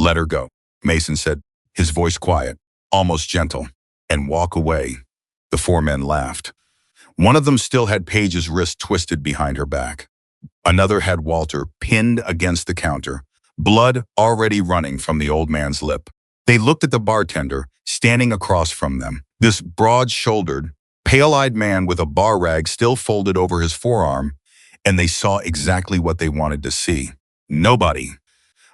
Let her go, Mason said, his voice quiet, almost gentle. And walk away. The four men laughed. One of them still had Paige's wrist twisted behind her back. Another had Walter pinned against the counter, blood already running from the old man's lip. They looked at the bartender, standing across from them. This broad-shouldered, pale-eyed man with a bar rag still folded over his forearm, and they saw exactly what they wanted to see. Nobody.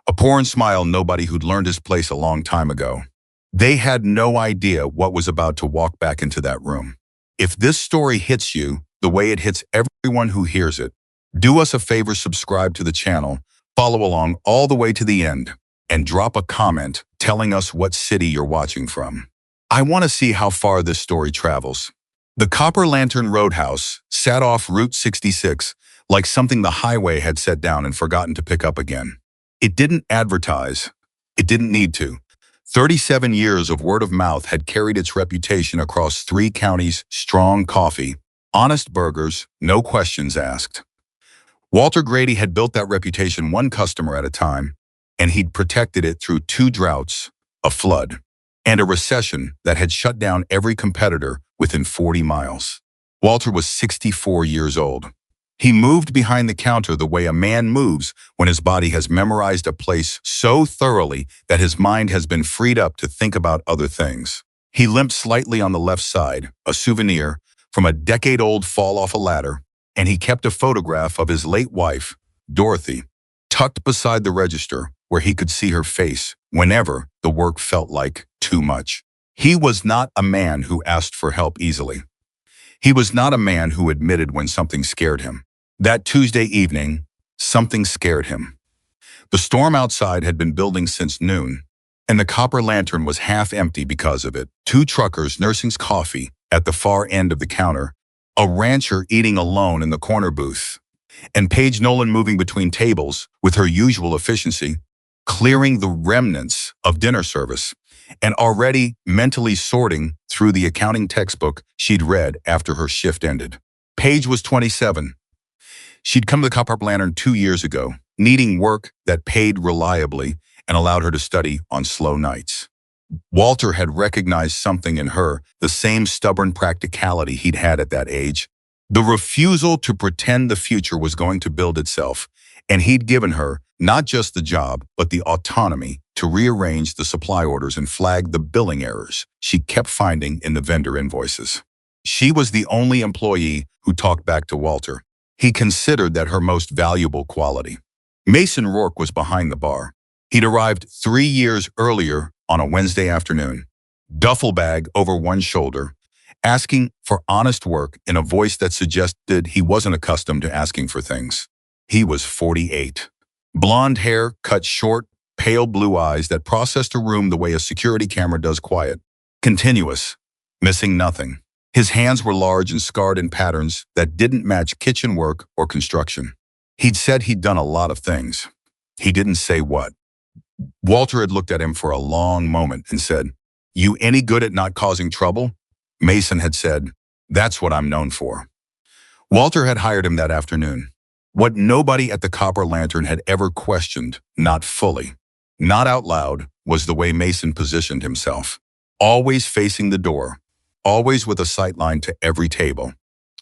A porn smile nobody who'd learned his place a long time ago. They had no idea what was about to walk back into that room. If this story hits you the way it hits everyone who hears it, do us a favor, subscribe to the channel, follow along all the way to the end, and drop a comment telling us what city you're watching from. I want to see how far this story travels. The Copper Lantern Roadhouse sat off Route 66 like something the highway had set down and forgotten to pick up again. It didn't advertise. It didn't need to. 37 years of word of mouth had carried its reputation across 3 counties: strong coffee, honest burgers, no questions asked. Walter Grady had built that reputation one customer at a time, and he'd protected it through 2 droughts, a flood, and a recession that had shut down every competitor within 40 miles. Walter was 64 years old. He moved behind the counter the way a man moves when his body has memorized a place so thoroughly that his mind has been freed up to think about other things. He limped slightly on the left side, a souvenir from a decade-old fall off a ladder, and he kept a photograph of his late wife, Dorothy, tucked beside the register where he could see her face whenever the work felt like too much. He was not a man who asked for help easily. He was not a man who admitted when something scared him. That Tuesday evening, something scared him. The storm outside had been building since noon, and the Copper Lantern was half empty because of it. 2 truckers nursing coffee at the far end of the counter, a rancher eating alone in the corner booth, and Paige Nolan moving between tables with her usual efficiency, clearing the remnants of dinner service, and already mentally sorting through the accounting textbook she'd read after her shift ended. Paige was 27. She'd come to the Copper Lantern 2 years ago, needing work that paid reliably and allowed her to study on slow nights. Walter had recognized something in her, the same stubborn practicality he'd had at that age. The refusal to pretend the future was going to build itself, and he'd given her not just the job, but the autonomy to rearrange the supply orders and flag the billing errors she kept finding in the vendor invoices. She was the only employee who talked back to Walter. He considered that her most valuable quality. Mason Rourke was behind the bar. He'd arrived 3 years earlier on a Wednesday afternoon, duffel bag over one shoulder, asking for honest work in a voice that suggested he wasn't accustomed to asking for things. He was 48. Blonde hair, cut short, pale blue eyes that processed a room the way a security camera does quiet. Continuous, missing nothing. His hands were large and scarred in patterns that didn't match kitchen work or construction. He'd said he'd done a lot of things. He didn't say what. Walter had looked at him for a long moment and said, "You any good at not causing trouble?" Mason had said, "That's what I'm known for." Walter had hired him that afternoon. What nobody at the Copper Lantern had ever questioned, not fully, not out loud, was the way Mason positioned himself. Always facing the door, always with a sightline to every table.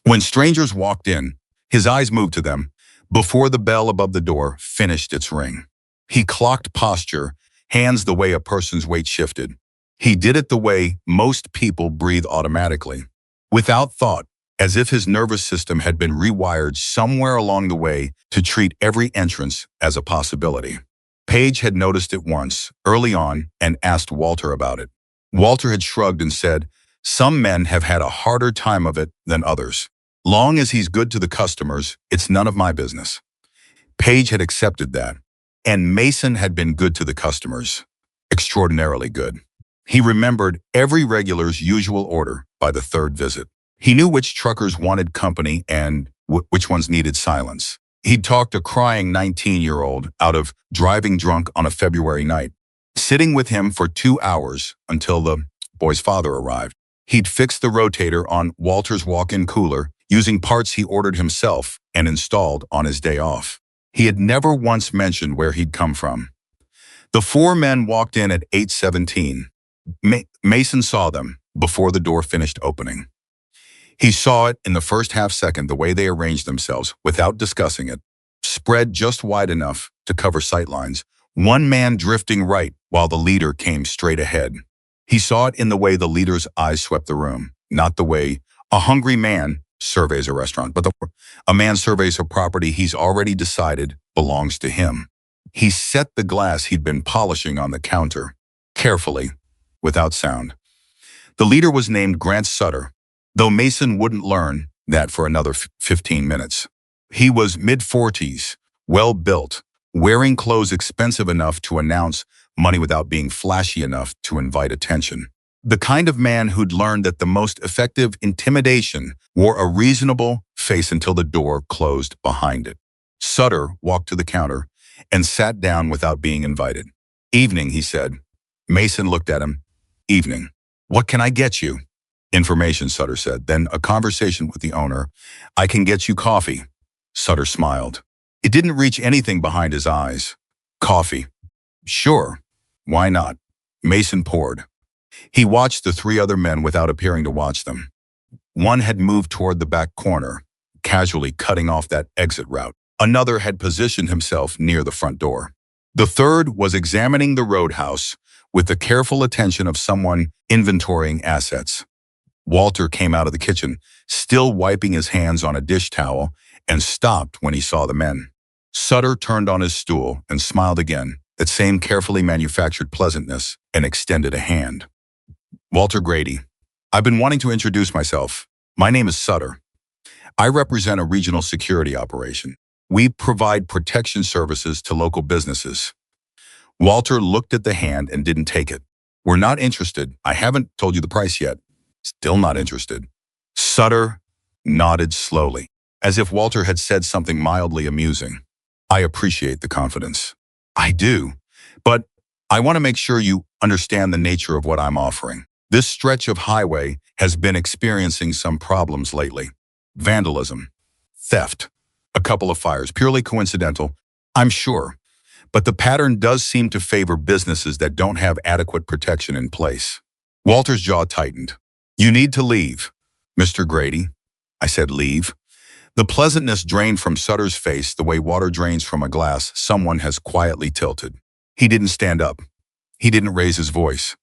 When strangers walked in, his eyes moved to them before the bell above the door finished its ring. He clocked posture, hands the way a person's weight shifted. He did it the way most people breathe automatically, without thought, as if his nervous system had been rewired somewhere along the way to treat every entrance as a possibility. Paige had noticed it once, early on, and asked Walter about it. Walter had shrugged and said, "Some men have had a harder time of it than others. Long as he's good to the customers, it's none of my business." Paige had accepted that, and Mason had been good to the customers, extraordinarily good. He remembered every regular's usual order by the 3rd visit. He knew which truckers wanted company and which ones needed silence. He'd talked a crying 19-year-old out of driving drunk on a February night, sitting with him for 2 hours until the boy's father arrived. He'd fixed the rotator on Walter's walk-in cooler using parts he ordered himself and installed on his day off. He had never once mentioned where he'd come from. The four men walked in at 8:17. Mason saw them before the door finished opening. He saw it in the first half second, the way they arranged themselves without discussing it, spread just wide enough to cover sightlines, one man drifting right while the leader came straight ahead. He saw it in the way the leader's eyes swept the room, not the way a hungry man surveys a restaurant, but a man surveys a property he's already decided belongs to him. He set the glass he'd been polishing on the counter, carefully, without sound. The leader was named Grant Sutter, though Mason wouldn't learn that for another 15 minutes. He was mid-40s, well-built, wearing clothes expensive enough to announce money without being flashy enough to invite attention. The kind of man who'd learned that the most effective intimidation wore a reasonable face until the door closed behind it. Sutter walked to the counter and sat down without being invited. "Evening," he said. Mason looked at him. "Evening. What can I get you?" "Information," Sutter said. Then a conversation with the owner. "I can get you coffee." Sutter smiled. It didn't reach anything behind his eyes. "Coffee." "Sure. Why not?" Mason poured. He watched the three other men without appearing to watch them. One had moved toward the back corner, casually cutting off that exit route. Another had positioned himself near the front door. The third was examining the Roadhouse with the careful attention of someone inventorying assets. Walter came out of the kitchen, still wiping his hands on a dish towel, and stopped when he saw the men. Sutter turned on his stool and smiled again, that same carefully manufactured pleasantness, and extended a hand. "Walter Grady. I've been wanting to introduce myself. My name is Sutter. I represent a regional security operation. We provide protection services to local businesses." Walter looked at the hand and didn't take it. "We're not interested. I haven't told you the price yet." "Still not interested." Sutter nodded slowly, as if Walter had said something mildly amusing. "I appreciate the confidence." "I do. But I want to make sure you understand the nature of what I'm offering. This stretch of highway has been experiencing some problems lately. Vandalism, theft, a couple of fires, purely coincidental, I'm sure. But the pattern does seem to favor businesses that don't have adequate protection in place." Walter's jaw tightened. "You need to leave." "Mr. Grady?" I said, "Leave?" The pleasantness drained from Sutter's face the way water drains from a glass someone has quietly tilted. He didn't stand up. He didn't raise his voice.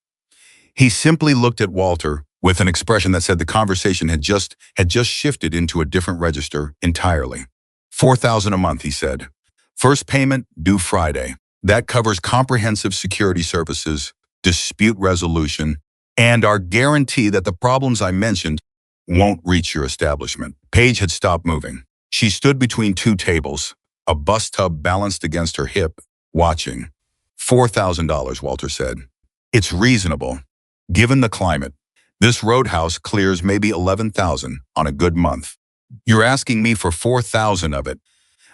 He simply looked at Walter with an expression that said the conversation had just shifted into a different register entirely. $4,000 a month, he said. "First payment due Friday. That covers comprehensive security services, dispute resolution, and our guarantee that the problems I mentioned won't reach your establishment." Paige had stopped moving. She stood between two tables, a bus tub balanced against her hip, watching. $4,000, Walter said. "It's reasonable. Given the climate, this Roadhouse clears maybe 11,000 on a good month. You're asking me for 4,000 of it.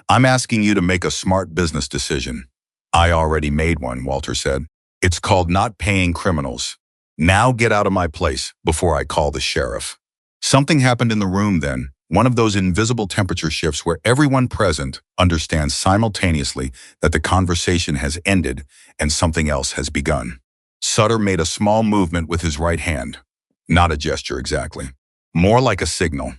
I'm asking you to make a smart business decision." "I already made one," Walter said. "It's called not paying criminals. Now get out of my place before I call the sheriff." Something happened in the room then, one of those invisible temperature shifts where everyone present understands simultaneously that the conversation has ended and something else has begun. Sutter made a small movement with his right hand. Not a gesture exactly. More like a signal.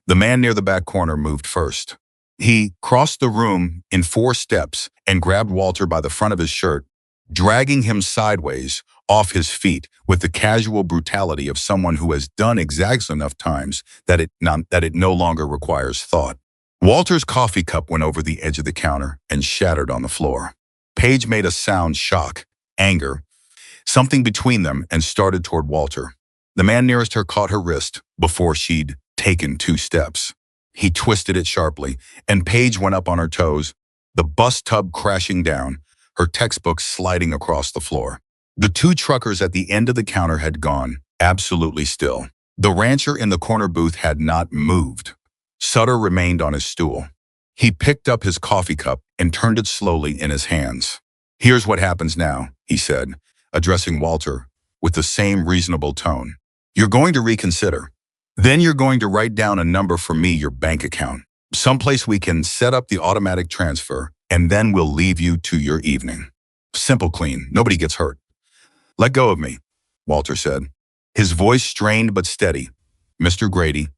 The man near the back corner moved first. He crossed the room in 4 steps and grabbed Walter by the front of his shirt, dragging him sideways off his feet with the casual brutality of someone who has done exactly enough times that it no longer requires thought. Walter's coffee cup went over the edge of the counter and shattered on the floor. Paige made a sound, shock, anger, something between them, and started toward Walter. The man nearest her caught her wrist before she'd taken 2 steps. He twisted it sharply, and Paige went up on her toes, the bus tub crashing down, her textbook sliding across the floor. The 2 truckers at the end of the counter had gone, absolutely still. The rancher in the corner booth had not moved. Sutter remained on his stool. He picked up his coffee cup and turned it slowly in his hands. "Here's what happens now," he said, addressing Walter with the same reasonable tone. "You're going to reconsider. Then you're going to write down a number for me, your bank account, someplace we can set up the automatic transfer, and then we'll leave you to your evening." Simple, clean. Nobody gets hurt. Let go of me, Walter said. His voice strained but steady. Mr. Grady.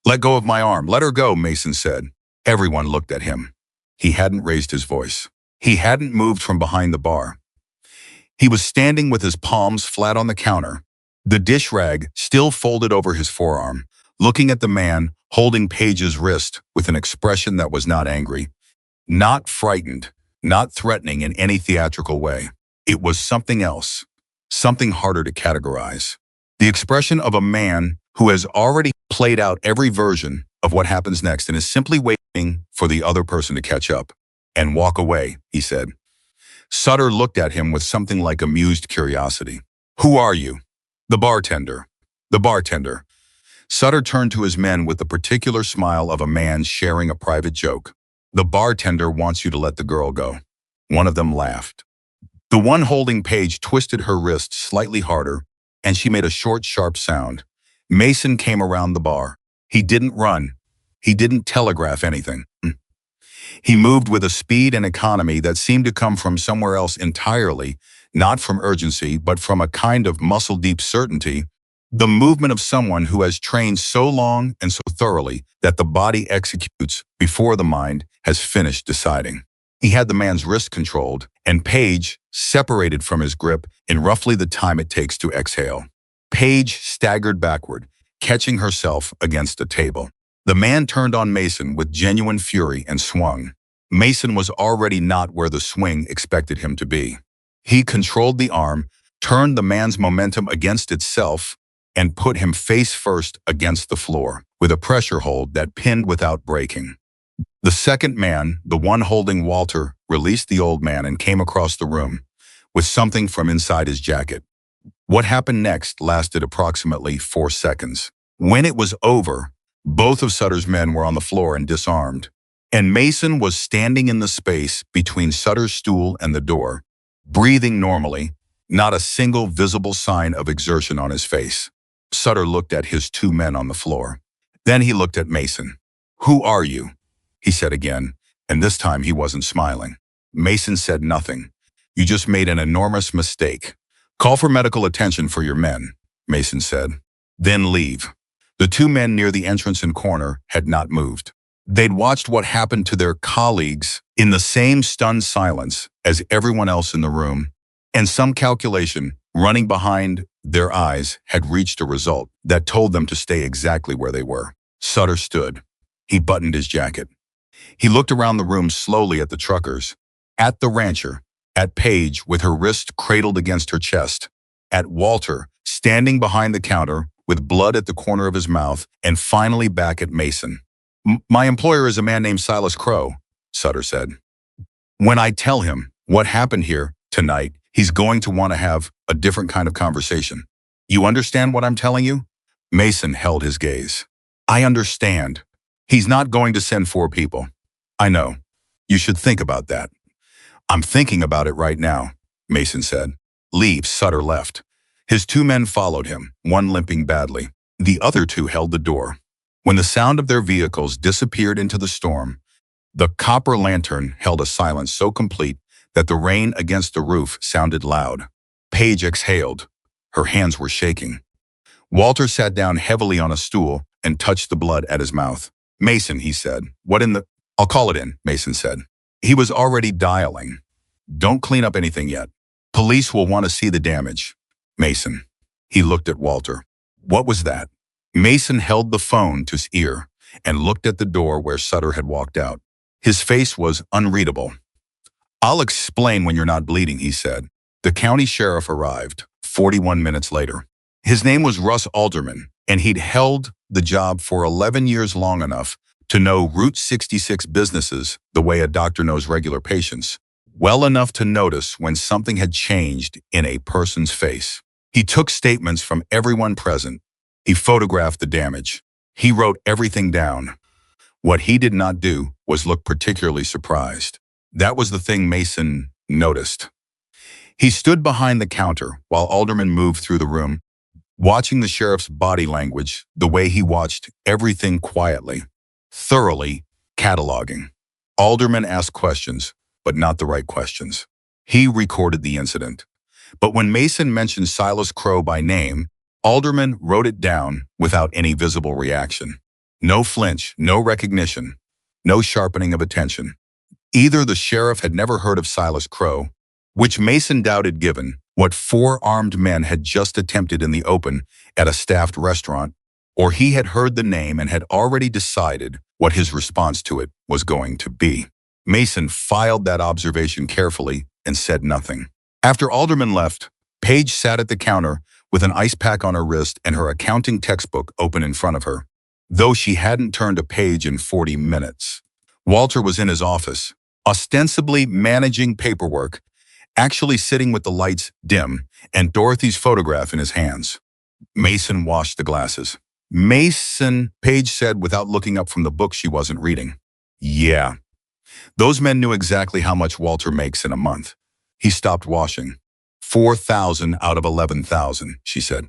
Let go of my arm. Let her go, Mason said. Everyone looked at him. He hadn't raised his voice. He hadn't moved from behind the bar. He was standing with his palms flat on the counter, the dish rag still folded over his forearm, looking at the man holding Paige's wrist with an expression that was not angry, not frightened, not threatening in any theatrical way. It was something else, something harder to categorize. The expression of a man who has already played out every version of what happens next and is simply waiting for the other person to catch up. And walk away, he said. Sutter looked at him with something like amused curiosity. Who are you? The bartender. The bartender. Sutter turned to his men with the particular smile of a man sharing a private joke. The bartender wants you to let the girl go. One of them laughed. The one holding Paige twisted her wrist slightly harder, and she made a short, sharp sound. Mason came around the bar. He didn't run. He didn't telegraph anything. He moved with a speed and economy that seemed to come from somewhere else entirely, not from urgency, but from a kind of muscle-deep certainty, the movement of someone who has trained so long and so thoroughly that the body executes before the mind has finished deciding. He had the man's wrist controlled, and Paige separated from his grip in roughly the time it takes to exhale. Paige staggered backward, catching herself against a table. The man turned on Mason with genuine fury and swung. Mason was already not where the swing expected him to be. He controlled the arm, turned the man's momentum against itself, and put him face first against the floor, with a pressure hold that pinned without breaking. The second man, the one holding Walter, released the old man and came across the room, with something from inside his jacket. What happened next lasted approximately 4 seconds. When it was over, both of Sutter's men were on the floor and disarmed, and Mason was standing in the space between Sutter's stool and the door, breathing normally, not a single visible sign of exertion on his face. Sutter looked at his 2 men on the floor. Then he looked at Mason. "Who are you?" he said again, and this time he wasn't smiling. Mason said nothing. "You just made an enormous mistake. Call for medical attention for your men," Mason said. "Then leave." The 2 men near the entrance and corner had not moved. They'd watched what happened to their colleagues in the same stunned silence as everyone else in the room, and some calculation running behind their eyes had reached a result that told them to stay exactly where they were. Sutter stood. He buttoned his jacket. He looked around the room slowly at the truckers, at the rancher, at Paige with her wrist cradled against her chest, at Walter standing behind the counter with blood at the corner of his mouth, and finally back at Mason. My employer is a man named Silas Crow," Sutter said. "When I tell him what happened here tonight, he's going to want to have a different kind of conversation. You understand what I'm telling you?" Mason held his gaze. "I understand. He's not going to send 4 people. I know. You should think about that." "I'm thinking about it right now," Mason said. "Leave." Sutter left. His 2 men followed him, one limping badly. The other 2 held the door. When the sound of their vehicles disappeared into the storm, the copper lantern held a silence so complete that the rain against the roof sounded loud. Paige exhaled. Her hands were shaking. Walter sat down heavily on a stool and touched the blood at his mouth. "Mason," he said. "What in the—" "I'll call it in," Mason said. He was already dialing. "Don't clean up anything yet. Police will want to see the damage." "Mason." He looked at Walter. "What was that?" Mason held the phone to his ear and looked at the door where Sutter had walked out. His face was unreadable. "I'll explain when you're not bleeding," he said. The county sheriff arrived 41 minutes later. His name was Russ Alderman, and he'd held the job for 11 years, long enough to know Route 66 businesses the way a doctor knows regular patients, well enough to notice when something had changed in a person's face. He took statements from everyone present. He photographed the damage. He wrote everything down. What he did not do was look particularly surprised. That was the thing Mason noticed. He stood behind the counter while Alderman moved through the room, watching the sheriff's body language the way he watched everything quietly, thoroughly cataloging. Alderman asked questions, but not the right questions. He recorded the incident. But when Mason mentioned Silas Crow by name, Alderman wrote it down without any visible reaction. No flinch, no recognition, no sharpening of attention. Either the sheriff had never heard of Silas Crow, which Mason doubted given what four armed men had just attempted in the open at a staffed restaurant, or he had heard the name and had already decided what his response to it was going to be. Mason filed that observation carefully and said nothing. After Alderman left, Paige sat at the counter with an ice pack on her wrist and her accounting textbook open in front of her, though she hadn't turned a page in 40 minutes. Walter was in his office, ostensibly managing paperwork, actually sitting with the lights dim and Dorothy's photograph in his hands. Mason washed the glasses. Mason, Paige said without looking up from the book she wasn't reading. Yeah, those men knew exactly how much Walter makes in a month. He stopped washing. 4,000 out of 11,000, she said.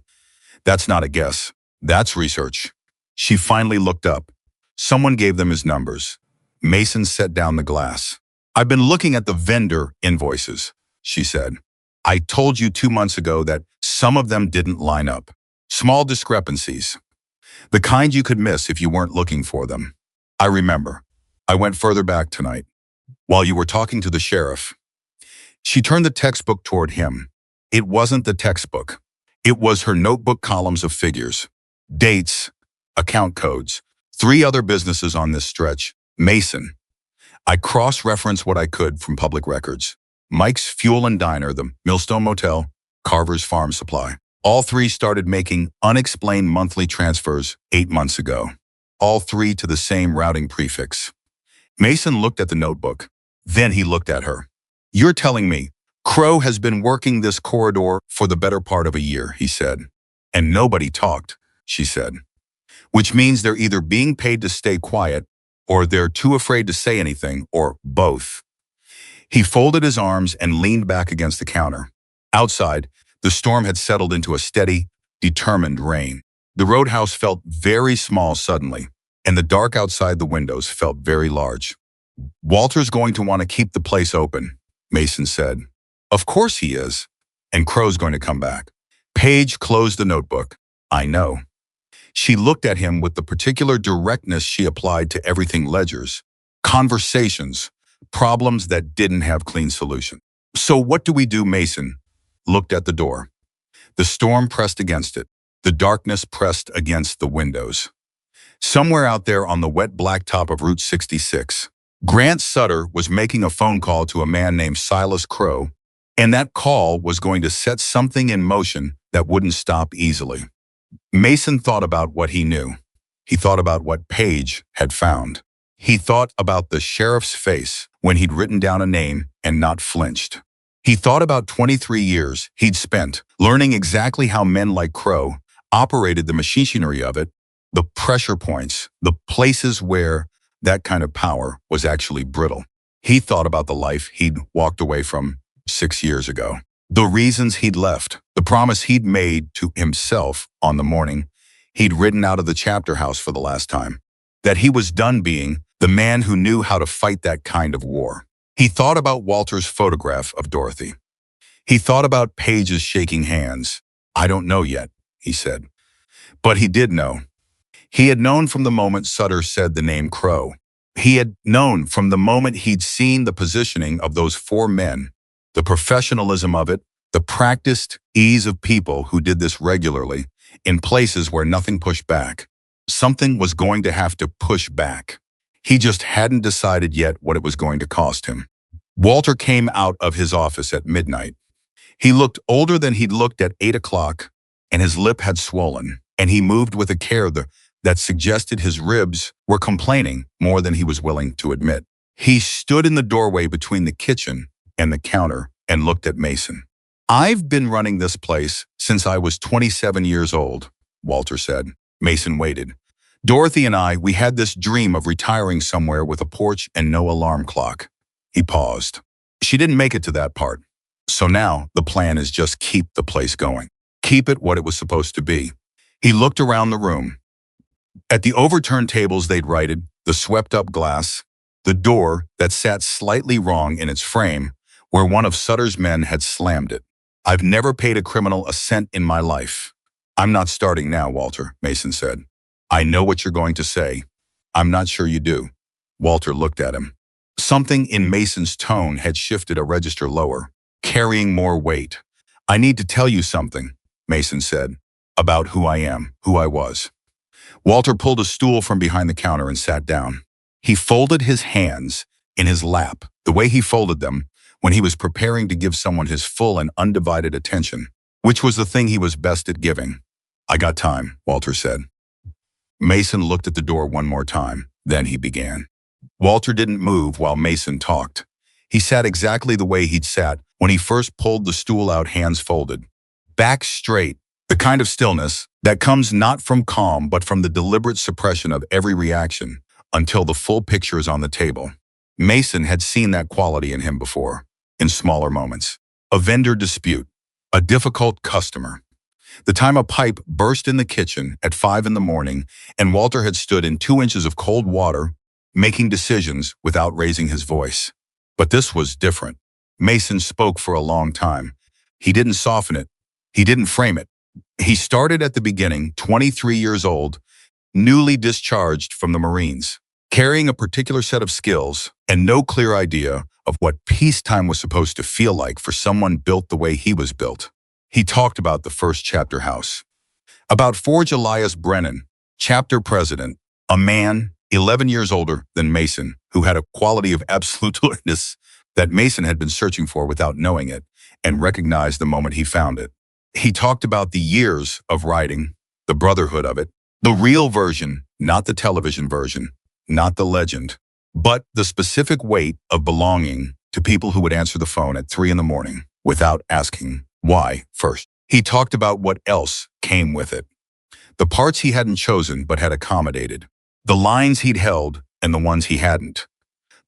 That's not a guess. That's research. She finally looked up. Someone gave them his numbers. Mason set down the glass. I've been looking at the vendor invoices, she said. I told you 2 months ago that some of them didn't line up. Small discrepancies. The kind you could miss if you weren't looking for them. I remember. I went further back tonight, while you were talking to the sheriff. She turned the textbook toward him. It wasn't the textbook. It was her notebook columns of figures, dates, account codes, 3 other businesses on this stretch. Mason. I cross-referenced what I could from public records. Mike's Fuel and Diner, the Millstone Motel, Carver's Farm Supply. All 3 started making unexplained monthly transfers 8 months ago. All 3 to the same routing prefix. Mason looked at the notebook. Then he looked at her. You're telling me Crow has been working this corridor for the better part of a year, he said. And nobody talked, she said. Which means they're either being paid to stay quiet, or they're too afraid to say anything, or both. He folded his arms and leaned back against the counter. Outside, the storm had settled into a steady, determined rain. The roadhouse felt very small suddenly, and the dark outside the windows felt very large. Walter's going to want to keep the place open, Mason said. Of course he is. And Crow's going to come back. Paige closed the notebook. I know. She looked at him with the particular directness she applied to everything ledgers. Conversations, problems that didn't have clean solution. So what do we do, Mason? Looked at the door. The storm pressed against it. The darkness pressed against the windows. Somewhere out there on the wet blacktop of Route 66, Grant Sutter was making a phone call to a man named Silas Crow, and that call was going to set something in motion that wouldn't stop easily. Mason thought about what he knew. He thought about what Paige had found. He thought about the sheriff's face when he'd written down a name and not flinched. He thought about 23 years he'd spent learning exactly how men like Crow operated the machinery of it, the pressure points, the places where that kind of power was actually brittle. He thought about the life he'd walked away from 6 years ago. The reasons he'd left, the promise he'd made to himself on the morning he'd ridden out of the chapter house for the last time, that he was done being the man who knew how to fight that kind of war. He thought about Walter's photograph of Dorothy. He thought about Paige's shaking hands. I don't know yet, he said. But he did know. He had known from the moment Sutter said the name Crow. He had known from the moment he'd seen the positioning of those 4 men, the professionalism of it, the practiced ease of people who did this regularly in places where nothing pushed back. Something was going to have to push back. He just hadn't decided yet what it was going to cost him. Walter came out of his office at midnight. He looked older than he'd looked at 8 o'clock, and his lip had swollen, and he moved with a care that suggested his ribs were complaining more than he was willing to admit. He stood in the doorway between the kitchen and the counter and looked at Mason. I've been running this place since I was 27 years old, Walter said. Mason waited. Dorothy and we had this dream of retiring somewhere with a porch and no alarm clock. He paused. She didn't make it to that part. So now the plan is just keep the place going. Keep it what it was supposed to be. He looked around the room. At the overturned tables they'd righted, the swept-up glass, the door that sat slightly wrong in its frame where one of Sutter's men had slammed it. "I've never paid a criminal a cent in my life." "I'm not starting now, Walter," Mason said. "I know what you're going to say." "I'm not sure you do." Walter looked at him. Something in Mason's tone had shifted a register lower, carrying more weight. "I need to tell you something," Mason said, "about who I am, who I was." Walter pulled a stool from behind the counter and sat down. He folded his hands in his lap, the way he folded them when he was preparing to give someone his full and undivided attention, which was the thing he was best at giving. "I got time," Walter said. Mason looked at the door one more time, then he began. Walter didn't move while Mason talked. He sat exactly the way he'd sat when he first pulled the stool out, hands folded, back straight, the kind of stillness that comes not from calm but from the deliberate suppression of every reaction until the full picture is on the table. Mason had seen that quality in him before, in smaller moments. A vendor dispute, a difficult customer, the time a pipe burst in the kitchen at 5 in the morning and Walter had stood in 2 inches of cold water, making decisions without raising his voice. But this was different. Mason spoke for a long time. He didn't soften it. He didn't frame it. He started at the beginning, 23 years old, newly discharged from the Marines, carrying a particular set of skills and no clear idea of what peacetime was supposed to feel like for someone built the way he was built. He talked about the first chapter house, about Forge Elias Brennan, chapter president, a man 11 years older than Mason, who had a quality of absolute alertness that Mason had been searching for without knowing it and recognized the moment he found it. He talked about the years of writing, the brotherhood of it, the real version, not the television version, not the legend, but the specific weight of belonging to people who would answer the phone at 3 in the morning without asking why first. He talked about what else came with it, the parts he hadn't chosen but had accommodated, the lines he'd held and the ones he hadn't,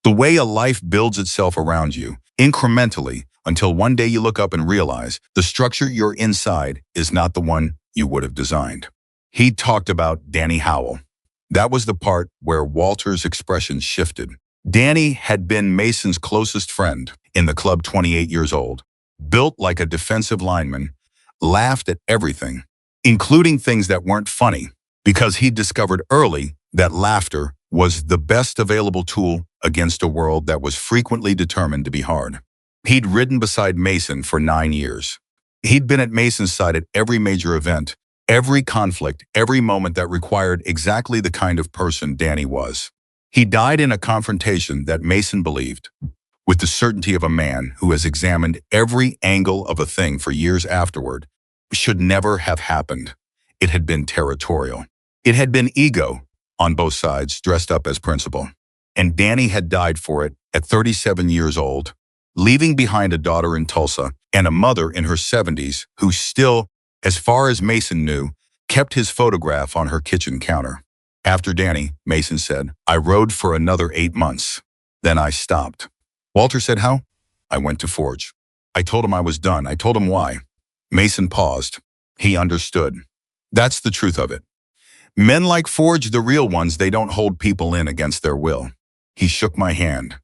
the way a life builds itself around you, incrementally, until one day you look up and realize the structure you're inside is not the one you would have designed. He talked about Danny Howell. That was the part where Walter's expression shifted. Danny had been Mason's closest friend in the club, 28 years old, built like a defensive lineman, laughed at everything, including things that weren't funny, because he'd discovered early that laughter was the best available tool against a world that was frequently determined to be hard. He'd ridden beside Mason for 9 years. He'd been at Mason's side at every major event, every conflict, every moment that required exactly the kind of person Danny was. He died in a confrontation that Mason believed, with the certainty of a man who has examined every angle of a thing for years afterward, should never have happened. It had been territorial. It had been ego on both sides, dressed up as principle. And Danny had died for it at 37 years old, leaving behind a daughter in Tulsa and a mother in her 70s who still, as far as Mason knew, kept his photograph on her kitchen counter. After Danny, Mason said, "I rode for another 8 months. Then I stopped." Walter said, "How?" "I went to Forge. I told him I was done. I told him why." Mason paused. He understood. That's the truth of it. Men like Forge, the real ones, they don't hold people in against their will. He shook my hand.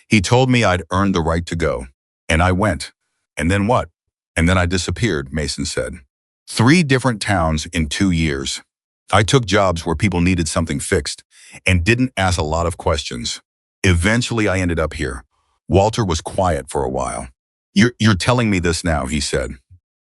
He told me I'd earned the right to go. And I went. And then what? And then I disappeared, Mason said. 3 different towns in 2 years. I took jobs where people needed something fixed and didn't ask a lot of questions. Eventually, I ended up here. Walter was quiet for a while. You're telling me this now," he said,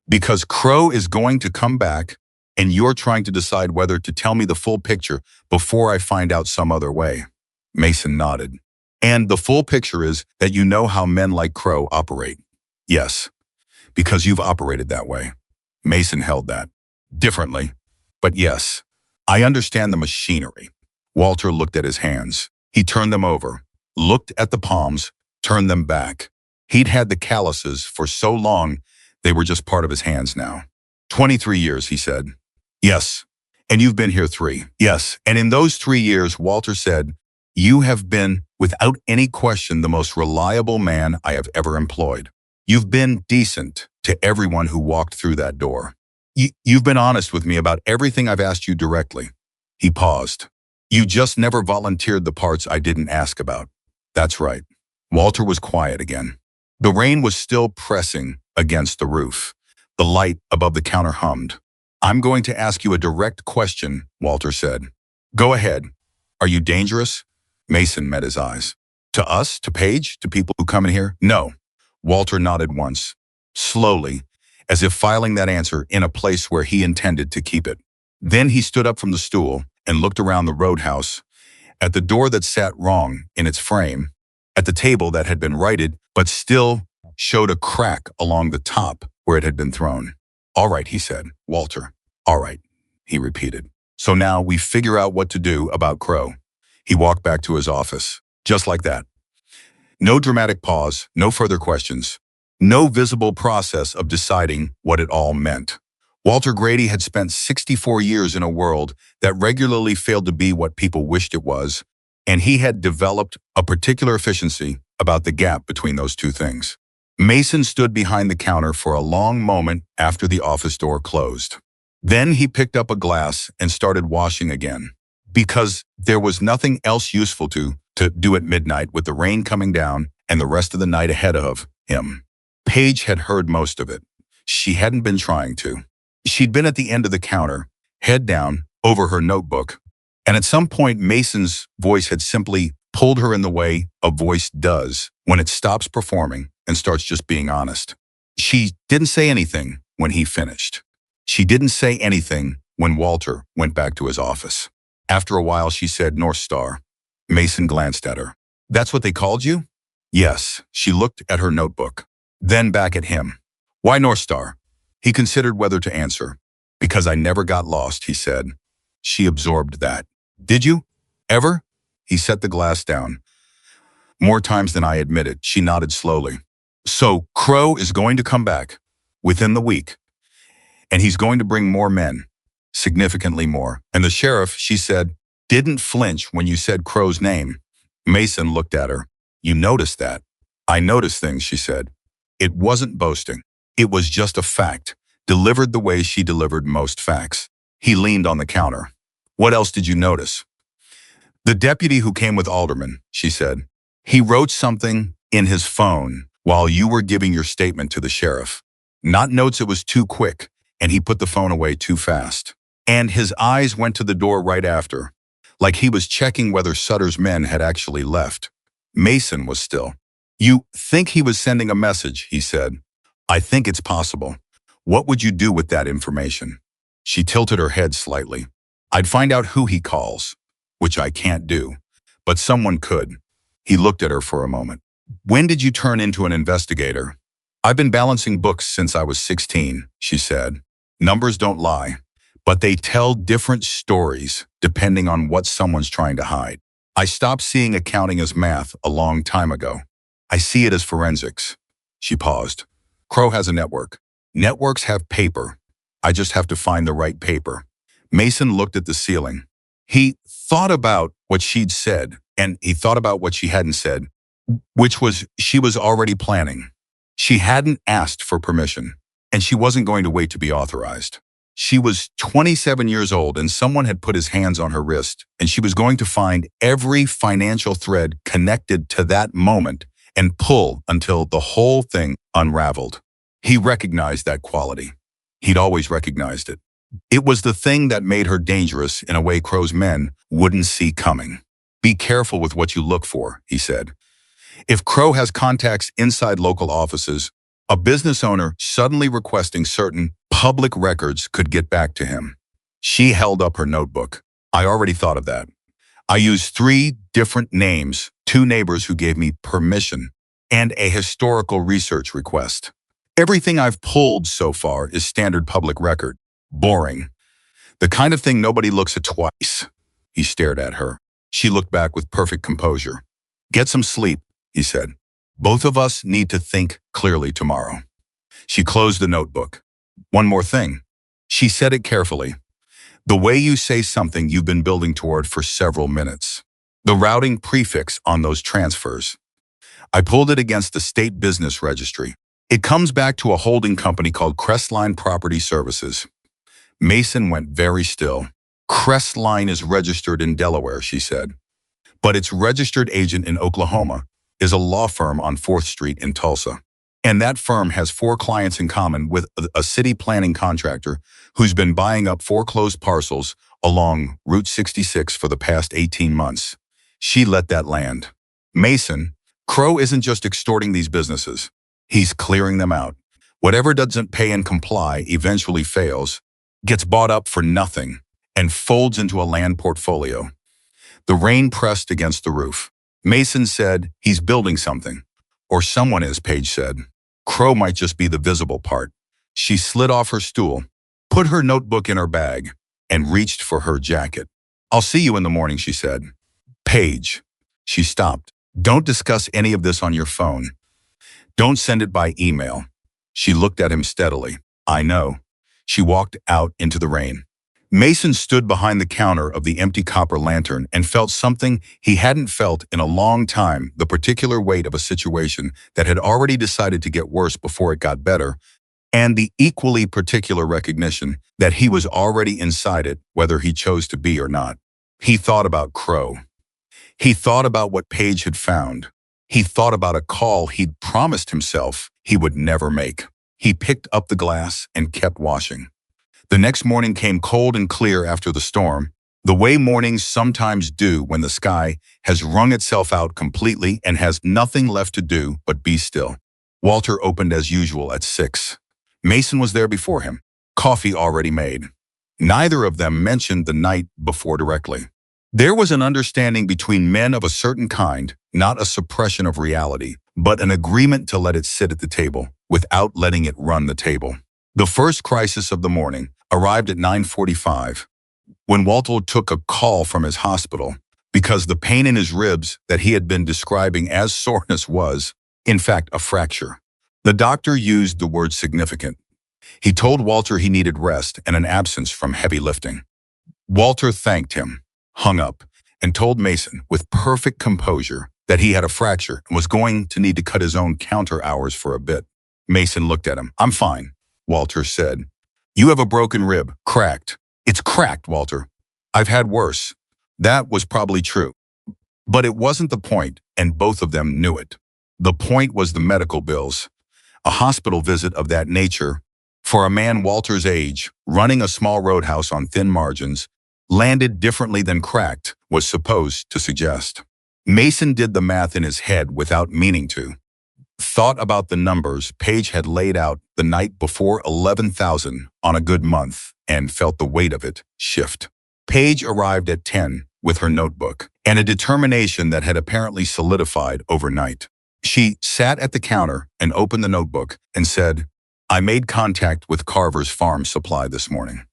"because Crow is going to come back and you're trying to decide whether to tell me the full picture before I find out some other way." Mason nodded. "And the full picture is that you know how men like Crow operate." "Yes, because you've operated that way." Mason held that. Differently, but yes, I understand the machinery. Walter looked at his hands. He turned them over, looked at the palms, turned them back. He'd had the calluses for so long, they were just part of his hands now. 23 years, he said. "Yes, and you've been here 3. "Yes, and in those 3 years," Walter said, "you have been, without any question, the most reliable man I have ever employed. You've been decent to everyone who walked through that door. You've been honest with me about everything I've asked you directly." He paused. "You just never volunteered the parts I didn't ask about." "That's right." Walter was quiet again. The rain was still pressing against the roof. The light above the counter hummed. "I'm going to ask you a direct question," Walter said. "Go ahead. Are you dangerous?" Mason met his eyes. "To us? To Paige? To people who come in here?" "No." Walter nodded once, slowly, as if filing that answer in a place where he intended to keep it. Then he stood up from the stool and looked around the Roadhouse, at the door that sat wrong in its frame, at the table that had been righted but still showed a crack along the top where it had been thrown. "All right," he said. "Walter, all right," he repeated. "So now we figure out what to do about Crow." He walked back to his office, just like that. No dramatic pause, no further questions, no visible process of deciding what it all meant. Walter Grady had spent 64 years in a world that regularly failed to be what people wished it was, and he had developed a particular efficiency about the gap between those two things. Mason stood behind the counter for a long moment after the office door closed. Then he picked up a glass and started washing again, because there was nothing else useful to do at midnight with the rain coming down and the rest of the night ahead of him. Paige had heard most of it. She hadn't been trying to. She'd been at the end of the counter, head down, over her notebook, and at some point Mason's voice had simply pulled her in the way a voice does when it stops performing and starts just being honest. She didn't say anything when he finished. She didn't say anything when Walter went back to his office. After a while, she said, "North Star." Mason glanced at her. "That's what they called you?" "Yes." She looked at her notebook, then back at him. "Why North Star?" He considered whether to answer. "Because I never got lost," he said. She absorbed that. "Did you? Ever?" He set the glass down. "More times than I admitted." She nodded slowly. "So Crow is going to come back within the week, and he's going to bring more men, significantly more. And the sheriff," she said, "didn't flinch when you said Crow's name." Mason looked at her. "You noticed that?" "I noticed things," she said. It wasn't boasting. It was just a fact, delivered the way she delivered most facts. He leaned on the counter. "What else did you notice?" "The deputy who came with Alderman," she said. "He wrote something in his phone while you were giving your statement to the sheriff. Not notes, it was too quick, and he put the phone away too fast. And his eyes went to the door right after, like he was checking whether Sutter's men had actually left." Mason was still. "You think he was sending a message?" he said. "I think it's possible. What would you do with that information?" She tilted her head slightly. "I'd find out who he calls, which I can't do, but someone could." He looked at her for a moment. "When did you turn into an investigator?" "I've been balancing books since I was 16, she said. "Numbers don't lie, but they tell different stories depending on what someone's trying to hide. I stopped seeing accounting as math a long time ago. I see it as forensics." She paused. "Crow has a network. Networks have paper. I just have to find the right paper." Mason looked at the ceiling. He thought about what she'd said, and he thought about what she hadn't said, which was she was already planning. She hadn't asked for permission, and she wasn't going to wait to be authorized. She was 27 years old, and someone had put his hands on her wrist, and she was going to find every financial thread connected to that moment and pull until the whole thing unraveled. He recognized that quality. He'd always recognized it. It was the thing that made her dangerous in a way Crow's men wouldn't see coming. "Be careful with what you look for," he said. "If Crow has contacts inside local offices, a business owner suddenly requesting certain public records could get back to him." She held up her notebook. "I already thought of that. I used 3 different names, 2 neighbors who gave me permission, and a historical research request. Everything I've pulled so far is standard public record. Boring. The kind of thing nobody looks at twice." He stared at her. She looked back with perfect composure. "Get some sleep," he said. "Both of us need to think clearly tomorrow." She closed the notebook. "One more thing." She said it carefully. "The way you say something you've been building toward for several minutes. The routing prefix on those transfers. I pulled it against the state business registry. It comes back to a holding company called Crestline Property Services." Mason went very still. "Crestline is registered in Delaware," she said. "But its registered agent in Oklahoma is a law firm on 4th Street in Tulsa. And that firm has 4 clients in common with a city planning contractor who's been buying up foreclosed parcels along Route 66 for the past 18 months. She let that land. Mason, Crow isn't just extorting these businesses. He's clearing them out. Whatever doesn't pay and comply eventually fails, gets bought up for nothing, and folds into a land portfolio. The rain pressed against the roof. Mason said he's building something. Or someone is, Paige said. Crow might just be the visible part. She slid off her stool, put her notebook in her bag, and reached for her jacket. I'll see you in the morning, she said. Paige. She stopped. Don't discuss any of this on your phone. Don't send it by email. She looked at him steadily. I know. She walked out into the rain. Mason stood behind the counter of the empty copper lantern and felt something he hadn't felt in a long time, the particular weight of a situation that had already decided to get worse before it got better, and the equally particular recognition that he was already inside it, whether he chose to be or not. He thought about Crow. He thought about what Paige had found. He thought about a call he'd promised himself he would never make. He picked up the glass and kept washing. The next morning came cold and clear after the storm, the way mornings sometimes do when the sky has wrung itself out completely and has nothing left to do but be still. Walter opened as usual at 6. Mason was there before him, coffee already made. Neither of them mentioned the night before directly. There was an understanding between men of a certain kind, not a suppression of reality, but an agreement to let it sit at the table without letting it run the table. The first crisis of the morning arrived at 9:45, when Walter took a call from his hospital because the pain in his ribs that he had been describing as soreness was, in fact, a fracture. The doctor used the word significant. He told Walter he needed rest and an absence from heavy lifting. Walter thanked him, hung up, and told Mason with perfect composure that he had a fracture and was going to need to cut his own counter hours for a bit. Mason looked at him. I'm fine, Walter said. You have a broken rib, cracked. It's cracked, Walter. I've had worse. That was probably true. But it wasn't the point, and both of them knew it. The point was the medical bills. A hospital visit of that nature, for a man Walter's age, running a small roadhouse on thin margins, landed differently than cracked was supposed to suggest. Mason did the math in his head without meaning to. Thought about the numbers Paige had laid out the night before, 11,000 on a good month, and felt the weight of it shift. Paige arrived at 10 with her notebook and a determination that had apparently solidified overnight. She sat at the counter and opened the notebook and said, I made contact with Carver's farm supply this morning.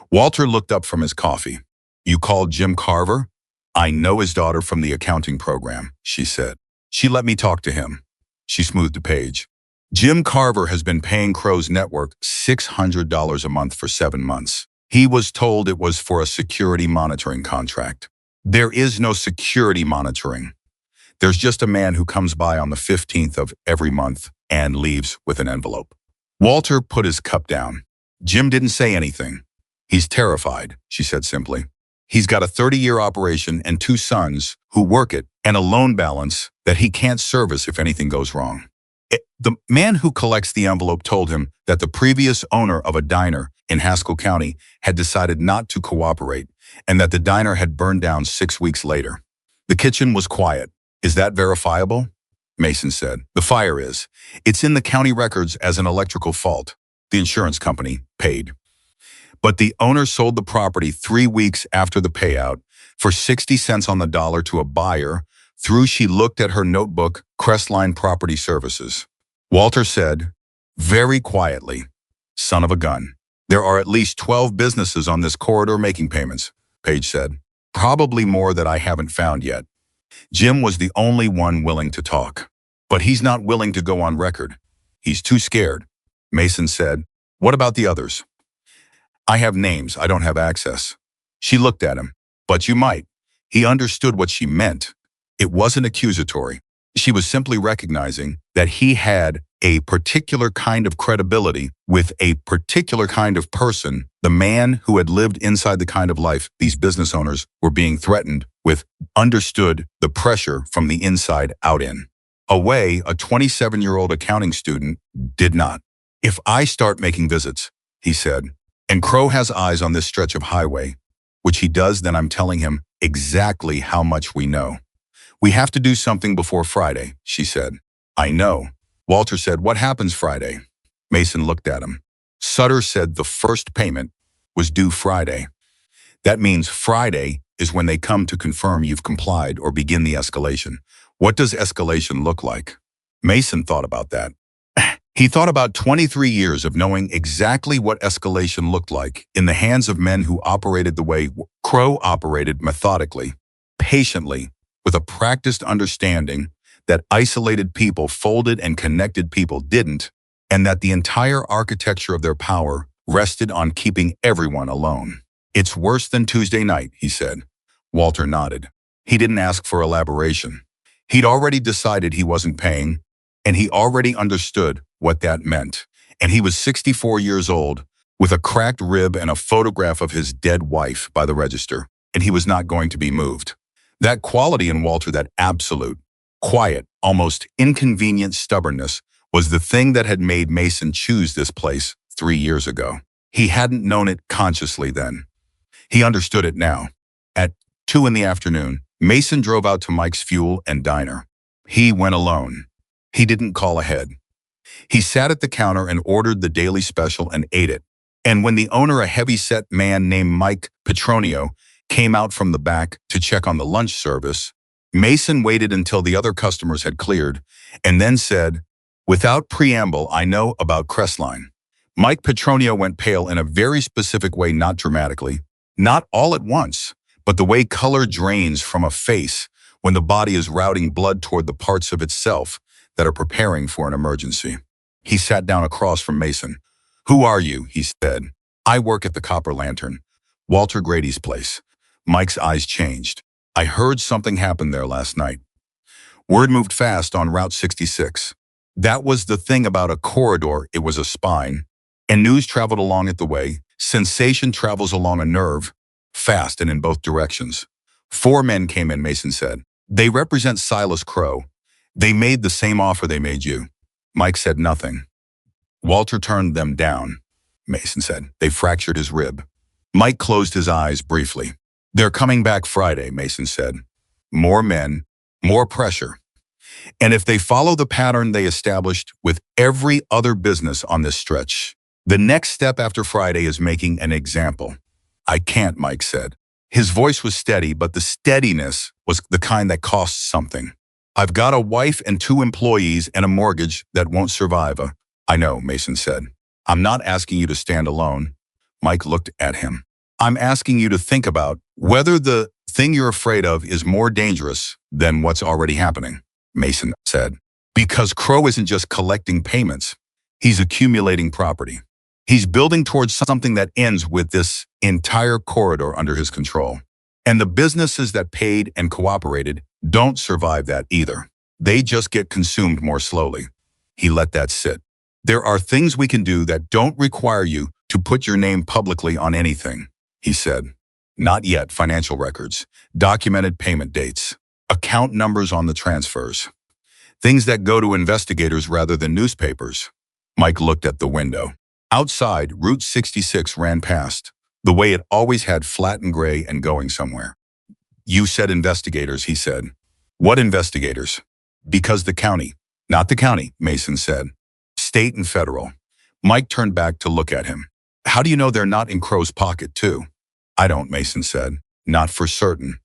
Walter looked up from his coffee. You called Jim Carver? I know his daughter from the accounting program, she said. She let me talk to him. She smoothed the page. Jim Carver has been paying Crow's network $600 a month for 7 months. He was told it was for a security monitoring contract. There is no security monitoring. There's just a man who comes by on the 15th of every month and leaves with an envelope. Walter put his cup down. Jim didn't say anything. He's terrified, she said simply. He's got a 30-year operation and 2 sons who work it and a loan balance that he can't service if anything goes wrong. The man who collects the envelope told him that the previous owner of a diner in Haskell County had decided not to cooperate and that the diner had burned down 6 weeks later. The kitchen was quiet. Is that verifiable? Mason said. The fire is. It's in the county records as an electrical fault. The insurance company paid. But the owner sold the property 3 weeks after the payout for 60 cents on the dollar to a buyer through, she looked at her notebook, Crestline Property Services. Walter said, very quietly, son of a gun. There are at least 12 businesses on this corridor making payments, Paige said. Probably more that I haven't found yet. Jim was the only one willing to talk. But he's not willing to go on record. He's too scared. Mason said, what about the others? I have names. I don't have access. She looked at him. But you might. He understood what she meant. It wasn't accusatory. She was simply recognizing that he had a particular kind of credibility with a particular kind of person, the man who had lived inside the kind of life these business owners were being threatened with, understood the pressure from the inside out in. Away, a 27-year-old accounting student did not. If I start making visits, he said, and Crow has eyes on this stretch of highway, which he does, then I'm telling him exactly how much we know. We have to do something before Friday, she said. I know. Walter said, what happens Friday? Mason looked at him. Sutter said the first payment was due Friday. That means Friday is when they come to confirm you've complied or begin the escalation. What does escalation look like? Mason thought about that. He thought about 23 years of knowing exactly what escalation looked like in the hands of men who operated the way Crow operated, methodically, patiently, with a practiced understanding that isolated people folded and connected people didn't, and that the entire architecture of their power rested on keeping everyone alone. It's worse than Tuesday night, he said. Walter nodded. He didn't ask for elaboration. He'd already decided he wasn't paying, and he already understood what that meant. And he was 64 years old, with a cracked rib and a photograph of his dead wife by the register, and he was not going to be moved. That quality in Walter, that absolute, quiet, almost inconvenient stubbornness, was the thing that had made Mason choose this place 3 years ago. He hadn't known it consciously then. He understood it now. At 2 in the afternoon, Mason drove out to Mike's Fuel and Diner. He went alone. He didn't call ahead. He sat at the counter and ordered the daily special and ate it. And when the owner, a heavy-set man named Mike Petronio, came out from the back to check on the lunch service, Mason waited until the other customers had cleared and then said, without preamble, I know about Crestline. Mike Petronio went pale in a very specific way, not dramatically, not all at once, but the way color drains from a face when the body is routing blood toward the parts of itself that are preparing for an emergency. He sat down across from Mason. Who are you? He said. I work at the Copper Lantern, Walter Grady's place. Mike's eyes changed. I heard something happened there last night. Word moved fast on Route 66. That was the thing about a corridor, it was a spine, and news traveled along it the way sensation travels along a nerve, fast and in both directions. 4 men came in, Mason said. They represent Silas Crow. They made the same offer they made you. Mike said nothing. Walter turned them down, Mason said. They fractured his rib. Mike closed his eyes briefly. They're coming back Friday, Mason said. More men, more pressure. And if they follow the pattern they established with every other business on this stretch, the next step after Friday is making an example. I can't, Mike said. His voice was steady, but the steadiness was the kind that costs something. I've got a wife and 2 employees and a mortgage that won't survive. I know, Mason said. I'm not asking you to stand alone. Mike looked at him. I'm asking you to think about whether the thing you're afraid of is more dangerous than what's already happening, Mason said. Because Crow isn't just collecting payments. He's accumulating property. He's building towards something that ends with this entire corridor under his control. And the businesses that paid and cooperated don't survive that either. They just get consumed more slowly. He let that sit. There are things we can do that don't require you to put your name publicly on anything, he said. Not yet. Financial records, documented payment dates, account numbers on the transfers. Things that go to investigators rather than newspapers. Mike looked at the window. Outside, Route 66 ran past, the way it always had, flat and gray and going somewhere. You said investigators, he said. What investigators? Because the county. Not the county, Mason said. State and federal. Mike turned back to look at him. How do you know they're not in Crow's pocket too? I don't, Mason said. Not for certain.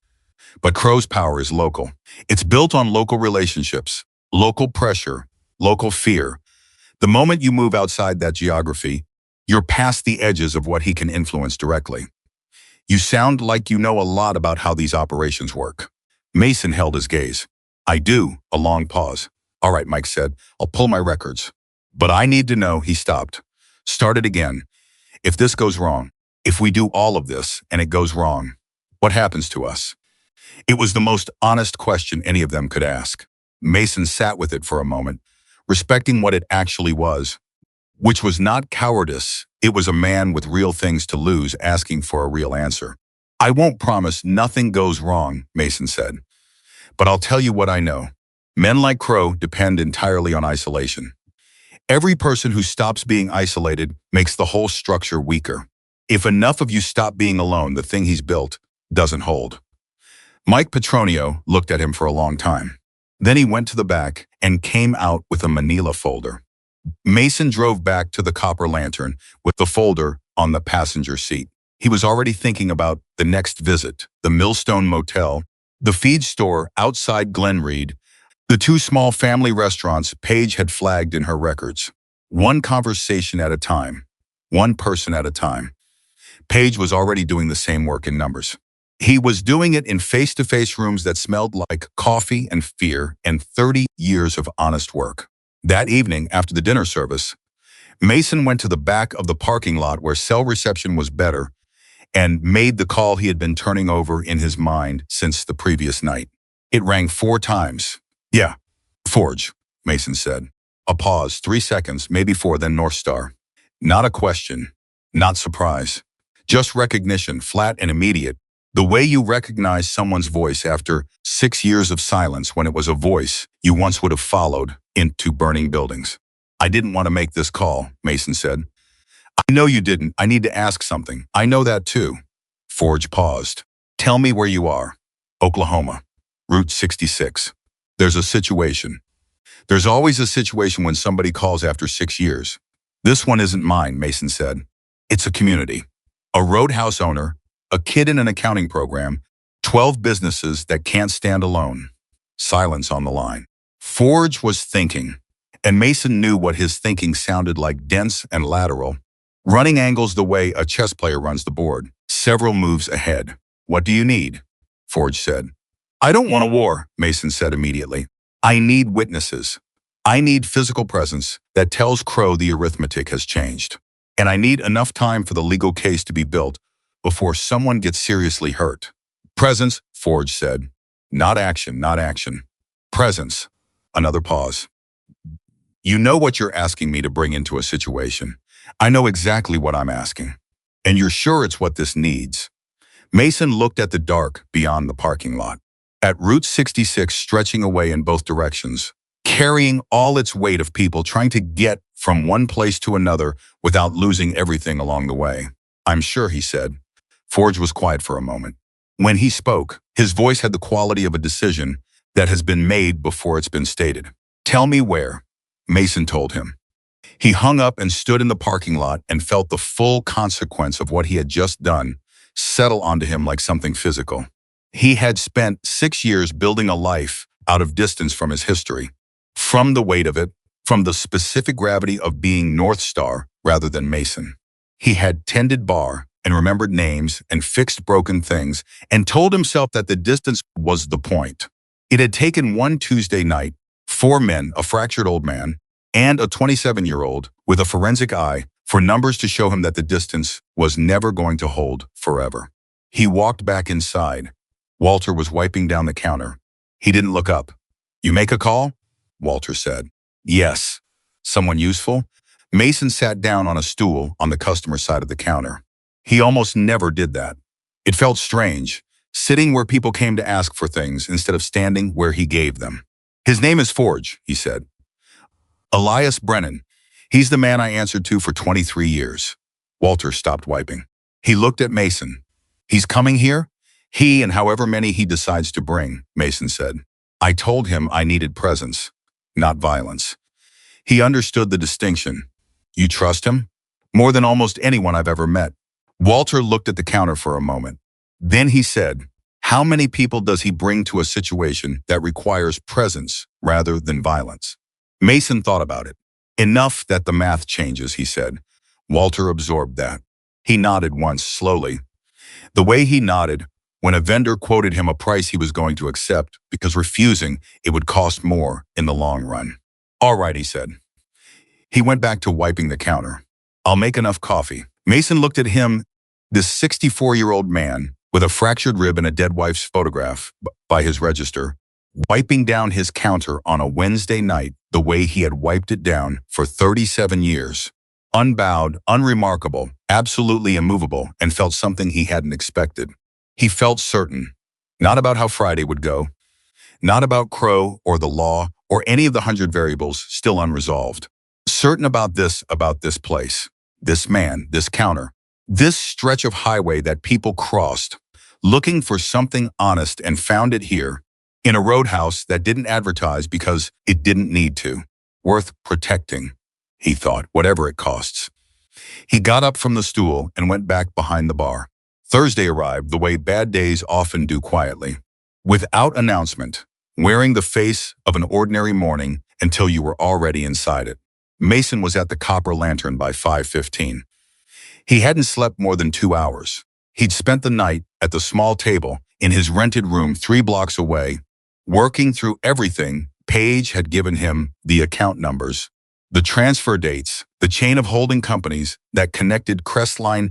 But Crow's power is local. It's built on local relationships, local pressure, local fear. The moment you move outside that geography, you're past the edges of what he can influence directly. You sound like you know a lot about how these operations work. Mason held his gaze. I do, a long pause. All right, Mike said, I'll pull my records. But I need to know, he stopped. Started again. If this goes wrong, if we do all of this and it goes wrong, what happens to us? It was the most honest question any of them could ask. Mason sat with it for a moment, respecting what it actually was, which was not cowardice. It was a man with real things to lose asking for a real answer. I won't promise nothing goes wrong, Mason said. But I'll tell you what I know. Men like Crow depend entirely on isolation. Every person who stops being isolated makes the whole structure weaker. If enough of you stop being alone, the thing he's built doesn't hold. Mike Petronio looked at him for a long time. Then he went to the back and came out with a manila folder. Mason drove back to the Copper Lantern with the folder on the passenger seat. He was already thinking about the next visit, the Millstone Motel, the feed store outside Glenreid, the two small family restaurants Paige had flagged in her records. One conversation at a time, one person at a time. Paige was already doing the same work in numbers. He was doing it in face-to-face rooms that smelled like coffee and fear and 30 years of honest work. That evening, after the dinner service, Mason went to the back of the parking lot where cell reception was better and made the call he had been turning over in his mind since the previous night. It rang 4 times. "Yeah, Forge," Mason said. A pause, 3 seconds, maybe 4, then North Star. Not a question, not surprise. Just recognition, flat and immediate. The way you recognize someone's voice after 6 years of silence when it was a voice you once would have followed into burning buildings. "I didn't want to make this call," Mason said. "I know you didn't. I need to ask something. I know that too." Forge paused. "Tell me where you are." "Oklahoma, Route 66. There's a situation." "There's always a situation when somebody calls after 6 years. This one isn't mine," Mason said. "It's a community. A Roadhouse owner, a kid in an accounting program, 12 businesses that can't stand alone." Silence on the line. Forge was thinking, and Mason knew what his thinking sounded like: dense and lateral, running angles the way a chess player runs the board, several moves ahead. "What do you need?" Forge said. "I don't want a war," Mason said immediately. "I need witnesses. I need physical presence that tells Crow the arithmetic has changed. And I need enough time for the legal case to be built before someone gets seriously hurt." "Presence," Forge said. "Not action, not action. Presence." Another pause. "You know what you're asking me to bring into a situation. I know exactly what I'm asking. And you're sure it's what this needs." Mason looked at the dark beyond the parking lot, at Route 66 stretching away in both directions, carrying all its weight of people trying to get from one place to another without losing everything along the way. "I'm sure," he said. Forge was quiet for a moment. When he spoke, his voice had the quality of a decision that has been made before it's been stated. "Tell me where," Mason told him. He hung up and stood in the parking lot and felt the full consequence of what he had just done settle onto him like something physical. He had spent 6 years building a life out of distance from his history, from the weight of it, from the specific gravity of being North Star rather than Mason. He had tended bar and remembered names and fixed broken things and told himself that the distance was the point. It had taken one Tuesday night, 4 men, a fractured old man, and a 27-year-old with a forensic eye for numbers to show him that the distance was never going to hold forever. He walked back inside. Walter was wiping down the counter. He didn't look up. "You make a call?" Walter said. "Yes." "Someone useful?" Mason sat down on a stool on the customer side of the counter. He almost never did that. It felt strange, sitting where people came to ask for things instead of standing where he gave them. "His name is Forge," he said. "Elias Brennan. He's the man I answered to for 23 years. Walter stopped wiping. He looked at Mason. "He's coming here?" "He and however many he decides to bring," Mason said. "I told him I needed presence, not violence." He understood the distinction. "You trust him?" "More than almost anyone I've ever met." Walter looked at the counter for a moment. Then he said, "How many people does he bring to a situation that requires presence rather than violence?" Mason thought about it. "Enough that the math changes," he said. Walter absorbed that. He nodded once, slowly. The way he nodded when a vendor quoted him a price he was going to accept because refusing it would cost more in the long run. "All right," he said. He went back to wiping the counter. "I'll make enough coffee." Mason looked at him, this 64-year-old man with a fractured rib and a dead wife's photograph by his register, wiping down his counter on a Wednesday night the way he had wiped it down for 37 years. Unbowed, unremarkable, absolutely immovable, and felt something he hadn't expected. He felt certain, not about how Friday would go, Not about Crow or the law or any of the 100 variables still unresolved. Certain about this place, this man, this counter, this stretch of highway that people crossed, looking for something honest and found it here, in a roadhouse that didn't advertise because it didn't need to. Worth protecting, he thought, whatever it costs. He got up from the stool and went back behind the bar. Thursday arrived the way bad days often do, quietly, without announcement, wearing the face of an ordinary morning until you were already inside it. Mason was at the Copper Lantern by 5:15. He hadn't slept more than 2 hours. He'd spent the night at the small table in his rented room 3 blocks away, working through everything. Paige had given him the account numbers, the transfer dates, the chain of holding companies that connected Crestline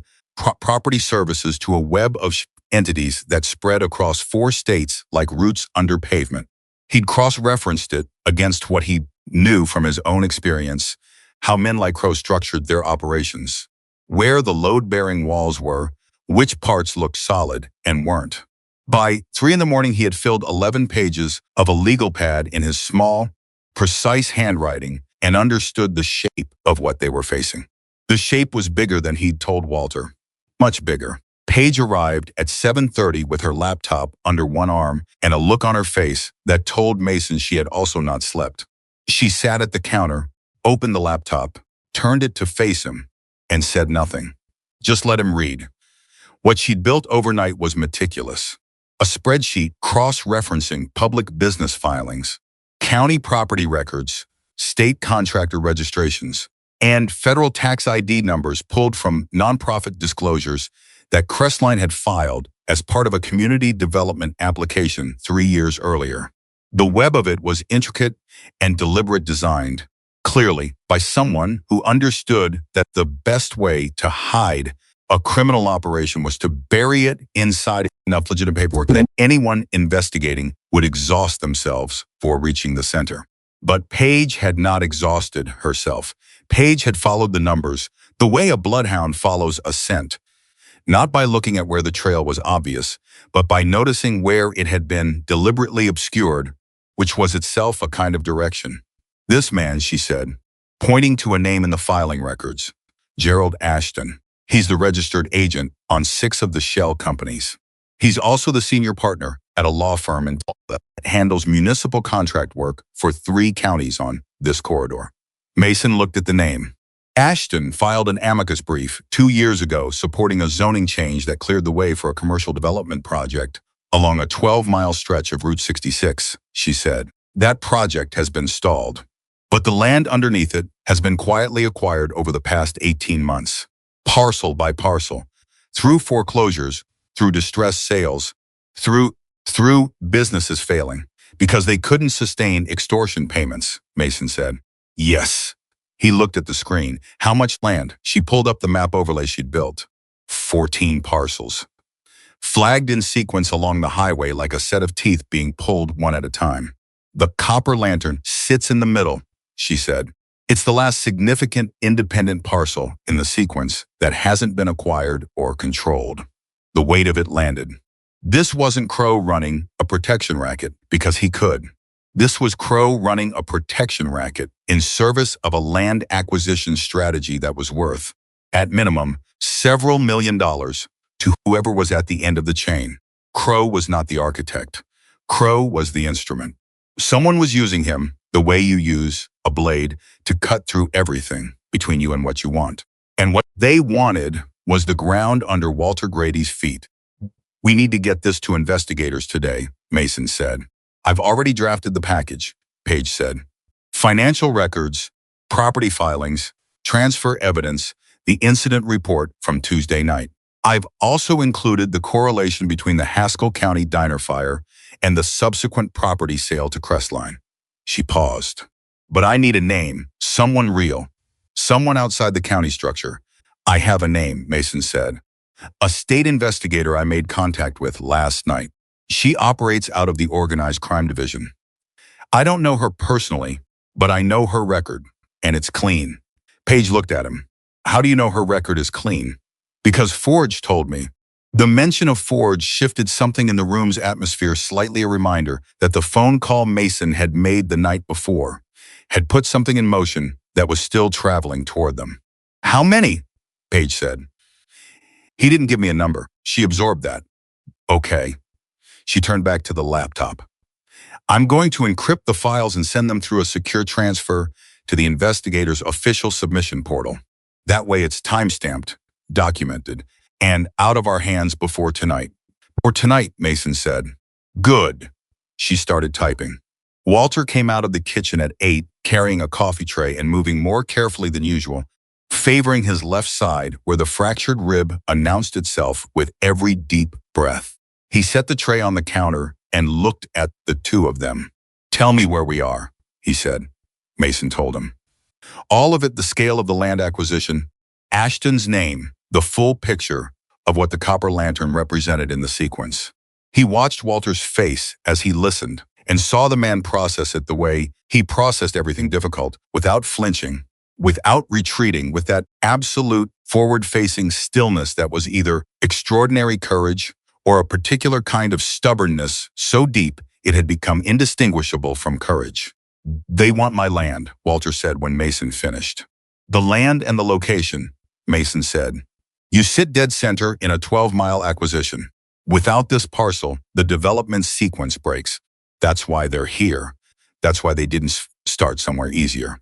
Property Services to a web of entities that spread across 4 states like roots under pavement. He'd cross-referenced it against what he knew from his own experience, how men like Crow structured their operations, where the load-bearing walls were, which parts looked solid and weren't. By 3 in the morning, he had filled 11 pages of a legal pad in his small, precise handwriting and understood the shape of what they were facing. The shape was bigger than he'd told Walter, much bigger. Paige arrived at 7:30 with her laptop under one arm and a look on her face that told Mason she had also not slept. She sat at the counter, opened the laptop, turned it to face him, and said nothing. Just let him read. What she'd built overnight was meticulous. A spreadsheet cross-referencing public business filings, county property records, state contractor registrations, and federal tax ID numbers pulled from nonprofit disclosures that Crestline had filed as part of a community development application 3 years earlier. The web of it was intricate and deliberate, designed, clearly, by someone who understood that the best way to hide a criminal operation was to bury it inside enough legitimate paperwork that anyone investigating would exhaust themselves for reaching the center. But Paige had not exhausted herself. Paige had followed the numbers the way a bloodhound follows a scent, not by looking at where the trail was obvious, but by noticing where it had been deliberately obscured, which was itself a kind of direction. This man, she said, pointing to a name in the filing records, Gerald Ashton. He's the registered agent on 6 of the shell companies. He's also the senior partner at a law firm in Tulsa that handles municipal contract work for 3 counties on this corridor. Mason looked at the name. Ashton filed an amicus brief 2 years ago supporting a zoning change that cleared the way for a commercial development project along a 12-mile stretch of Route 66, she said. That project has been stalled, but the land underneath it has been quietly acquired over the past 18 months, parcel by parcel, through foreclosures, through distressed sales, through businesses failing, because they couldn't sustain extortion payments, Mason said. Yes. He looked at the screen. How much land? She pulled up the map overlay she'd built. 14 parcels, flagged in sequence along the highway like a set of teeth being pulled one at a time. The Copper Lantern sits in the middle, she said. It's the last significant independent parcel in the sequence that hasn't been acquired or controlled. The weight of it landed. This wasn't Crow running a protection racket because he could. This was Crow running a protection racket in service of a land acquisition strategy that was worth, at minimum, several $1 million to whoever was at the end of the chain. Crow was not the architect. Crow was the instrument. Someone was using him the way you use a blade to cut through everything between you and what you want. And what they wanted was the ground under Walter Grady's feet. We need to get this to investigators today, Mason said. I've already drafted the package, Paige said. Financial records, property filings, transfer evidence, the incident report from Tuesday night. I've also included the correlation between the Haskell County diner fire and the subsequent property sale to Crestline. She paused. But I need a name, someone real, someone outside the county structure. I have a name, Mason said. A state investigator I made contact with last night. She operates out of the organized crime division. I don't know her personally, but I know her record, and it's clean. Paige looked at him. How do you know her record is clean? Because Forge told me. The mention of Forge shifted something in the room's atmosphere, slightly a reminder that the phone call Mason had made the night before had put something in motion that was still traveling toward them. How many? Paige said. He didn't give me a number. She absorbed that. Okay. She turned back to the laptop. I'm going to encrypt the files and send them through a secure transfer to the investigator's official submission portal. That way it's timestamped, documented, and out of our hands before tonight. For tonight, Mason said. Good. She started typing. Walter came out of the kitchen at 8, carrying a coffee tray and moving more carefully than usual, favoring his left side where the fractured rib announced itself with every deep breath. He set the tray on the counter and looked at the two of them. Tell me where we are, he said. Mason told him. All of it, the scale of the land acquisition, Ashton's name, the full picture of what the copper lantern represented in the sequence. He watched Walter's face as he listened and saw the man process it the way he processed everything difficult, without flinching, without retreating, with that absolute forward-facing stillness that was either extraordinary courage or a particular kind of stubbornness so deep it had become indistinguishable from courage. They want my land, Walter said when Mason finished. The land and the location, Mason said. You sit dead center in a 12-mile acquisition. Without this parcel, the development sequence breaks. That's why they're here. That's why they didn't start somewhere easier.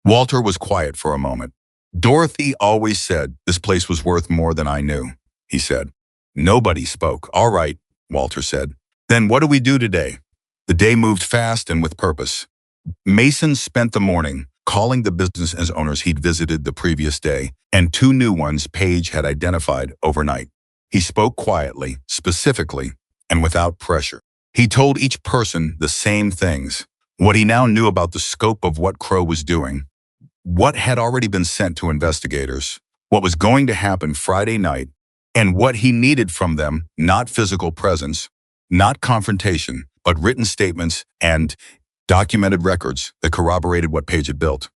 Walter was quiet for a moment. Dorothy always said this place was worth more than I knew, he said. Nobody spoke. All right, Walter said. Then what do we do today? The day moved fast and with purpose. Mason spent the morning calling the business owners he'd visited the previous day and two new ones Paige had identified overnight. He spoke quietly, specifically, and without pressure. He told each person the same things, what he now knew about the scope of what Crow was doing, what had already been sent to investigators, what was going to happen Friday night, and what he needed from them, not physical presence, not confrontation, but written statements and documented records that corroborated what Paige had built.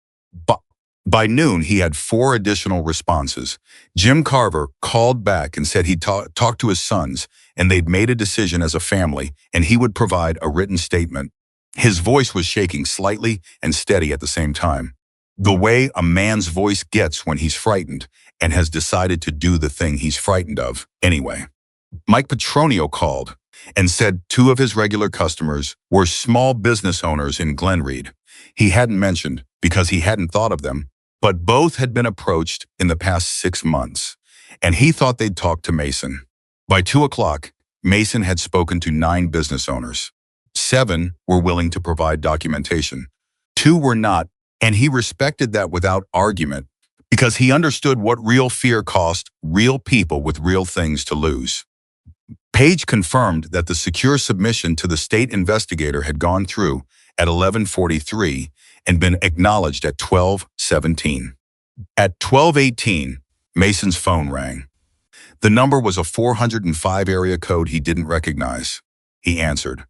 By noon, he had 4 additional responses. Jim Carver called back and said he'd talked to his sons and they'd made a decision as a family and he would provide a written statement. His voice was shaking slightly and steady at the same time, the way a man's voice gets when he's frightened and has decided to do the thing he's frightened of anyway. Mike Petronio called and said 2 of his regular customers were small business owners in Glenreid. He hadn't mentioned because he hadn't thought of them, but both had been approached in the past 6 months, and he thought they'd talk to Mason. By 2 o'clock, Mason had spoken to 9 business owners. 7 were willing to provide documentation. 2 were not, and he respected that without argument because he understood what real fear cost real people with real things to lose. Paige confirmed that the secure submission to the state investigator had gone through at 11:43 and been acknowledged at 12:17. At 12:18, Mason's phone rang. The number was a 405 area code he didn't recognize. He answered.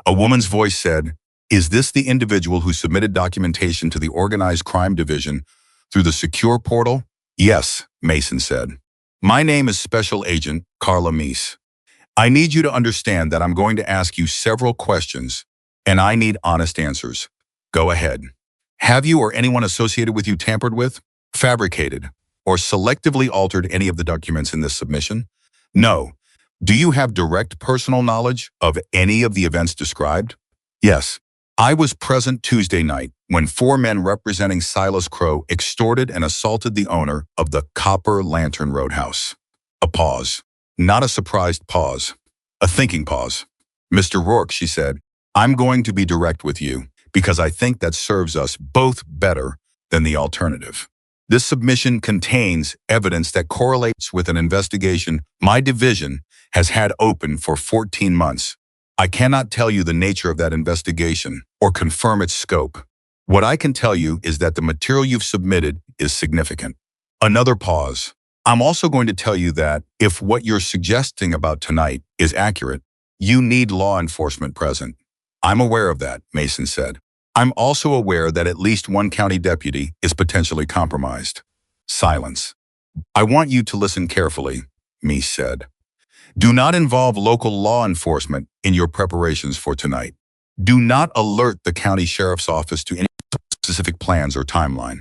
A woman's voice said, "Is this the individual who submitted documentation to the Organized Crime Division through the secure portal?" "Yes," Mason said. "My name is Special Agent Carla Meese. I need you to understand that I'm going to ask you several questions, and I need honest answers. Go ahead. Have you or anyone associated with you tampered with, fabricated, or selectively altered any of the documents in this submission? No. Do you have direct personal knowledge of any of the events described?" "Yes. I was present Tuesday night when 4 men representing Silas Crow extorted and assaulted the owner of the Copper Lantern Roadhouse." A pause. Not a surprised pause. A thinking pause. "Mr. Rourke," she said, "I'm going to be direct with you because I think that serves us both better than the alternative. This submission contains evidence that correlates with an investigation my division has had open for 14 months. I cannot tell you the nature of that investigation or confirm its scope. What I can tell you is that the material you've submitted is significant." Another pause. "I'm also going to tell you that if what you're suggesting about tonight is accurate, you need law enforcement present." "I'm aware of that," Mason said. "I'm also aware that at least 1 county deputy is potentially compromised." Silence. "I want you to listen carefully," Meese said. Do not involve local law enforcement in your preparations for tonight. Do not alert the county sheriff's office to any specific plans or timeline.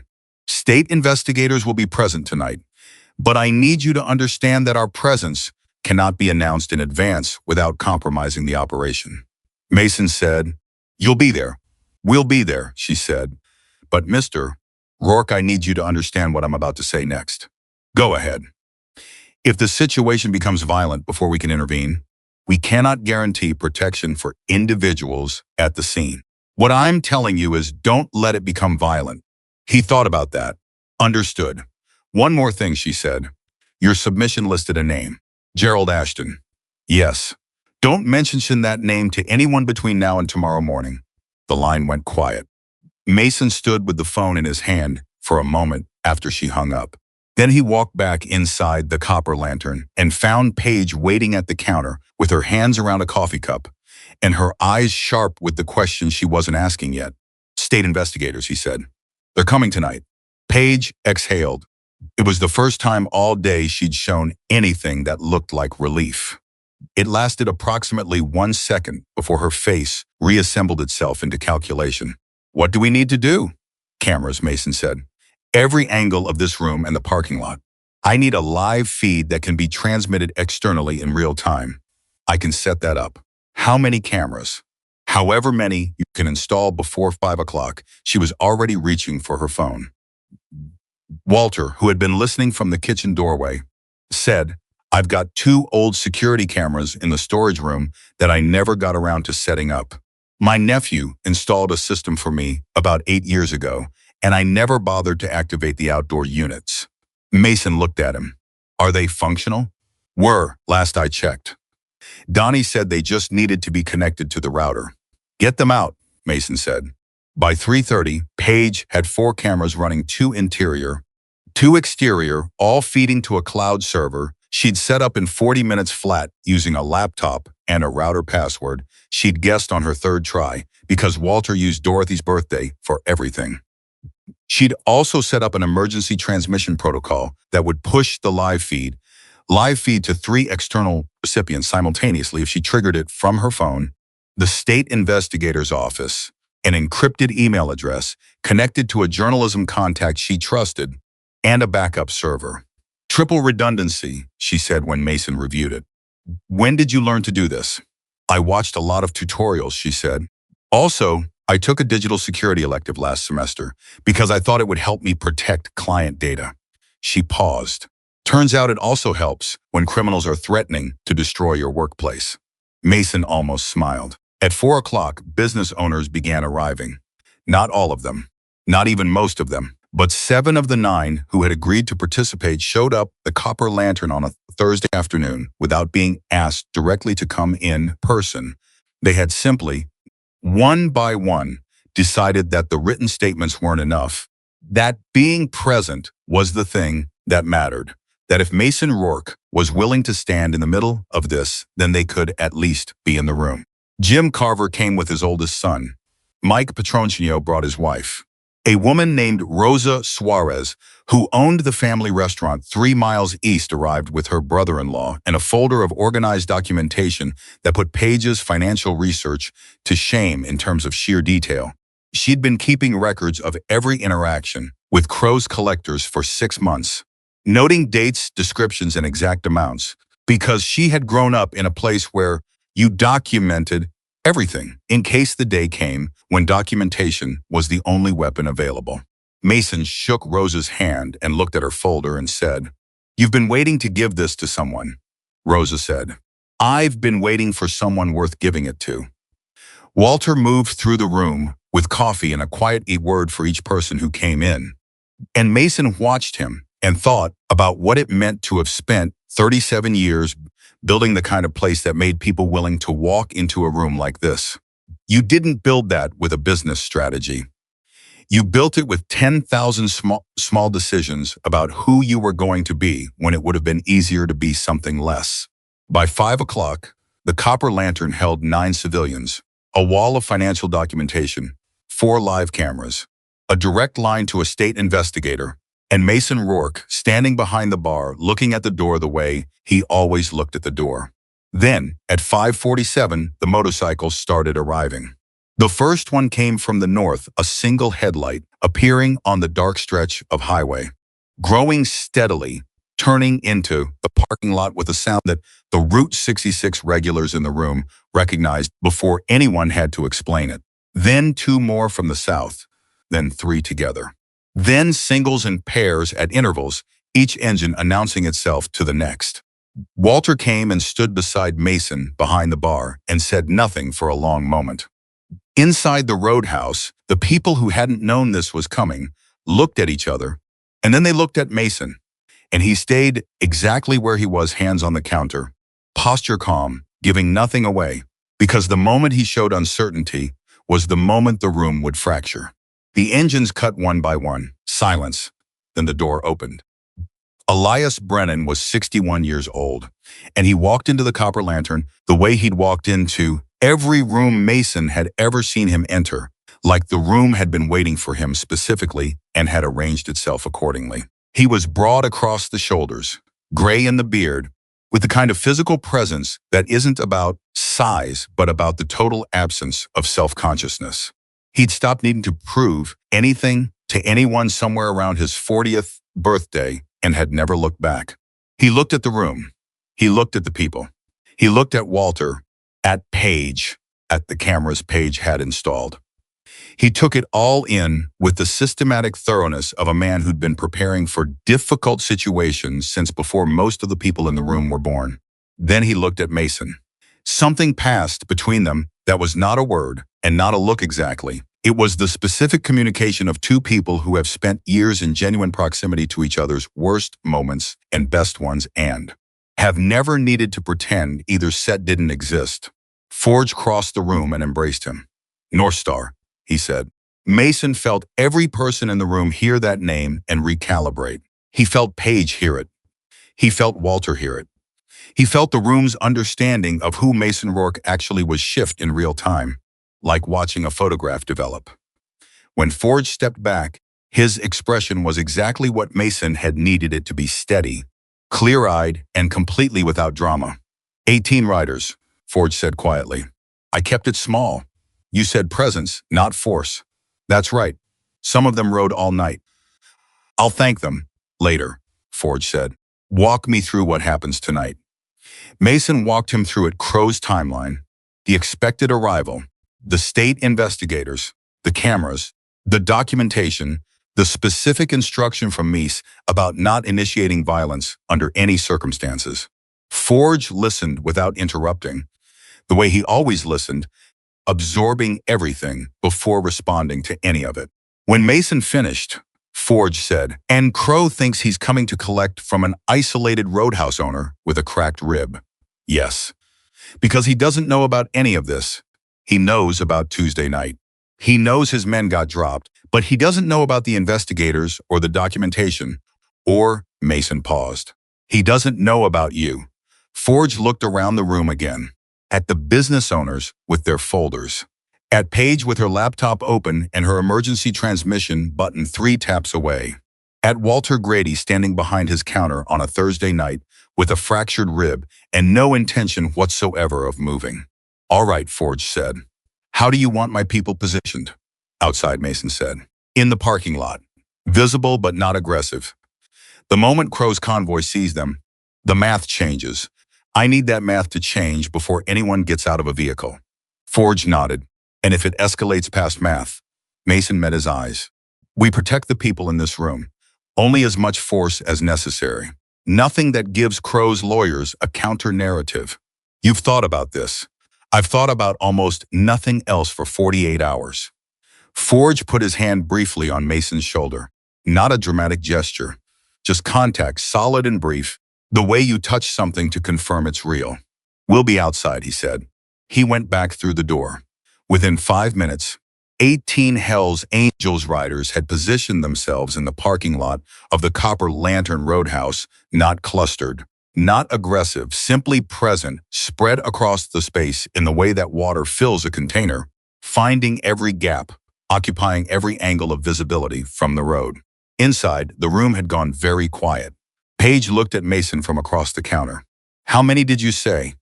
State investigators will be present tonight, but I need you to understand that our presence cannot be announced in advance without compromising the operation. Mason said, "You'll be there." "We'll be there," she said. "But Mr. Rourke, I need you to understand what I'm about to say next." "Go ahead." "If the situation becomes violent before we can intervene, we cannot guarantee protection for individuals at the scene. What I'm telling you is don't let it become violent." He thought about that. "Understood. One more thing," she said. "Your submission listed a name. Gerald Ashton." "Yes. Don't mention that name to anyone between now and tomorrow morning." The line went quiet. Mason stood with the phone in his hand for a moment after she hung up. Then he walked back inside the copper lantern and found Paige waiting at the counter with her hands around a coffee cup and her eyes sharp with the question she wasn't asking yet. "State investigators," he said. "They're coming tonight." Paige exhaled. It was the first time all day she'd shown anything that looked like relief. It lasted approximately 1 second before her face reassembled itself into calculation. "What do we need to do?" "Cameras," Mason said. "Every angle of this room and the parking lot. I need a live feed that can be transmitted externally in real time. I can set that up." "How many cameras?" "However many you can install before 5 o'clock." She was already reaching for her phone. Walter, who had been listening from the kitchen doorway, said, "I've got 2 old security cameras in the storage room that I never got around to setting up. My nephew installed a system for me about 8 years ago, and I never bothered to activate the outdoor units." Mason looked at him. "Are they functional?" "Were, last I checked. Donnie said they just needed to be connected to the router." "Get them out," Mason said. By 3:30, Paige had 4 cameras running, 2 interior, 2 exterior, all feeding to a cloud server she'd set up in 40 minutes flat using a laptop and a router password she'd guessed on her 3rd try because Walter used Dorothy's birthday for everything. She'd also set up an emergency transmission protocol that would push the live feed to 3 external recipients simultaneously if she triggered it from her phone, the state investigator's office, an encrypted email address connected to a journalism contact she trusted, and a backup server. "Triple redundancy," she said when Mason reviewed it. "When did you learn to do this?" "I watched a lot of tutorials," she said. "Also, I took a digital security elective last semester because I thought it would help me protect client data." She paused. "Turns out it also helps when criminals are threatening to destroy your workplace." Mason almost smiled. At 4 o'clock, business owners began arriving. Not all of them, not even most of them, but 7 of the 9 who had agreed to participate showed up the copper lantern on a Thursday afternoon without being asked directly to come in person. They had simply, one by one, decided that the written statements weren't enough, that being present was the thing that mattered, that if Mason Rourke was willing to stand in the middle of this, then they could at least be in the room. Jim Carver came with his oldest son. Mike Petroncio brought his wife. A woman named Rosa Suarez, who owned the family restaurant 3 miles east, arrived with her brother-in-law and a folder of organized documentation that put Paige's financial research to shame in terms of sheer detail. She'd been keeping records of every interaction with Crow's collectors for 6 months, noting dates, descriptions, and exact amounts, because she had grown up in a place where you documented everything in case the day came when documentation was the only weapon available. Mason shook Rosa's hand and looked at her folder and said, "You've been waiting to give this to someone," Rosa said. "I've been waiting for someone worth giving it to." Walter moved through the room with coffee and a quiet word for each person who came in. And Mason watched him and thought about what it meant to have spent 37 years building the kind of place that made people willing to walk into a room like this. You didn't build that with a business strategy. You built it with 10,000 small decisions about who you were going to be when it would have been easier to be something less. By 5 o'clock, the copper lantern held 9 civilians, a wall of financial documentation, 4 live cameras, a direct line to a state investigator, and Mason Rourke standing behind the bar looking at the door the way he always looked at the door. Then, at 5:47, the motorcycles started arriving. The first one came from the north, a single headlight, appearing on the dark stretch of highway, growing steadily, turning into the parking lot with a sound that the Route 66 regulars in the room recognized before anyone had to explain it. Then two more from the south, then three together. Then singles and pairs at intervals, each engine announcing itself to the next. Walter came and stood beside Mason behind the bar and said nothing for a long moment. Inside the Roadhouse, the people who hadn't known this was coming looked at each other, and then they looked at Mason, and he stayed exactly where he was, hands on the counter, posture calm, giving nothing away, because the moment he showed uncertainty was the moment the room would fracture. The engines cut one by one, silence, then the door opened. Elias Brennan was 61 years old, and he walked into the Copper Lantern the way he'd walked into every room Mason had ever seen him enter, like the room had been waiting for him specifically and had arranged itself accordingly. He was broad across the shoulders, gray in the beard, with the kind of physical presence that isn't about size but about the total absence of self-consciousness. He'd stopped needing to prove anything to anyone somewhere around his 40th birthday and had never looked back. He looked at the room. He looked at the people. He looked at Walter, at Paige, at the cameras Paige had installed. He took it all in with the systematic thoroughness of a man who'd been preparing for difficult situations since before most of the people in the room were born. Then he looked at Mason. Something passed between them that was not a word and not a look exactly. It was the specific communication of two people who have spent years in genuine proximity to each other's worst moments and best ones and have never needed to pretend either set didn't exist. Forge crossed the room and embraced him. North Star, he said. Mason felt every person in the room hear that name and recalibrate. He felt Paige hear it. He felt Walter hear it. He felt the room's understanding of who Mason Rourke actually was shift in real time, like watching a photograph develop. When Forge stepped back, his expression was exactly what Mason had needed it to be: steady, clear-eyed, and completely without drama. 18 riders, Forge said quietly. I kept it small. You said presence, not force. That's right. Some of them rode all night. I'll thank them later, Forge said. Walk me through what happens tonight. Mason walked him through it: Crow's timeline, the expected arrival, the state investigators, the cameras, the documentation, the specific instruction from Mies about not initiating violence under any circumstances. Forge listened without interrupting, the way he always listened, absorbing everything before responding to any of it. When Mason finished, Forge said, and Crow thinks he's coming to collect from an isolated Roadhouse owner with a cracked rib. Yes, because he doesn't know about any of this. He knows about Tuesday night. He knows his men got dropped, but he doesn't know about the investigators or the documentation. Or, Mason paused. He doesn't know about you. Forge looked around the room again, at the business owners with their folders, at Paige with her laptop open and her emergency transmission button 3 taps away, at Walter Grady standing behind his counter on a Thursday night with a fractured rib and no intention whatsoever of moving. All right, Forge said. How do you want my people positioned? Outside, Mason said. In the parking lot. Visible but not aggressive. The moment Crow's convoy sees them, the math changes. I need that math to change before anyone gets out of a vehicle. Forge nodded. And if it escalates past math? Mason met his eyes. We protect the people in this room. Only as much force as necessary. Nothing that gives Crow's lawyers a counter-narrative. You've thought about this. I've thought about almost nothing else for 48 hours. Forge put his hand briefly on Mason's shoulder. Not a dramatic gesture. Just contact, solid and brief, the way you touch something to confirm it's real. We'll be outside, he said. He went back through the door. Within 5 minutes, 18 Hell's Angels riders had positioned themselves in the parking lot of the Copper Lantern Roadhouse, not clustered, not aggressive, simply present, spread across the space in the way that water fills a container, finding every gap, occupying every angle of visibility from the road. Inside, the room had gone very quiet. Paige looked at Mason from across the counter. How many did you say?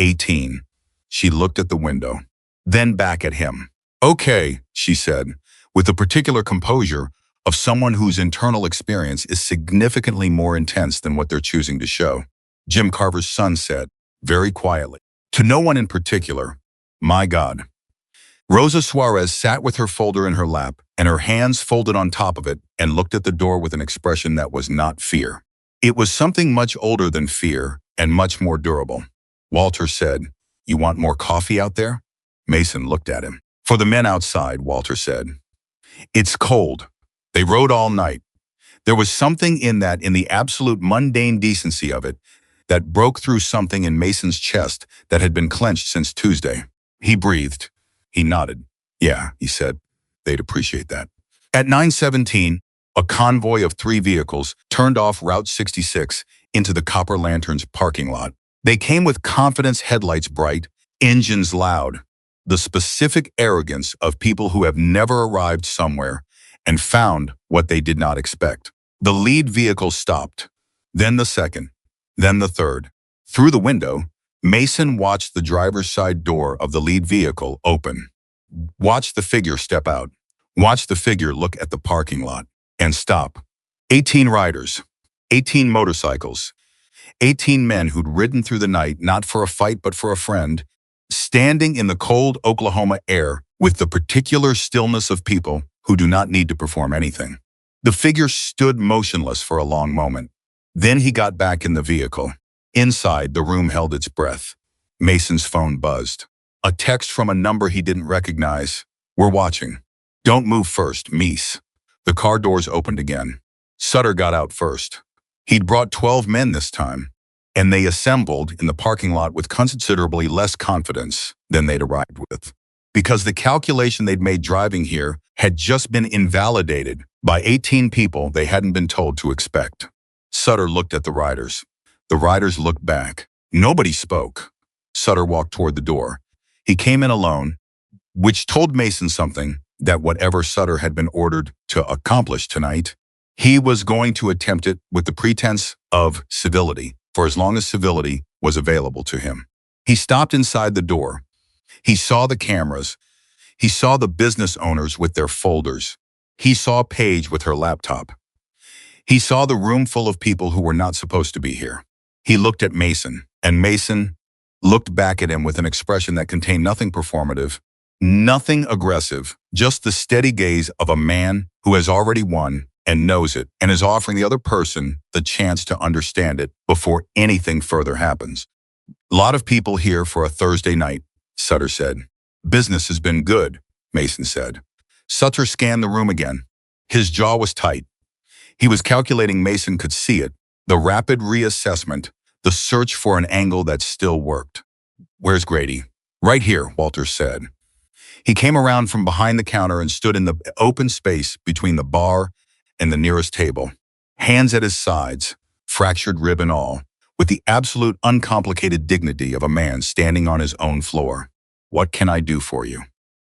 18. She looked at the window, then back at him. Okay, she said, with the particular composure of someone whose internal experience is significantly more intense than what they're choosing to show. Jim Carver's son said, very quietly, to no one in particular, my God. Rosa Suarez sat with her folder in her lap and her hands folded on top of it and looked at the door with an expression that was not fear. It was something much older than fear and much more durable. Walter said, you want more coffee out there? Mason looked at him. For the men outside, Walter said. It's cold. They rode all night. There was something in the absolute mundane decency of it, that broke through something in Mason's chest that had been clenched since Tuesday. He breathed. He nodded. Yeah, he said. They'd appreciate that. At 9:17, a convoy of 3 vehicles turned off Route 66 into the Copper Lantern's parking lot. They came with confidence, headlights bright, engines loud, the specific arrogance of people who have never arrived somewhere and found what they did not expect. The lead vehicle stopped, then the second, then the third. Through the window, Mason watched the driver's side door of the lead vehicle open. Watched the figure step out. Watched the figure look at the parking lot and stop. 18 riders, 18 motorcycles, 18 men who'd ridden through the night not for a fight but for a friend, standing in the cold Oklahoma air with the particular stillness of people who do not need to perform anything. The figure stood motionless for a long moment. Then he got back in the vehicle. Inside, the room held its breath. Mason's phone buzzed. A text from a number he didn't recognize. We're watching. Don't move first, Mies. The car doors opened again. Sutter got out first. He'd brought 12 men this time, and they assembled in the parking lot with considerably less confidence than they'd arrived with. Because the calculation they'd made driving here had just been invalidated by 18 people they hadn't been told to expect. Sutter looked at the riders. The riders looked back. Nobody spoke. Sutter walked toward the door. He came in alone, which told Mason something, that whatever Sutter had been ordered to accomplish tonight, he was going to attempt it with the pretense of civility, for as long as civility was available to him. He stopped inside the door. He saw the cameras. He saw the business owners with their folders. He saw Paige with her laptop. He saw the room full of people who were not supposed to be here. He looked at Mason, and Mason looked back at him with an expression that contained nothing performative, nothing aggressive, just the steady gaze of a man who has already won and knows it and is offering the other person the chance to understand it before anything further happens. A lot of people here for a Thursday night, Sutter said. Business has been good, Mason said. Sutter scanned the room again. His jaw was tight. He was calculating Mason could see it, the rapid reassessment, the search for an angle that still worked. Where's Grady? Right here, Walter said. He came around from behind the counter and stood in the open space between the bar and the nearest table, hands at his sides, fractured rib and all, with the absolute uncomplicated dignity of a man standing on his own floor. What can I do for you?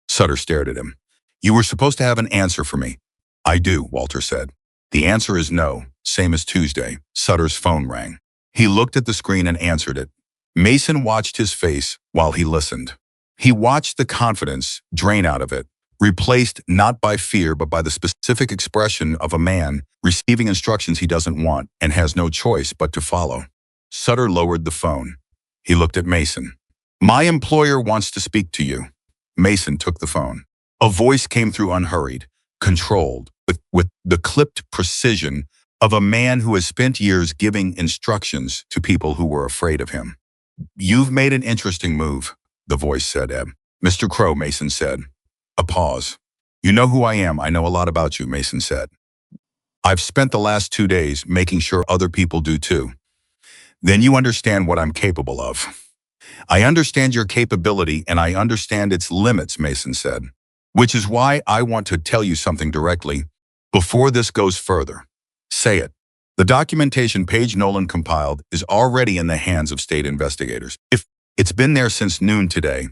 Sutter stared at him. You were supposed to have an answer for me. I do, Walter said. The answer is no, same as Tuesday. Sutter's phone rang. He looked at the screen and answered it. Mason watched his face while he listened. He watched the confidence drain out of it, replaced not by fear but by the specific expression of a man receiving instructions he doesn't want and has no choice but to follow. Sutter lowered the phone. He looked at Mason. My employer wants to speak to you. Mason took the phone. A voice came through unhurried, controlled, with the clipped precision of a man who has spent years giving instructions to people who were afraid of him. You've made an interesting move, the voice said. Mr. Crow, Mason said. A pause. You know who I am. I know a lot about you, Mason said. I've spent the last 2 days making sure other people do too. Then you understand what I'm capable of. I understand your capability and I understand its limits, Mason said. Which is why I want to tell you something directly before this goes further. Say it. The documentation Paige Nolan compiled is already in the hands of state investigators. If it's been there since noon today,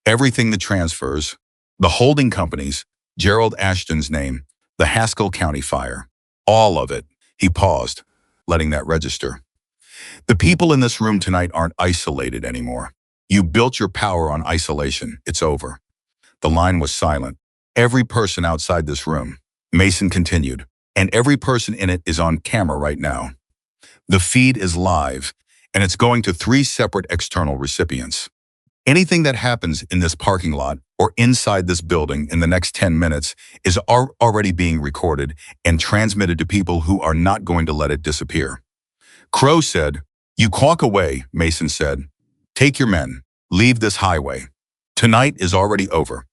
everything the transfers, the holding companies, Gerald Ashton's name, the Haskell County fire, all of it. He paused, letting that register. The people in this room tonight aren't isolated anymore. You built your power on isolation. It's over. The line was silent. Every person outside this room. Mason continued. And every person in it is on camera right now. The feed is live, and it's going to 3 separate external recipients. Anything that happens in this parking lot or inside this building in the next 10 minutes is already being recorded and transmitted to people who are not going to let it disappear. Crow said, "You walk away," Mason said. "Take your men. Leave this highway. Tonight is already over."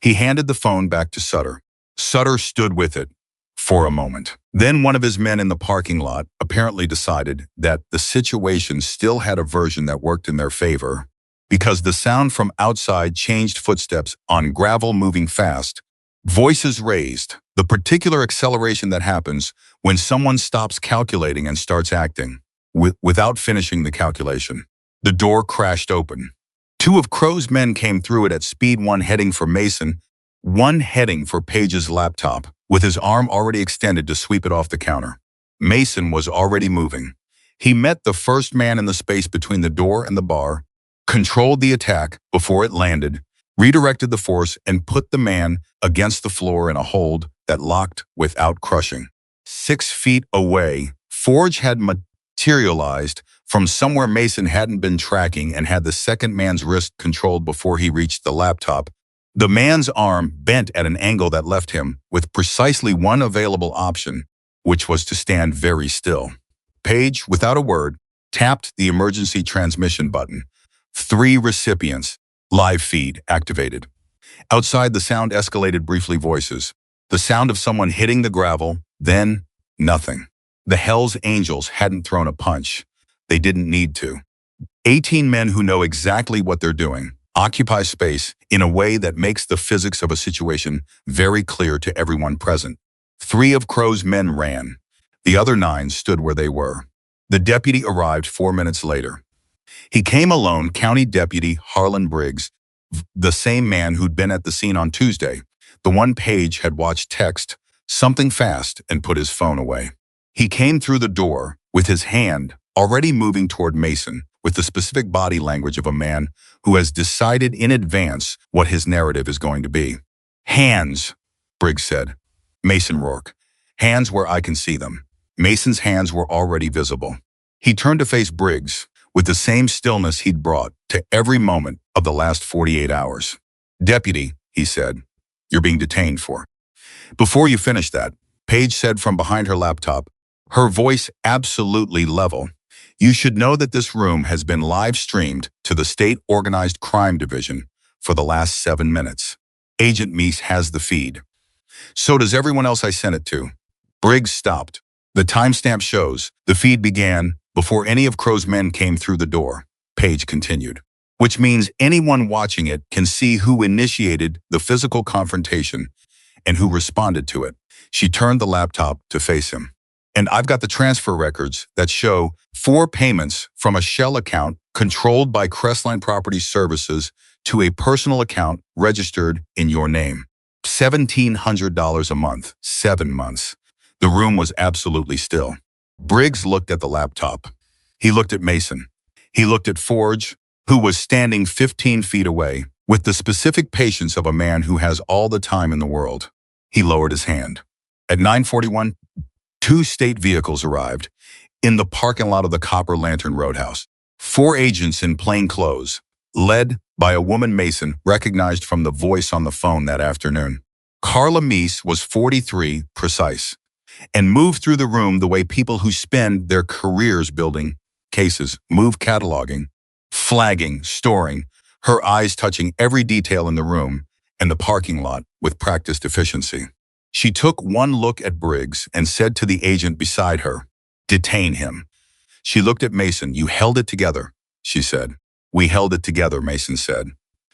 He handed the phone back to Sutter. Sutter stood with it for a moment. Then one of his men in the parking lot apparently decided that the situation still had a version that worked in their favor, because the sound from outside changed footsteps on gravel moving fast, voices raised, the particular acceleration that happens when someone stops calculating and starts acting, without finishing the calculation. The door crashed open. 2 of Crow's men came through it at speed, one heading for Mason, one heading for Page's laptop, with his arm already extended to sweep it off the counter. Mason was already moving. He met the first man in the space between the door and the bar, controlled the attack before it landed, redirected the force, and put the man against the floor in a hold that locked without crushing. 6 feet away, Forge had materialized from somewhere Mason hadn't been tracking and had the second man's wrist controlled before he reached the laptop. The man's arm bent at an angle that left him with precisely one available option, which was to stand very still. Page, without a word, tapped the emergency transmission button. 3 recipients. Live feed activated. Outside, the sound escalated briefly. Voices. The sound of someone hitting the gravel, then nothing. The Hell's Angels hadn't thrown a punch. They didn't need to. 18 men who know exactly what they're doing, occupy space in a way that makes the physics of a situation very clear to everyone present. 3 of Crow's men ran. The other 9 stood where they were. The deputy arrived 4 minutes later. He came alone, County Deputy Harlan Briggs, the same man who'd been at the scene on Tuesday, the one Page had watched text something fast and put his phone away. He came through the door with his hand already moving toward Mason, with the specific body language of a man who has decided in advance what his narrative is going to be. "Hands," Briggs said. Mason roared. "Hands where I can see them." Mason's hands were already visible. He turned to face Briggs with the same stillness he'd brought to every moment of the last 48 hours. "Deputy," he said, "you're being detained for." "Before you finish that," Page said from behind her laptop, her voice absolutely level, "you should know that this room has been live streamed to the State Organized Crime Division for the last 7 minutes. Agent Meese has the feed. So does everyone else I sent it to." Briggs stopped. "The timestamp shows the feed began before any of Crow's men came through the door," Page continued, "which means anyone watching it can see who initiated the physical confrontation and who responded to it." She turned the laptop to face him. "And I've got the transfer records that show 4 payments from a shell account controlled by Crestline Property Services to a personal account registered in your name. $1,700 a month, 7 months. The room was absolutely still. Briggs looked at the laptop. He looked at Mason. He looked at Forge, who was standing 15 feet away, with the specific patience of a man who has all the time in the world. He lowered his hand. At 9:41, 2 state vehicles arrived in the parking lot of the Copper Lantern Roadhouse. 4 agents in plain clothes, led by a woman Mason recognized from the voice on the phone that afternoon. Carla Meese was 43, precise, and moved through the room the way people who spend their careers building cases move, cataloging, flagging, storing, her eyes touching every detail in the room and the parking lot with practiced efficiency. She took one look at Briggs and said to the agent beside her, "Detain him." She looked at Mason. "You held it together," she said. "We held it together," Mason said.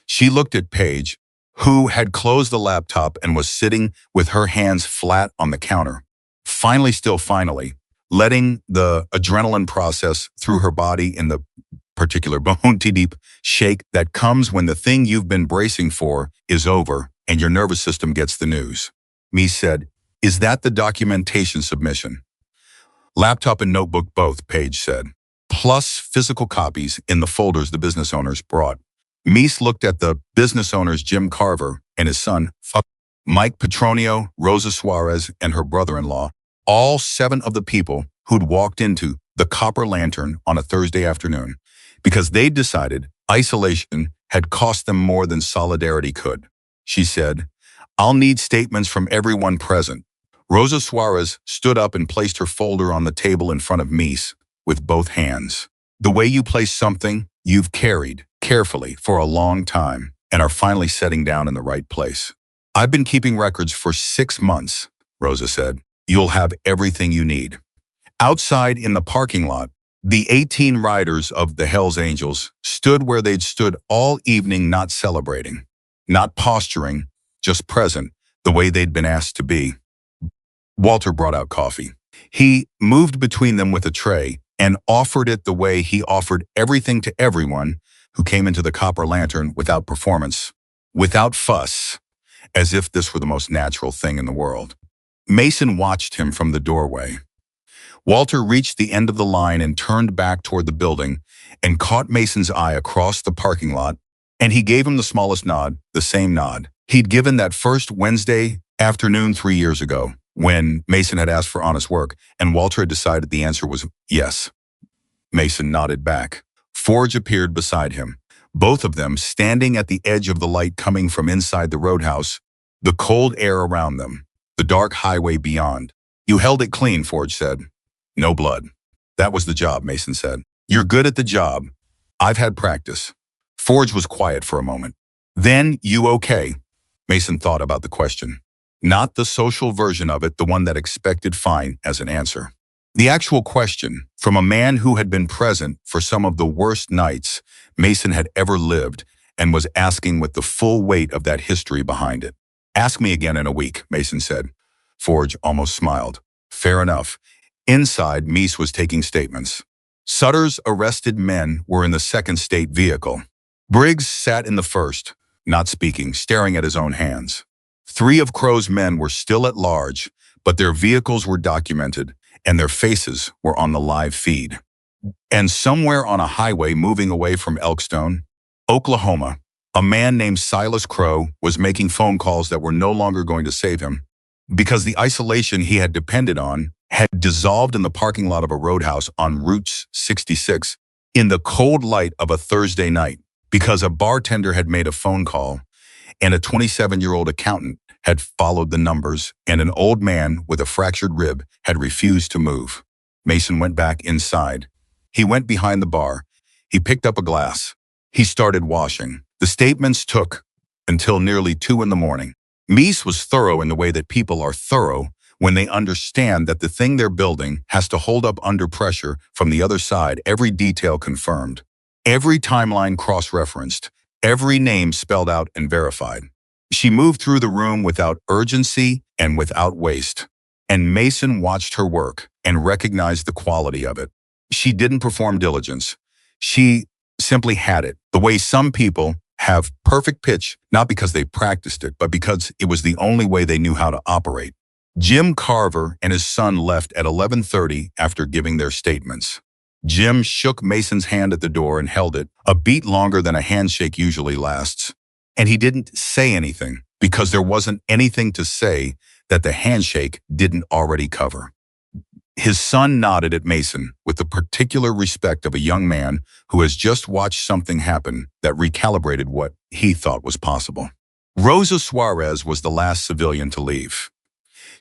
She looked at Page, who had closed the laptop and was sitting with her hands flat on the counter. Finally, letting the adrenaline process through her body in the particular bone-deep shake that comes when the thing you've been bracing for is over and your nervous system gets the news. Meese said, "Is that the documentation submission?" "Laptop and notebook both," Page said. plus physical copies in the folders the business owners brought. Mies looked at the business owners Jim Carver and his son, Mike Petronio, Rosa Suarez, and her brother-in-law, all 7 of the people who'd walked into the Copper Lantern on a Thursday afternoon, because they'd decided isolation had cost them more than solidarity could. She said, "I'll need statements from everyone present." Rosa Suarez stood up and placed her folder on the table in front of Mies with both hands. "The way you place something you've carried carefully for a long time and are finally setting down in the right place. I've been keeping records for 6 months, Rosa said. You'll have everything you need." Outside in the parking lot, the 18 riders of the Hells Angels stood where they'd stood all evening, not celebrating, not posturing, just present, the way they'd been asked to be. Walter brought out coffee. He moved between them with a tray and offered it the way he offered everything to everyone who came into the Copper Lantern without performance, without fuss, as if this were the most natural thing in the world. Mason watched him from the doorway. Walter reached the end of the line and turned back toward the building and caught Mason's eye across the parking lot, and he gave him the smallest nod, the same nod he'd given that first Wednesday afternoon 3 years ago, when Mason had asked for honest work, and Walter had decided the answer was yes. Mason nodded back. Forge appeared beside him, both of them standing at the edge of the light coming from inside the Roadhouse, the cold air around them, the dark highway beyond. "You held it clean," Forge said. "No blood." "That was the job," Mason said. "You're good at the job. I've had practice." Forge was quiet for a moment. "Then you okay?" Mason thought about the question. Not the social version of it, the one that expected fine as an answer. The actual question, from a man who had been present for some of the worst nights Mason had ever lived and was asking with the full weight of that history behind it. "Ask me again in a week," Mason said. Forge almost smiled. Fair enough. Inside, Mies was taking statements. Sutter's arrested men were in the second state vehicle. Briggs sat in the first, not speaking, staring at his own hands. 3 of Crow's men were still at large, but their vehicles were documented, and their faces were on the live feed. And somewhere on a highway moving away from Elkstone, Oklahoma, a man named Silas Crow was making phone calls that were no longer going to save him, because the isolation he had depended on had dissolved in the parking lot of a Roadhouse on Route 66 in the cold light of a Thursday night, because a bartender had made a phone call and a 27-year-old accountant had followed the numbers, and an old man with a fractured rib had refused to move. Mason went back inside. He went behind the bar. He picked up a glass. He started washing. The statements took until nearly 2 in the morning. Mies was thorough in the way that people are thorough when they understand that the thing they're building has to hold up under pressure from the other side, every detail confirmed, every timeline cross-referenced, every name spelled out and verified. She moved through the room without urgency and without waste, and Mason watched her work and recognized the quality of it. She didn't perform diligence. She simply had it, the way some people have perfect pitch, not because they practiced it, but because it was the only way they knew how to operate. Jim Carver and his son left at 11:30 after giving their statements. Jim shook Mason's hand at the door and held it, a beat longer than a handshake usually lasts. And he didn't say anything, because there wasn't anything to say that the handshake didn't already cover. His son nodded at Mason with the particular respect of a young man who has just watched something happen that recalibrated what he thought was possible. Rosa Suarez was the last civilian to leave.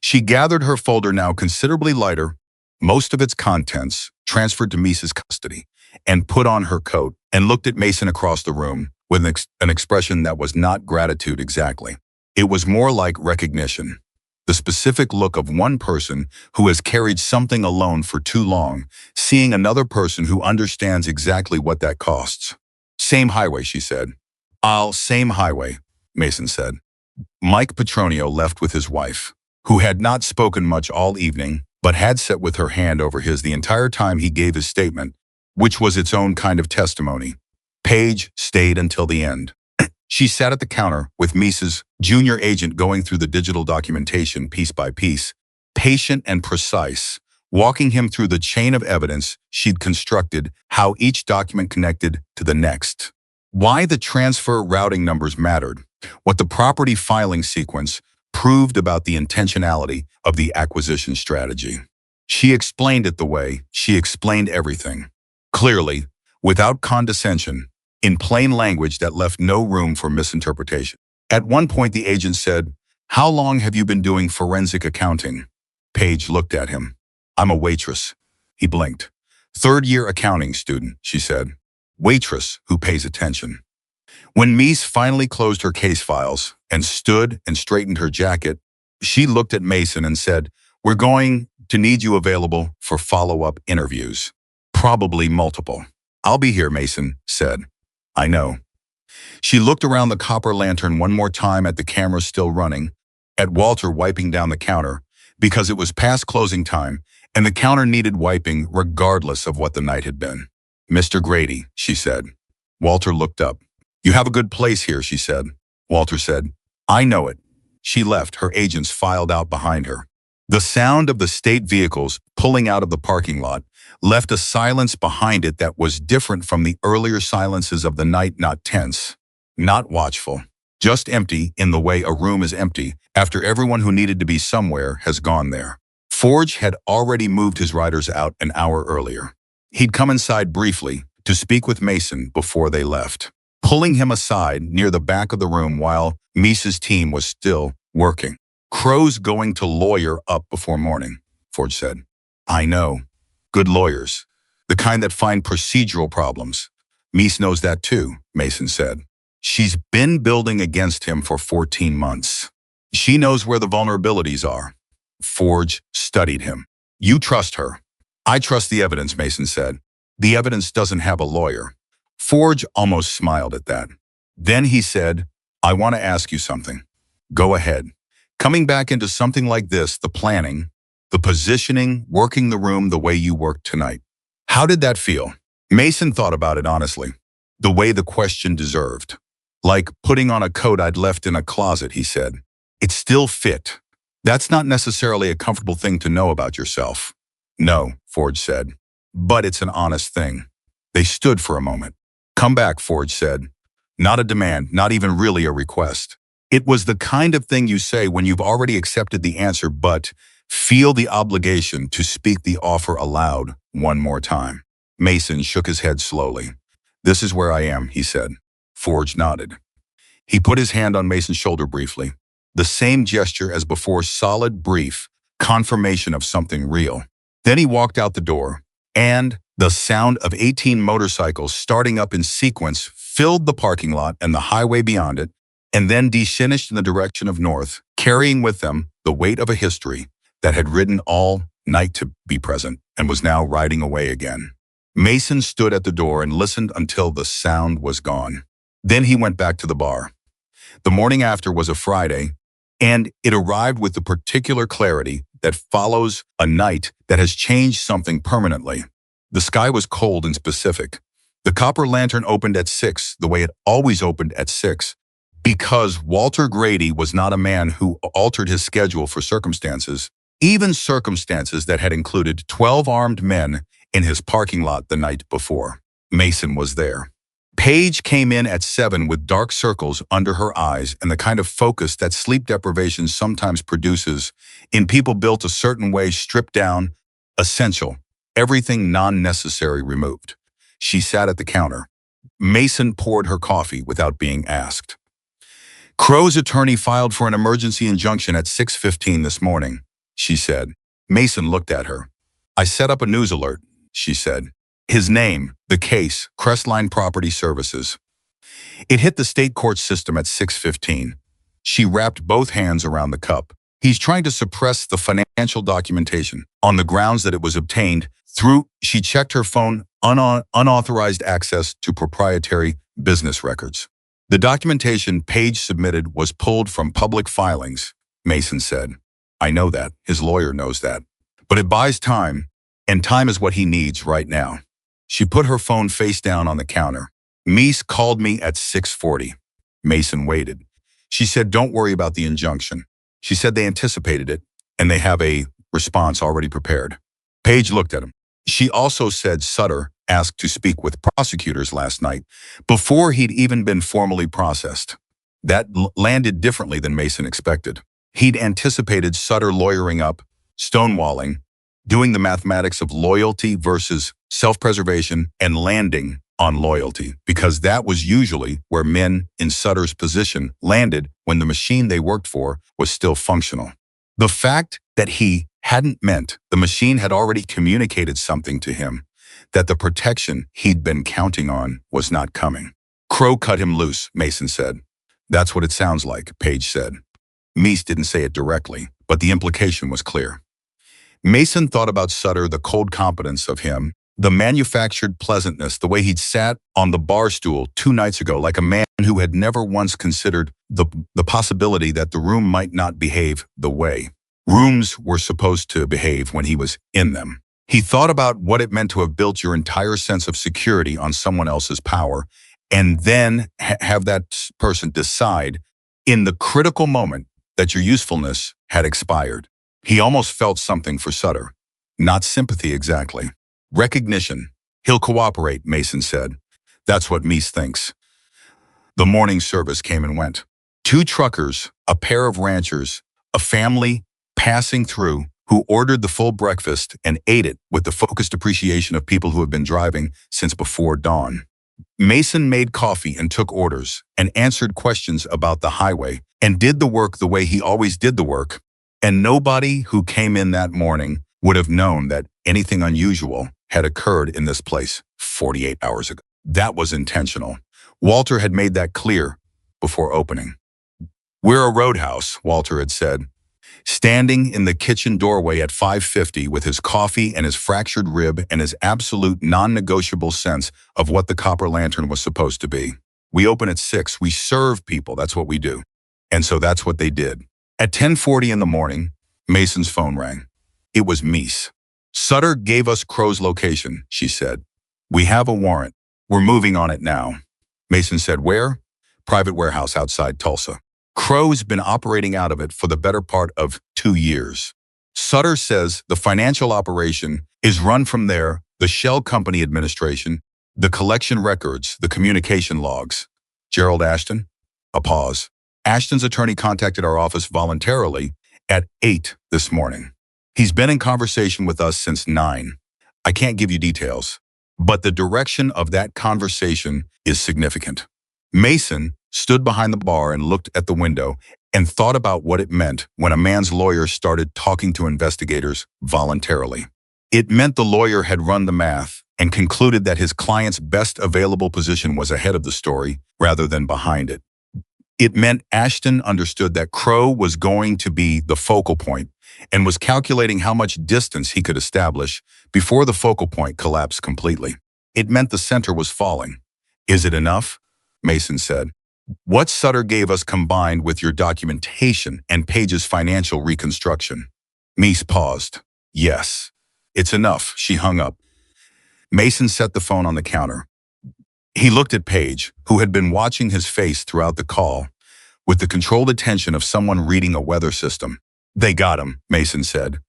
She gathered her folder, now considerably lighter, most of its contents transferred to Mies's custody, and put on her coat and looked at Mason across the room with an expression that was not gratitude exactly. It was more like recognition, the specific look of one person who has carried something alone for too long, seeing another person who understands exactly what that costs. "Same highway," she said. Same highway," Mason said. Mike Petronio left with his wife, who had not spoken much all evening, but had sat with her hand over his the entire time he gave his statement, which was its own kind of testimony. Paige stayed until the end. She sat at the counter with Mies's junior agent going through the digital documentation piece by piece, patient and precise, walking him through the chain of evidence she'd constructed, how each document connected to the next. Why the transfer routing numbers mattered, what the property filing sequence proved about the intentionality of the acquisition strategy. She explained it the way she explained everything. Clearly, without condescension, in plain language that left no room for misinterpretation. At one point, the agent said, "How long have you been doing forensic accounting?" Paige looked at him. "I'm a waitress." He blinked. "Third-year accounting student," she said. "Waitress who pays attention." When Mies finally closed her case files and stood and straightened her jacket, she looked at Mason and said, "We're going to need you available for follow-up interviews. Probably multiple." "I'll be here," Mason said. "I know." She looked around the copper lantern one more time at the cameras still running, at Walter wiping down the counter, because it was past closing time, and the counter needed wiping regardless of what the night had been. "Mr. Grady," she said. Walter looked up. "You have a good place here," she said. Walter said, "I know it." She left. Her agents filed out behind her. The sound of the state vehicles pulling out of the parking lot left a silence behind it that was different from the earlier silences of the night, not tense, not watchful, just empty in the way a room is empty after everyone who needed to be somewhere has gone there. Forge had already moved his riders out an hour earlier. He'd come inside briefly to speak with Mason before they left, pulling him aside near the back of the room while Mies's team was still working. "Crow's going to lawyer up before morning," Forge said. "I know. Good lawyers. The kind that find procedural problems." "Mies knows that too," Mason said. "She's been building against him for 14 months. She knows where the vulnerabilities are." Forge studied him. "You trust her." "I trust the evidence," Mason said. "The evidence doesn't have a lawyer." Forge almost smiled at that. Then he said, "I want to ask you something." "Go ahead." "Coming back into something like this, the planning, the positioning, working the room the way you worked tonight. How did that feel?" Mason thought about it honestly, the way the question deserved. "Like putting on a coat I'd left in a closet," he said. "It still fit. That's not necessarily a comfortable thing to know about yourself." "No," Forge said, "but it's an honest thing." They stood for a moment. "Come back," Forge said. "Not a demand, not even really a request. It was the kind of thing you say when you've already accepted the answer but feel the obligation to speak the offer aloud one more time." Mason shook his head slowly. "This is where I am," he said. Forge nodded. He put his hand on Mason's shoulder briefly. The same gesture as before, solid, brief, confirmation of something real. Then he walked out the door, and the sound of 18 motorcycles starting up in sequence filled the parking lot and the highway beyond it, and then descended in the direction of north, carrying with them the weight of a history that had ridden all night to be present and was now riding away again. Mason stood at the door and listened until the sound was gone. Then he went back to the bar. The morning after was a Friday, and it arrived with the particular clarity that follows a night that has changed something permanently. The sky was cold and specific. The copper lantern opened at 6, the way it always opened at 6, because Walter Grady was not a man who altered his schedule for circumstances, even circumstances that had included 12 armed men in his parking lot the night before. Mason was there. Paige came in at 7 with dark circles under her eyes and the kind of focus that sleep deprivation sometimes produces in people built a certain way, stripped down, essential, everything non-necessary removed. She sat at the counter. Mason poured her coffee without being asked. "Crow's attorney filed for an emergency injunction at 6:15 this morning," she said. Mason looked at her. "I set up a news alert," she said. "His name, the case, Crestline Property Services. It hit the state court system at 6:15. She wrapped both hands around the cup. "He's trying to suppress the financial documentation on the grounds that it was obtained through," she checked her phone, "unauthorized access to proprietary business records. The documentation Paige submitted was pulled from public filings," Mason said. "I know that. His lawyer knows that. But it buys time, and time is what he needs right now." She put her phone face down on the counter. "Mies called me at 6:40. Mason waited. She said, "Don't worry about the injunction." She said they anticipated it, and they have a response already prepared. Paige looked at him. She also said Sutter asked to speak with prosecutors last night before he'd even been formally processed. That landed differently than Mason expected. He'd anticipated Sutter lawyering up, stonewalling, doing the mathematics of loyalty versus self-preservation, and landing on loyalty, because that was usually where men in Sutter's position landed when the machine they worked for was still functional. The fact that he hadn't meant the machine had already communicated something to him, that the protection he'd been counting on was not coming. Crow cut him loose, Mason said. That's what it sounds like, Paige said. Meese didn't say it directly, but the implication was clear. Mason thought about Sutter, the cold competence of him, the manufactured pleasantness, the way he'd sat on the bar stool 2 nights ago like a man who had never once considered the possibility that the room might not behave the way rooms were supposed to behave when he was in them. He thought about what it meant to have built your entire sense of security on someone else's power, and then have that person decide in the critical moment that your usefulness had expired. He almost felt something for Sutter. Not sympathy exactly. Recognition. He'll cooperate, Mason said. That's what Meese thinks. The morning service came and went. 2 truckers, a pair of ranchers, a family passing through who ordered the full breakfast and ate it with the focused appreciation of people who have been driving since before dawn. Mason made coffee and took orders and answered questions about the highway and did the work the way he always did the work, and nobody who came in that morning would have known that anything unusual had occurred in this place 48 hours ago. That was intentional. Walter had made that clear before opening. "We're a roadhouse," Walter had said. Standing in the kitchen doorway at 5:50 with his coffee and his fractured rib and his absolute non-negotiable sense of what the copper lantern was supposed to be. "We open at 6. We serve people. That's what we do." And so that's what they did. At 10:40 in the morning, Mason's phone rang. It was Meese. "Sutter gave us Crow's location," she said. "We have a warrant. We're moving on it now." Mason said, "Where?" "Private warehouse outside Tulsa. Crow's been operating out of it for the better part of 2 years. Sutter says the financial operation is run from there, the shell company administration, the collection records, the communication logs." "Gerald Ashton?" A pause. "Ashton's attorney contacted our office voluntarily at 8 this morning. He's been in conversation with us since 9. I can't give you details, but the direction of that conversation is significant." Mason stood behind the bar and looked at the window and thought about what it meant when a man's lawyer started talking to investigators voluntarily. It meant the lawyer had run the math and concluded that his client's best available position was ahead of the story rather than behind it. It meant Ashton understood that Crow was going to be the focal point and was calculating how much distance he could establish before the focal point collapsed completely. It meant the center was falling. "Is it enough?" Mason said. "What Sutter gave us combined with your documentation and Paige's financial reconstruction." Meese paused. "Yes, it's enough." She hung up. Mason set the phone on the counter. He looked at Paige, who had been watching his face throughout the call, with the controlled attention of someone reading a weather system. "They got him," Mason said.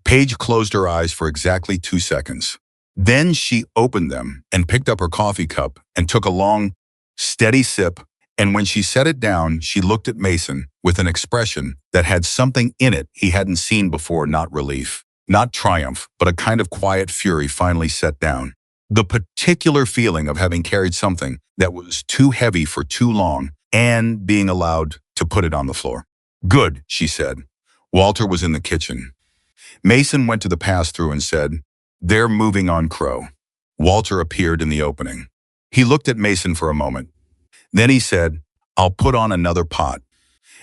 Paige closed her eyes for exactly 2 seconds. Then she opened them and picked up her coffee cup and took a long, steady sip, and when she set it down, she looked at Mason with an expression that had something in it he hadn't seen before. Not relief, not triumph, but a kind of quiet fury finally set down. The particular feeling of having carried something that was too heavy for too long and being allowed to put it on the floor. "Good," she said. Walter was in the kitchen. Mason went to the pass-through and said, "They're moving on Crow." Walter appeared in the opening. He looked at Mason for a moment. Then he said, "I'll put on another pot."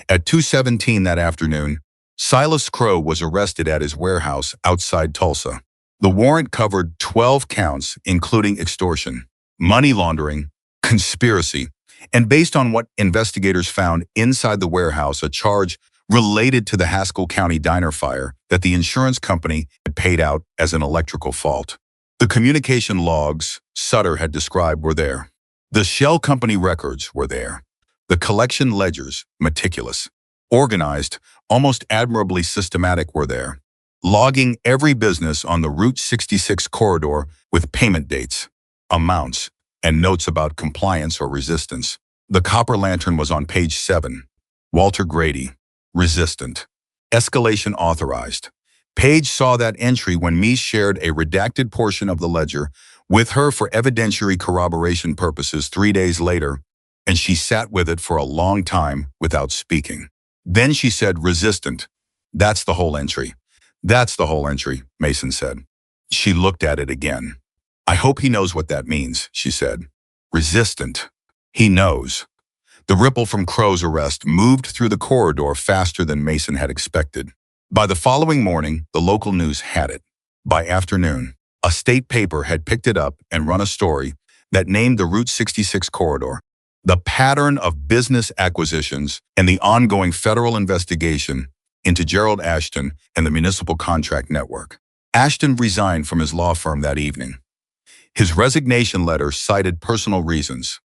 At 2:17 that afternoon, Silas Crow was arrested at his warehouse outside Tulsa. The warrant covered 12 counts, including extortion, money laundering, conspiracy, and based on what investigators found inside the warehouse, a charge related to the Haskell County diner fire that the insurance company had paid out as an electrical fault. The communication logs Sutter had described were there. The shell company records were there. The collection ledgers, meticulous, organized, almost admirably systematic, were there. logging every business on the Route 66 corridor with payment dates, amounts, and notes about compliance or resistance. The copper lantern was on page 7. Walter Grady, resistant. Escalation authorized. Page saw that entry when Mies shared a redacted portion of the ledger with her for evidentiary corroboration purposes 3 days later, and she sat with it for a long time without speaking. Then she said, resistant. That's the whole entry. That's the whole entry, Mason said. She looked at it again. I hope he knows what that means, she said. Resistant. He knows. The ripple from Crow's arrest moved through the corridor faster than Mason had expected. By the following morning, the local news had it. By afternoon, a state paper had picked it up and run a story that named the Route 66 corridor. The pattern of business acquisitions and the ongoing federal investigation into Gerald Ashton and the Municipal Contract Network. Ashton resigned from his law firm that evening. His resignation letter cited personal reasons.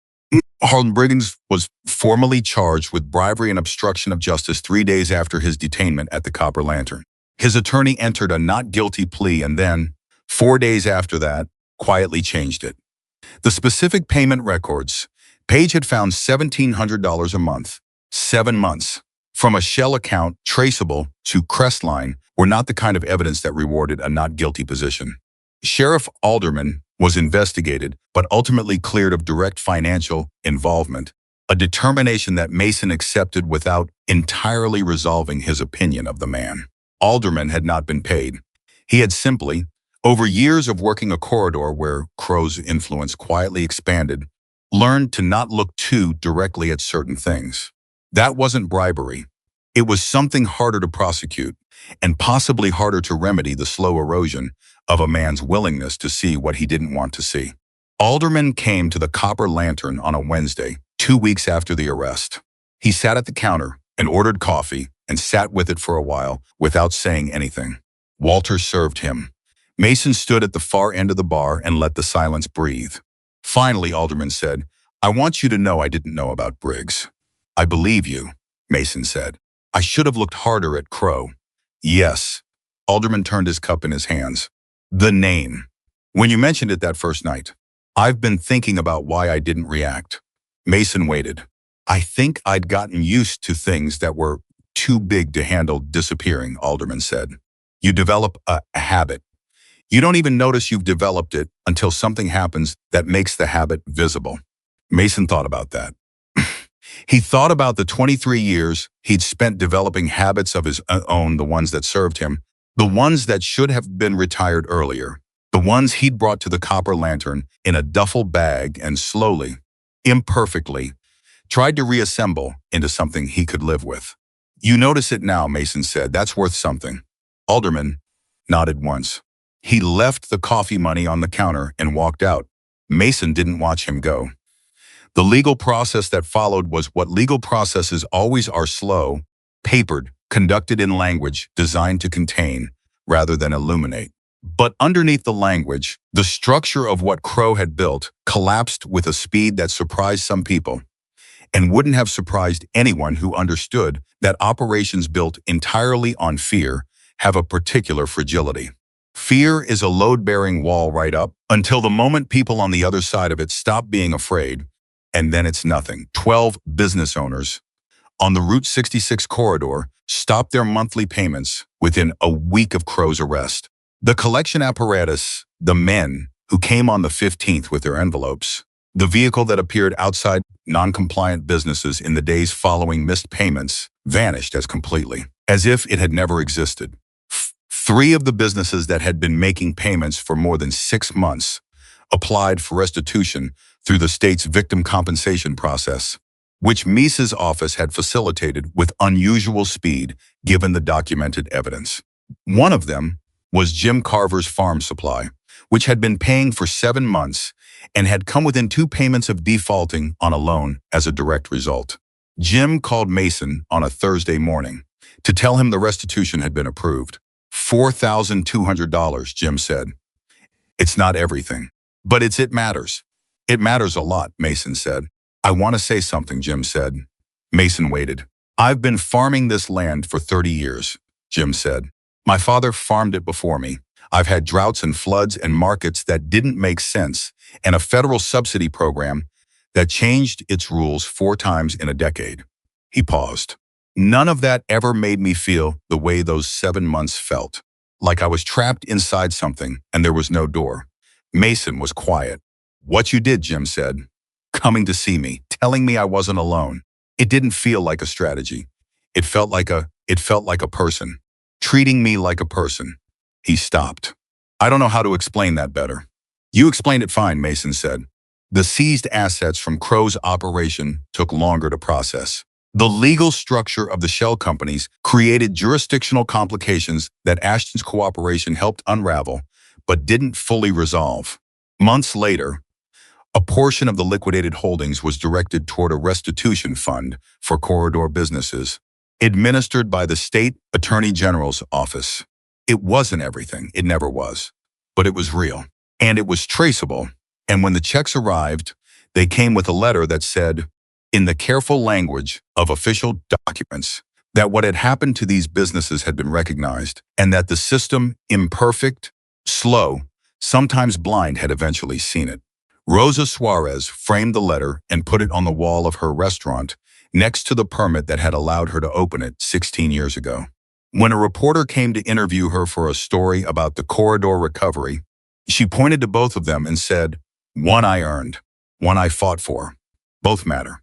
Harlan Briggs was formally charged with bribery and obstruction of justice 3 days after his detainment at the Copper Lantern. His attorney entered a not guilty plea and then, 4 days after that, quietly changed it. The specific payment records, Page had found $1,700 a month, 7 months, from a shell account traceable to Crestline, were not the kind of evidence that rewarded a not guilty position. Sheriff Alderman was investigated, but ultimately cleared of direct financial involvement, a determination that Mason accepted without entirely resolving his opinion of the man. Alderman had not been paid. He had simply, over years of working a corridor where Crow's influence quietly expanded, learned to not look too directly at certain things. That wasn't bribery. It was something harder to prosecute, and possibly harder to remedy the slow erosion of a man's willingness to see what he didn't want to see. Alderman came to the Copper Lantern on a Wednesday, 2 weeks after the arrest. He sat at the counter and ordered coffee and sat with it for a while without saying anything. Walter served him. Mason stood at the far end of the bar and let the silence breathe. Finally, Alderman said, I want you to know I didn't know about Briggs. I believe you, Mason said. I should have looked harder at Crow. Yes. Alderman turned his cup in his hands. The name. When you mentioned it that first night, I've been thinking about why I didn't react. Mason waited. I think I'd gotten used to things that were too big to handle disappearing, Alderman said. You develop a habit. You don't even notice you've developed it until something happens that makes the habit visible. Mason thought about that. He thought about the 23 years he'd spent developing habits of his own, the ones that served him, the ones that should have been retired earlier, the ones he'd brought to the Copper Lantern in a duffel bag and slowly, imperfectly, tried to reassemble into something he could live with. You notice it now, Mason said. That's worth something. Alderman nodded once. He left the coffee money on the counter and walked out. Mason didn't watch him go. The legal process that followed was what legal processes always are: slow, papered, conducted in language designed to contain rather than illuminate. But underneath the language, the structure of what Crow had built collapsed with a speed that surprised some people and wouldn't have surprised anyone who understood that operations built entirely on fear have a particular fragility. Fear is a load-bearing wall right up until the moment people on the other side of it stop being afraid, and then it's nothing. 12 business owners on the Route 66 corridor stopped their monthly payments within a week of Crow's arrest. The collection apparatus, the men who came on the 15th with their envelopes, the vehicle that appeared outside non-compliant businesses in the days following missed payments, vanished as completely, as if it had never existed. 3 of the businesses that had been making payments for more than 6 months applied for restitution through the state's victim compensation process, which Mies's office had facilitated with unusual speed given the documented evidence. One of them was Jim Carver's farm supply, which had been paying for 7 months and had come within 2 payments of defaulting on a loan as a direct result. Jim called Mason on a Thursday morning to tell him the restitution had been approved. $4,200, Jim said. It's not everything, but it matters. It matters a lot, Mason said. I want to say something, Jim said. Mason waited. I've been farming this land for 30 years, Jim said. My father farmed it before me. I've had droughts and floods and markets that didn't make sense, and a federal subsidy program that changed its rules 4 times in a decade. He paused. None of that ever made me feel the way those 7 months felt. Like I was trapped inside something and there was no door. Mason was quiet. What you did, Jim said. Coming to see me, telling me I wasn't alone. It didn't feel like a strategy. It felt like a person. Treating me like a person. He stopped. I don't know how to explain that better. You explained it fine, Mason said. The seized assets from Crow's operation took longer to process. The legal structure of the shell companies created jurisdictional complications that Ashton's cooperation helped unravel, but didn't fully resolve. Months later, a portion of the liquidated holdings was directed toward a restitution fund for corridor businesses, administered by the state attorney general's office. It wasn't everything, it never was, but it was real, and it was traceable. And when the checks arrived, they came with a letter that said, in the careful language of official documents, that what had happened to these businesses had been recognized, and that the system, imperfect, slow, sometimes blind, had eventually seen it. Rosa Suarez framed the letter and put it on the wall of her restaurant next to the permit that had allowed her to open it 16 years ago. When a reporter came to interview her for a story about the corridor recovery, she pointed to both of them and said, one I earned, one I fought for. Both matter.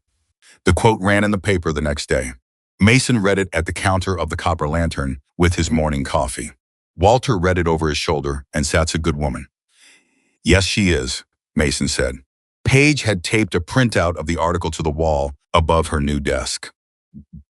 The quote ran in the paper the next day. Mason read it at the counter of the Copper Lantern with his morning coffee. Walter read it over his shoulder and said, "That's a good woman." "Yes, she is," Mason said. Paige had taped a printout of the article to the wall above her new desk.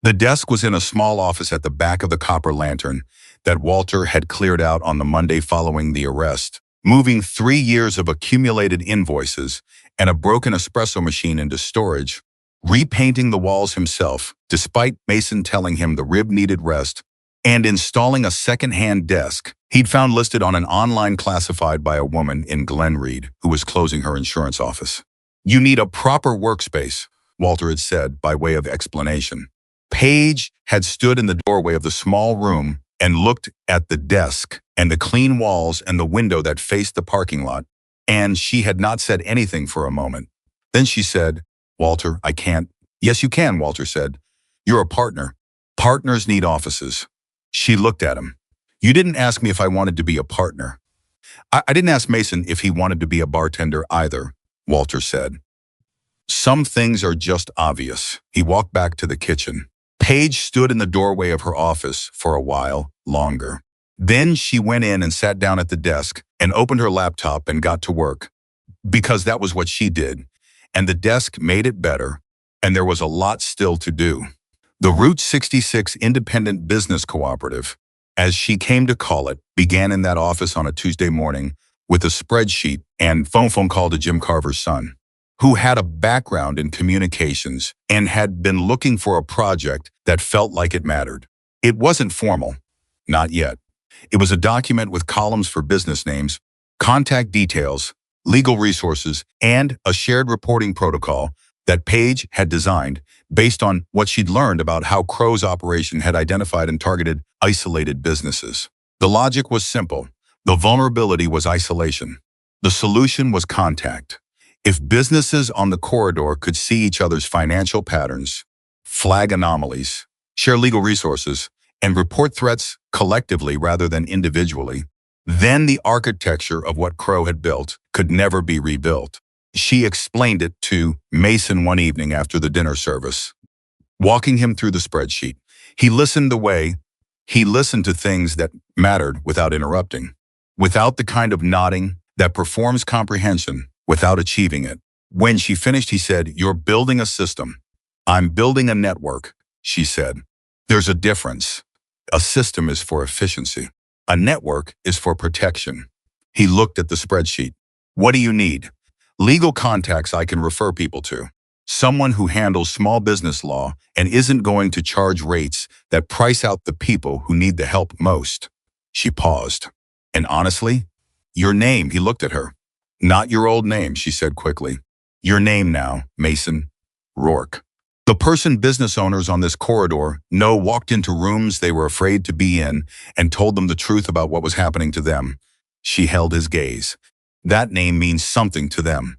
The desk was in a small office at the back of the Copper Lantern that Walter had cleared out on the Monday following the arrest, moving 3 years of accumulated invoices and a broken espresso machine into storage, repainting the walls himself, despite Mason telling him the rib needed rest, and installing a second-hand desk he'd found listed on an online classified by a woman in Glenreid who was closing her insurance office. "You need a proper workspace," Walter had said by way of explanation. Paige had stood in the doorway of the small room and looked at the desk and the clean walls and the window that faced the parking lot, and she had not said anything for a moment. Then she said, "Walter, I can't." "Yes, you can," Walter said. "You're a partner. Partners need offices." She looked at him. "You didn't ask me if I wanted to be a partner." I didn't ask Mason if he wanted to be a bartender either," Walter said. "Some things are just obvious." He walked back to the kitchen. Paige stood in the doorway of her office for a while longer. Then she went in and sat down at the desk and opened her laptop and got to work. Because that was what she did. And the desk made it better, and there was a lot still to do. The Route 66 Independent Business Cooperative, as she came to call it, began in that office on a Tuesday morning with a spreadsheet and phone call to Jim Carver's son, who had a background in communications and had been looking for a project that felt like it mattered. It wasn't formal. Not yet. It was a document with columns for business names, contact details, legal resources, and a shared reporting protocol that Paige had designed based on what she'd learned about how Crow's operation had identified and targeted isolated businesses. The logic was simple. The vulnerability was isolation. The solution was contact. If businesses on the corridor could see each other's financial patterns, flag anomalies, share legal resources, and report threats collectively rather than individually, then the architecture of what Crow had built could never be rebuilt. She explained it to Mason one evening after the dinner service, walking him through the spreadsheet. He listened to things that mattered without interrupting, without the kind of nodding that performs comprehension without achieving it. When she finished, he said, "You're building a system. I'm building a network," she said. "There's a difference. A system is for efficiency. A network is for protection." He looked at the spreadsheet. "What do you need?" "Legal contacts I can refer people to. Someone who handles small business law and isn't going to charge rates that price out the people who need the help most." She paused. "And honestly, your name," he looked at her. "Not your old name," she said quickly. "Your name now, Mason Rourke." The person business owners on this corridor know walked into rooms they were afraid to be in and told them the truth about what was happening to them. She held his gaze. That name means something to them.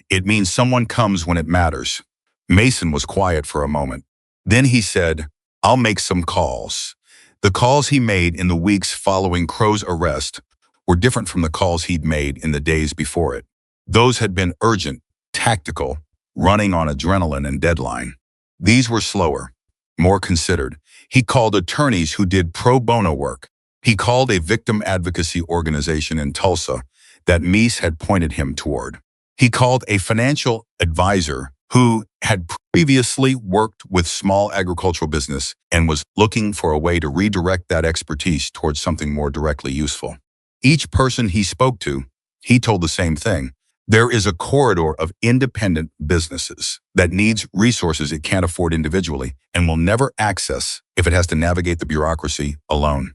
It means someone comes when it matters. Mason was quiet for a moment. Then he said, "I'll make some calls." The calls he made in the weeks following Crow's arrest were different from the calls he'd made in the days before it. Those had been urgent, tactical, running on adrenaline and deadline. These were slower, more considered. He called attorneys who did pro bono work. He called a victim advocacy organization in Tulsa that Meese had pointed him toward. He called a financial advisor who had previously worked with small agricultural business and was looking for a way to redirect that expertise towards something more directly useful. Each person he spoke to, he told the same thing. There is a corridor of independent businesses that needs resources it can't afford individually and will never access if it has to navigate the bureaucracy alone.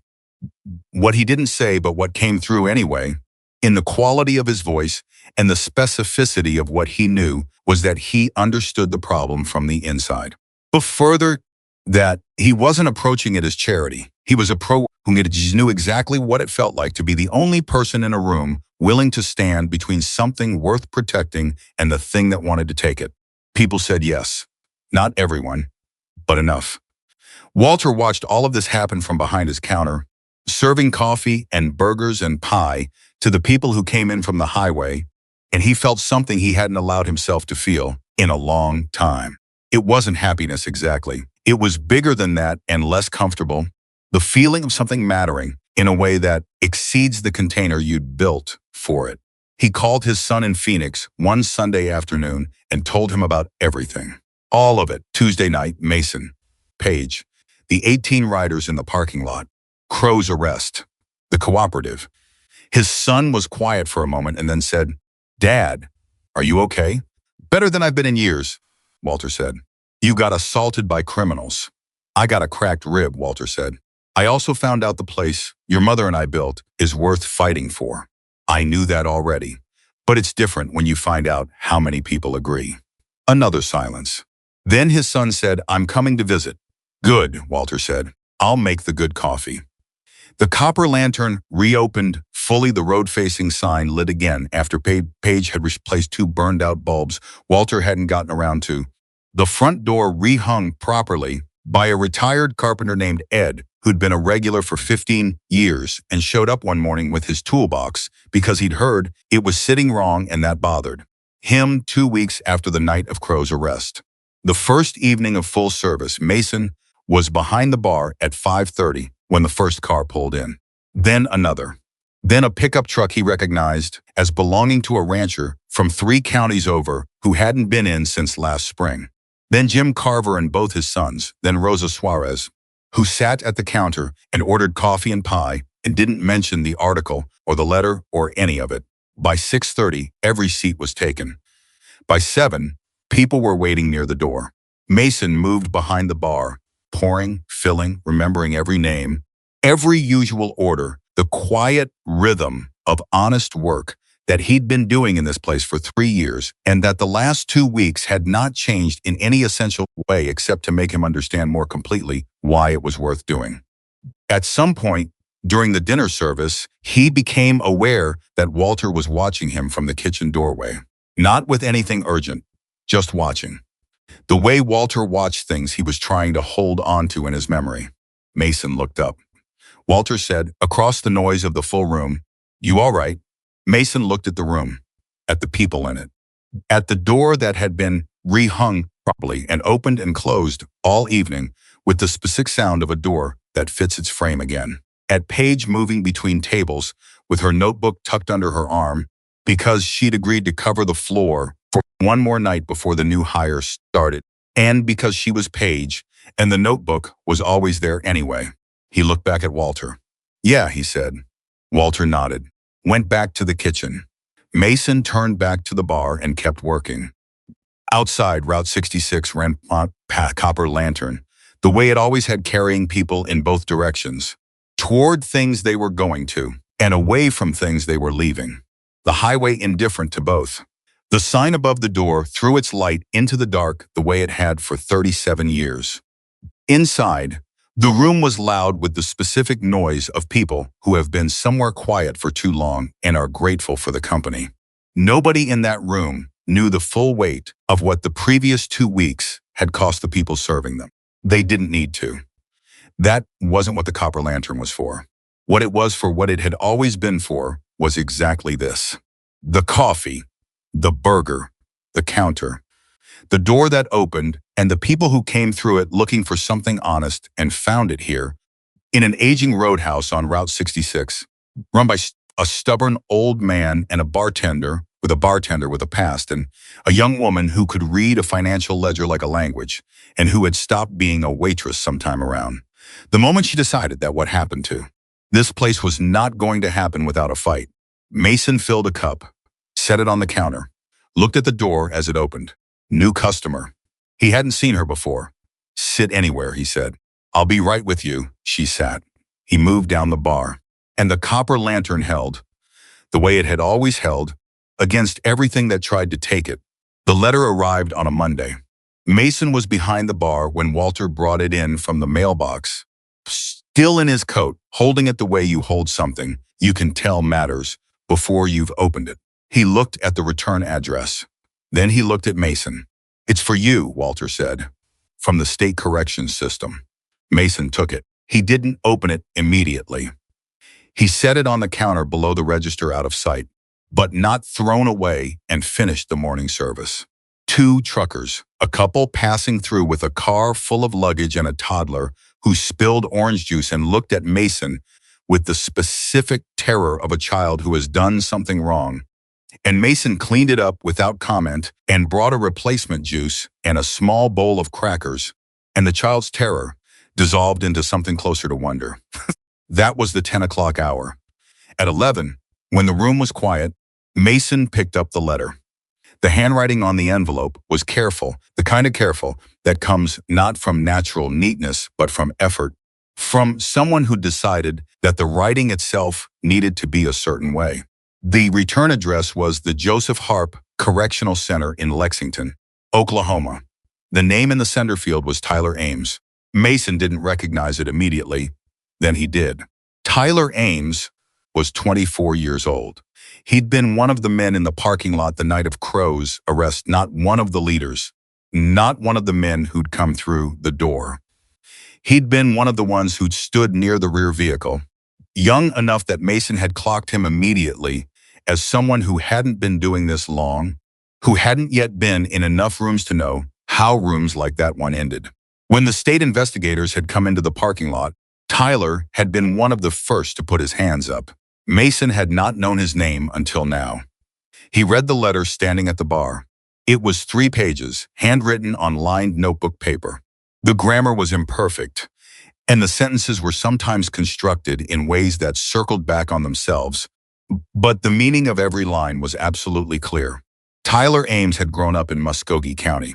What he didn't say, but what came through anyway, in the quality of his voice and the specificity of what he knew, was that he understood the problem from the inside. But further, that he wasn't approaching it as charity. He was a pro who just knew exactly what it felt like to be the only person in a room willing to stand between something worth protecting and the thing that wanted to take it. People said yes. Not everyone, but enough. Walter watched all of this happen from behind his counter, serving coffee and burgers and pie to the people who came in from the highway, and he felt something he hadn't allowed himself to feel in a long time. It wasn't happiness exactly. It was bigger than that and less comfortable. The feeling of something mattering in a way that exceeds the container you'd built for it. He called his son in Phoenix one Sunday afternoon and told him about everything. All of it. Tuesday night, Mason, Page, the 18 riders in the parking lot, Crow's arrest, the cooperative. His son was quiet for a moment and then said, "Dad, are you okay?" "Better than I've been in years," Walter said. "You got assaulted by criminals." "I got a cracked rib," Walter said. "I also found out the place your mother and I built is worth fighting for." "I knew that already, but it's different when you find out how many people agree." Another silence. Then his son said, "I'm coming to visit." "Good," Walter said. "I'll make the good coffee." The copper lantern reopened fully. The road-facing sign lit again after Page had replaced two burned-out bulbs Walter hadn't gotten around to. The front door rehung properly by a retired carpenter named Ed, who'd been a regular for 15 years and showed up one morning with his toolbox because he'd heard it was sitting wrong and that bothered him 2 weeks after the night of Crow's arrest. The first evening of full service, Mason was behind the bar at 5:30 when the first car pulled in. Then another. Then a pickup truck he recognized as belonging to a rancher from 3 counties over who hadn't been in since last spring. Then Jim Carver and both his sons. Then Rosa Suarez, who sat at the counter and ordered coffee and pie and didn't mention the article or the letter or any of it. By 6:30, every seat was taken. By 7, people were waiting near the door. Mason moved behind the bar, pouring, filling, remembering every name, every usual order, the quiet rhythm of honest work that he'd been doing in this place for 3 years and that the last 2 weeks had not changed in any essential way except to make him understand more completely why it was worth doing. At some point during the dinner service, he became aware that Walter was watching him from the kitchen doorway. Not with anything urgent, just watching. The way Walter watched things he was trying to hold on to in his memory. Mason looked up. Walter said, across the noise of the full room, "You all right?" Mason looked at the room, at the people in it, at the door that had been rehung properly and opened and closed all evening with the specific sound of a door that fits its frame again, at Paige moving between tables with her notebook tucked under her arm because she'd agreed to cover the floor for one more night before the new hire started, and because she was Paige and the notebook was always there anyway. He looked back at Walter. "Yeah," he said. Walter nodded, went back to the kitchen. Mason turned back to the bar and kept working. Outside, Route 66 ran copper lantern, the way it always had, carrying people in both directions, toward things they were going to, and away from things they were leaving. The highway indifferent to both. The sign above the door threw its light into the dark the way it had for 37 years. Inside, the room was loud with the specific noise of people who have been somewhere quiet for too long and are grateful for the company. Nobody in that room knew the full weight of what the previous 2 weeks had cost the people serving them. They didn't need to. That wasn't what the copper lantern was for. What it was for, what it had always been for, was exactly this. The coffee, the burger, the counter, the door that opened, and the people who came through it looking for something honest and found it here, in an aging roadhouse on Route 66, run by a stubborn old man and a bartender with a past, and a young woman who could read a financial ledger like a language, and who had stopped being a waitress sometime around. The moment she decided that what happened to this place was not going to happen without a fight, Mason filled a cup, set it on the counter, looked at the door as it opened. New customer. He hadn't seen her before. Sit anywhere, he said. I'll be right with you. She sat. He moved down the bar, and the copper lantern held, the way it had always held, against everything that tried to take it. The letter arrived on a Monday. Mason was behind the bar when Walter brought it in from the mailbox, still in his coat, holding it the way you hold something you can tell matters before you've opened it. He looked at the return address. Then he looked at Mason. It's for you, Walter said, from the state corrections system. Mason took it. He didn't open it immediately. He set it on the counter below the register out of sight, but not thrown away, and finished the morning service. 2 truckers, a couple passing through with a car full of luggage and a toddler who spilled orange juice and looked at Mason with the specific terror of a child who has done something wrong. And Mason cleaned it up without comment and brought a replacement juice and a small bowl of crackers, and the child's terror dissolved into something closer to wonder. That was the 10 o'clock hour. At 11, when the room was quiet, Mason picked up the letter. The handwriting on the envelope was careful, the kind of careful that comes not from natural neatness, but from effort, from someone who decided that the writing itself needed to be a certain way. The return address was the Joseph Harp Correctional Center in Lexington, Oklahoma. The name in the sender field was Tyler Ames. Mason didn't recognize it immediately. Then he did. Tyler Ames was 24 years old. He'd been one of the men in the parking lot the night of Crow's arrest, not one of the leaders, not one of the men who'd come through the door. He'd been one of the ones who'd stood near the rear vehicle, young enough that Mason had clocked him immediately as someone who hadn't been doing this long, who hadn't yet been in enough rooms to know how rooms like that one ended. When the state investigators had come into the parking lot, Tyler had been one of the first to put his hands up. Mason had not known his name until now. He read the letter standing at the bar. It was 3 pages, handwritten on lined notebook paper. The grammar was imperfect, and the sentences were sometimes constructed in ways that circled back on themselves, but the meaning of every line was absolutely clear. Tyler Ames had grown up in Muskogee County.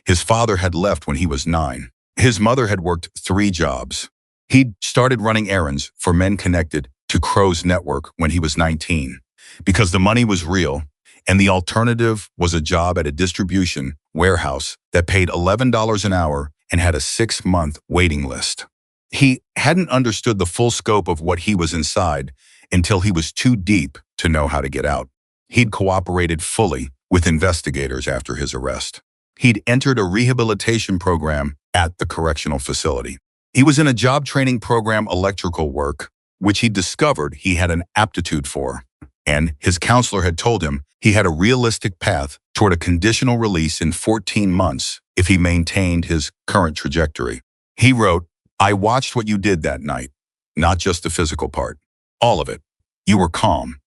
His father had left when he was 9. His mother had worked 3 jobs. He'd started running errands for men connected to Crow's network when he was 19, because the money was real, and the alternative was a job at a distribution warehouse that paid $11 an hour and had a 6-month waiting list. He hadn't understood the full scope of what he was inside until he was too deep to know how to get out. He'd cooperated fully with investigators after his arrest. He'd entered a rehabilitation program at the correctional facility. He was in a job training program, electrical work, which he discovered he had an aptitude for, and his counselor had told him he had a realistic path toward a conditional release in 14 months if he maintained his current trajectory. He wrote, "I watched what you did that night, not just the physical part. All of it. You were calm.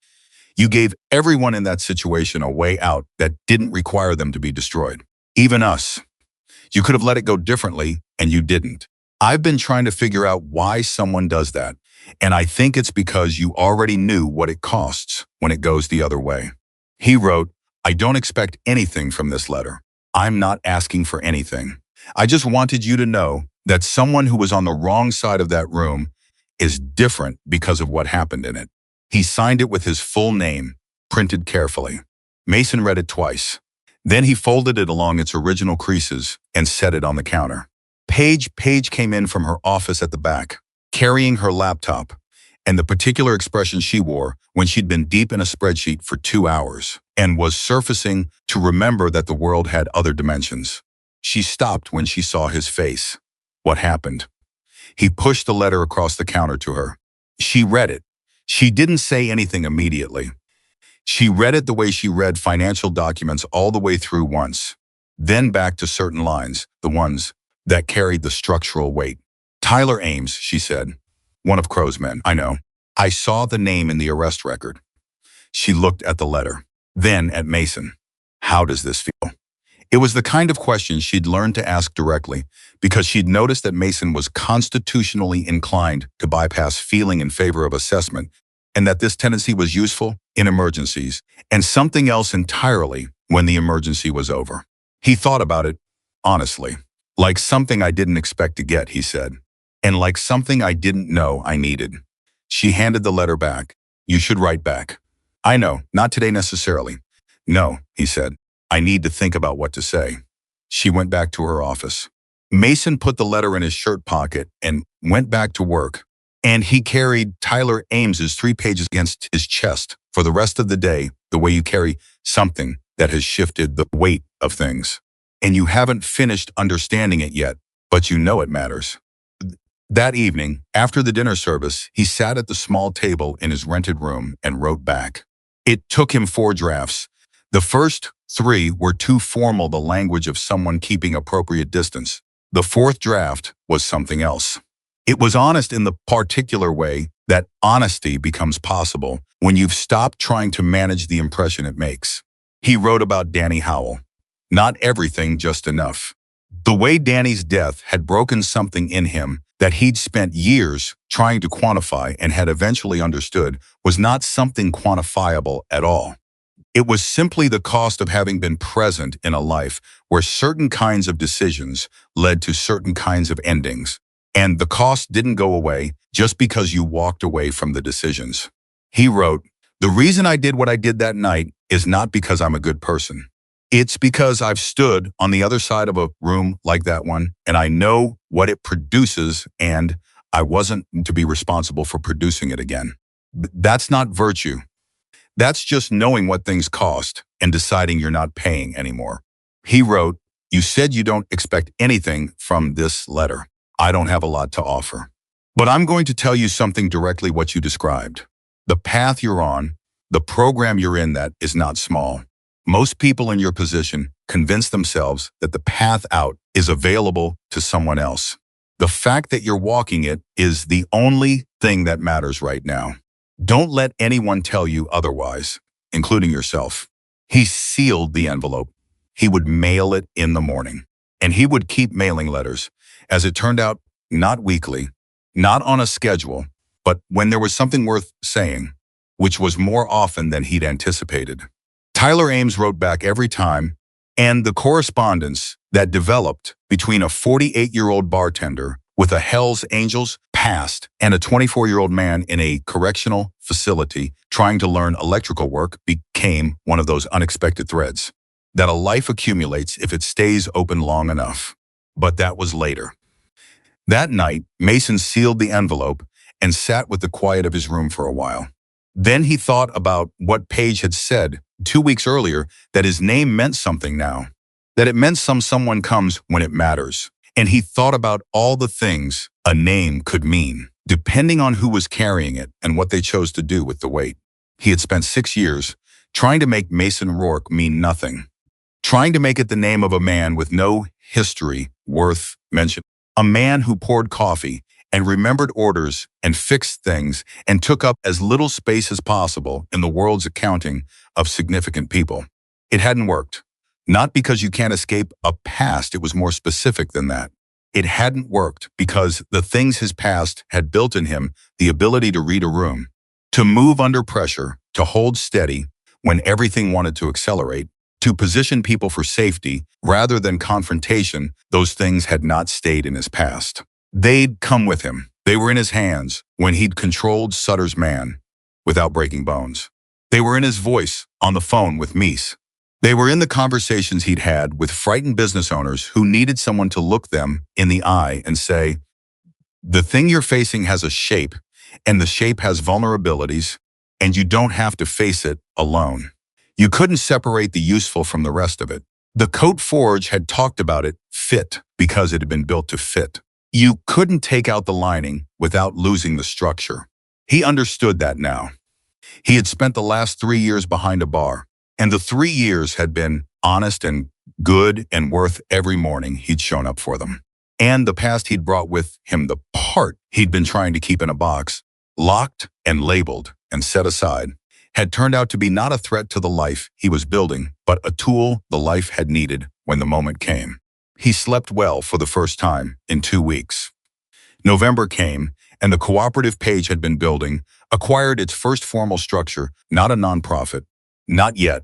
You gave everyone in that situation a way out that didn't require them to be destroyed. Even us. You could have let it go differently, and you didn't. I've been trying to figure out why someone does that, and I think it's because you already knew what it costs when it goes the other way." He wrote, "I don't expect anything from this letter. I'm not asking for anything. I just wanted you to know that someone who was on the wrong side of that room is different because of what happened in it." He signed it with his full name, printed carefully. Mason read it twice. Then he folded it along its original creases and set it on the counter. Paige came in from her office at the back, carrying her laptop, and the particular expression she wore when she'd been deep in a spreadsheet for 2 hours and was surfacing to remember that the world had other dimensions. She stopped when she saw his face. What happened? He pushed the letter across the counter to her. She read it. She didn't say anything immediately. She read it the way she read financial documents all the way through once, then back to certain lines, the ones that carried the structural weight. Tyler Ames, she said. One of Crow's men, I know. I saw the name in the arrest record. She looked at the letter, then at Mason. How does this feel? It was the kind of question she'd learned to ask directly because she'd noticed that Mason was constitutionally inclined to bypass feeling in favor of assessment, and that this tendency was useful in emergencies and something else entirely when the emergency was over. He thought about it, honestly, like something I didn't expect to get, he said, and like something I didn't know I needed. She handed the letter back. You should write back. I know, not today necessarily. No, he said. I need to think about what to say. She went back to her office. Mason put the letter in his shirt pocket and went back to work. And he carried Tyler Ames's 3 pages against his chest for the rest of the day, the way you carry something that has shifted the weight of things. And you haven't finished understanding it yet, but you know it matters. That evening, after the dinner service, he sat at the small table in his rented room and wrote back. It took him 4 drafts. The first 3 were too formal, the language of someone keeping appropriate distance. The 4th draft was something else. It was honest in the particular way that honesty becomes possible when you've stopped trying to manage the impression it makes. He wrote about Danny Howell. Not everything, just enough. The way Danny's death had broken something in him that he'd spent years trying to quantify and had eventually understood was not something quantifiable at all. It was simply the cost of having been present in a life where certain kinds of decisions led to certain kinds of endings. And the cost didn't go away just because you walked away from the decisions. He wrote, "The reason I did what I did that night is not because I'm a good person. It's because I've stood on the other side of a room like that one, and I know what it produces, and I wasn't to be responsible for producing it again. That's not virtue. That's just knowing what things cost and deciding you're not paying anymore." He wrote, "You said you don't expect anything from this letter. I don't have a lot to offer. But I'm going to tell you something directly what you described. The path you're on, the program you're in, that is not small. Most people in your position convince themselves that the path out is available to someone else. The fact that you're walking it is the only thing that matters right now. Don't let anyone tell you otherwise, including yourself." He sealed the envelope. He would mail it in the morning. And he would keep mailing letters. As it turned out, not weekly, not on a schedule, but when there was something worth saying, which was more often than he'd anticipated. Tyler Ames wrote back every time, and the correspondence that developed between a 48-year-old bartender with a Hell's Angels past and a 24-year-old man in a correctional facility trying to learn electrical work became one of those unexpected threads that a life accumulates if it stays open long enough. But that was later. That night, Mason sealed the envelope and sat with the quiet of his room for a while. Then he thought about what Paige had said 2 weeks earlier, that his name meant something now, that it meant someone comes when it matters. And he thought about all the things a name could mean, depending on who was carrying it and what they chose to do with the weight. He had spent 6 years trying to make Mason Rourke mean nothing, trying to make it the name of a man with no history worth mentioning, a man who poured coffee and remembered orders and fixed things and took up as little space as possible in the world's accounting of significant people. It hadn't worked. Not because you can't escape a past, it was more specific than that. It hadn't worked because the things his past had built in him, the ability to read a room, to move under pressure, to hold steady when everything wanted to accelerate, to position people for safety rather than confrontation, those things had not stayed in his past. They'd come with him. They were in his hands when he'd controlled Sutter's man without breaking bones. They were in his voice, on the phone with Mies. They were in the conversations he'd had with frightened business owners who needed someone to look them in the eye and say, the thing you're facing has a shape, and the shape has vulnerabilities, and you don't have to face it alone. You couldn't separate the useful from the rest of it. The Coat Forge had talked about it fit because it had been built to fit. You couldn't take out the lining without losing the structure. He understood that now. He had spent the last 3 years behind a bar, and the 3 years had been honest and good and worth every morning he'd shown up for them. And the past he'd brought with him, the part he'd been trying to keep in a box, locked and labeled and set aside, had turned out to be not a threat to the life he was building, but a tool the life had needed when the moment came. He slept well for the first time in 2 weeks. November came, and the cooperative Page had been building acquired its first formal structure, not a nonprofit, not yet,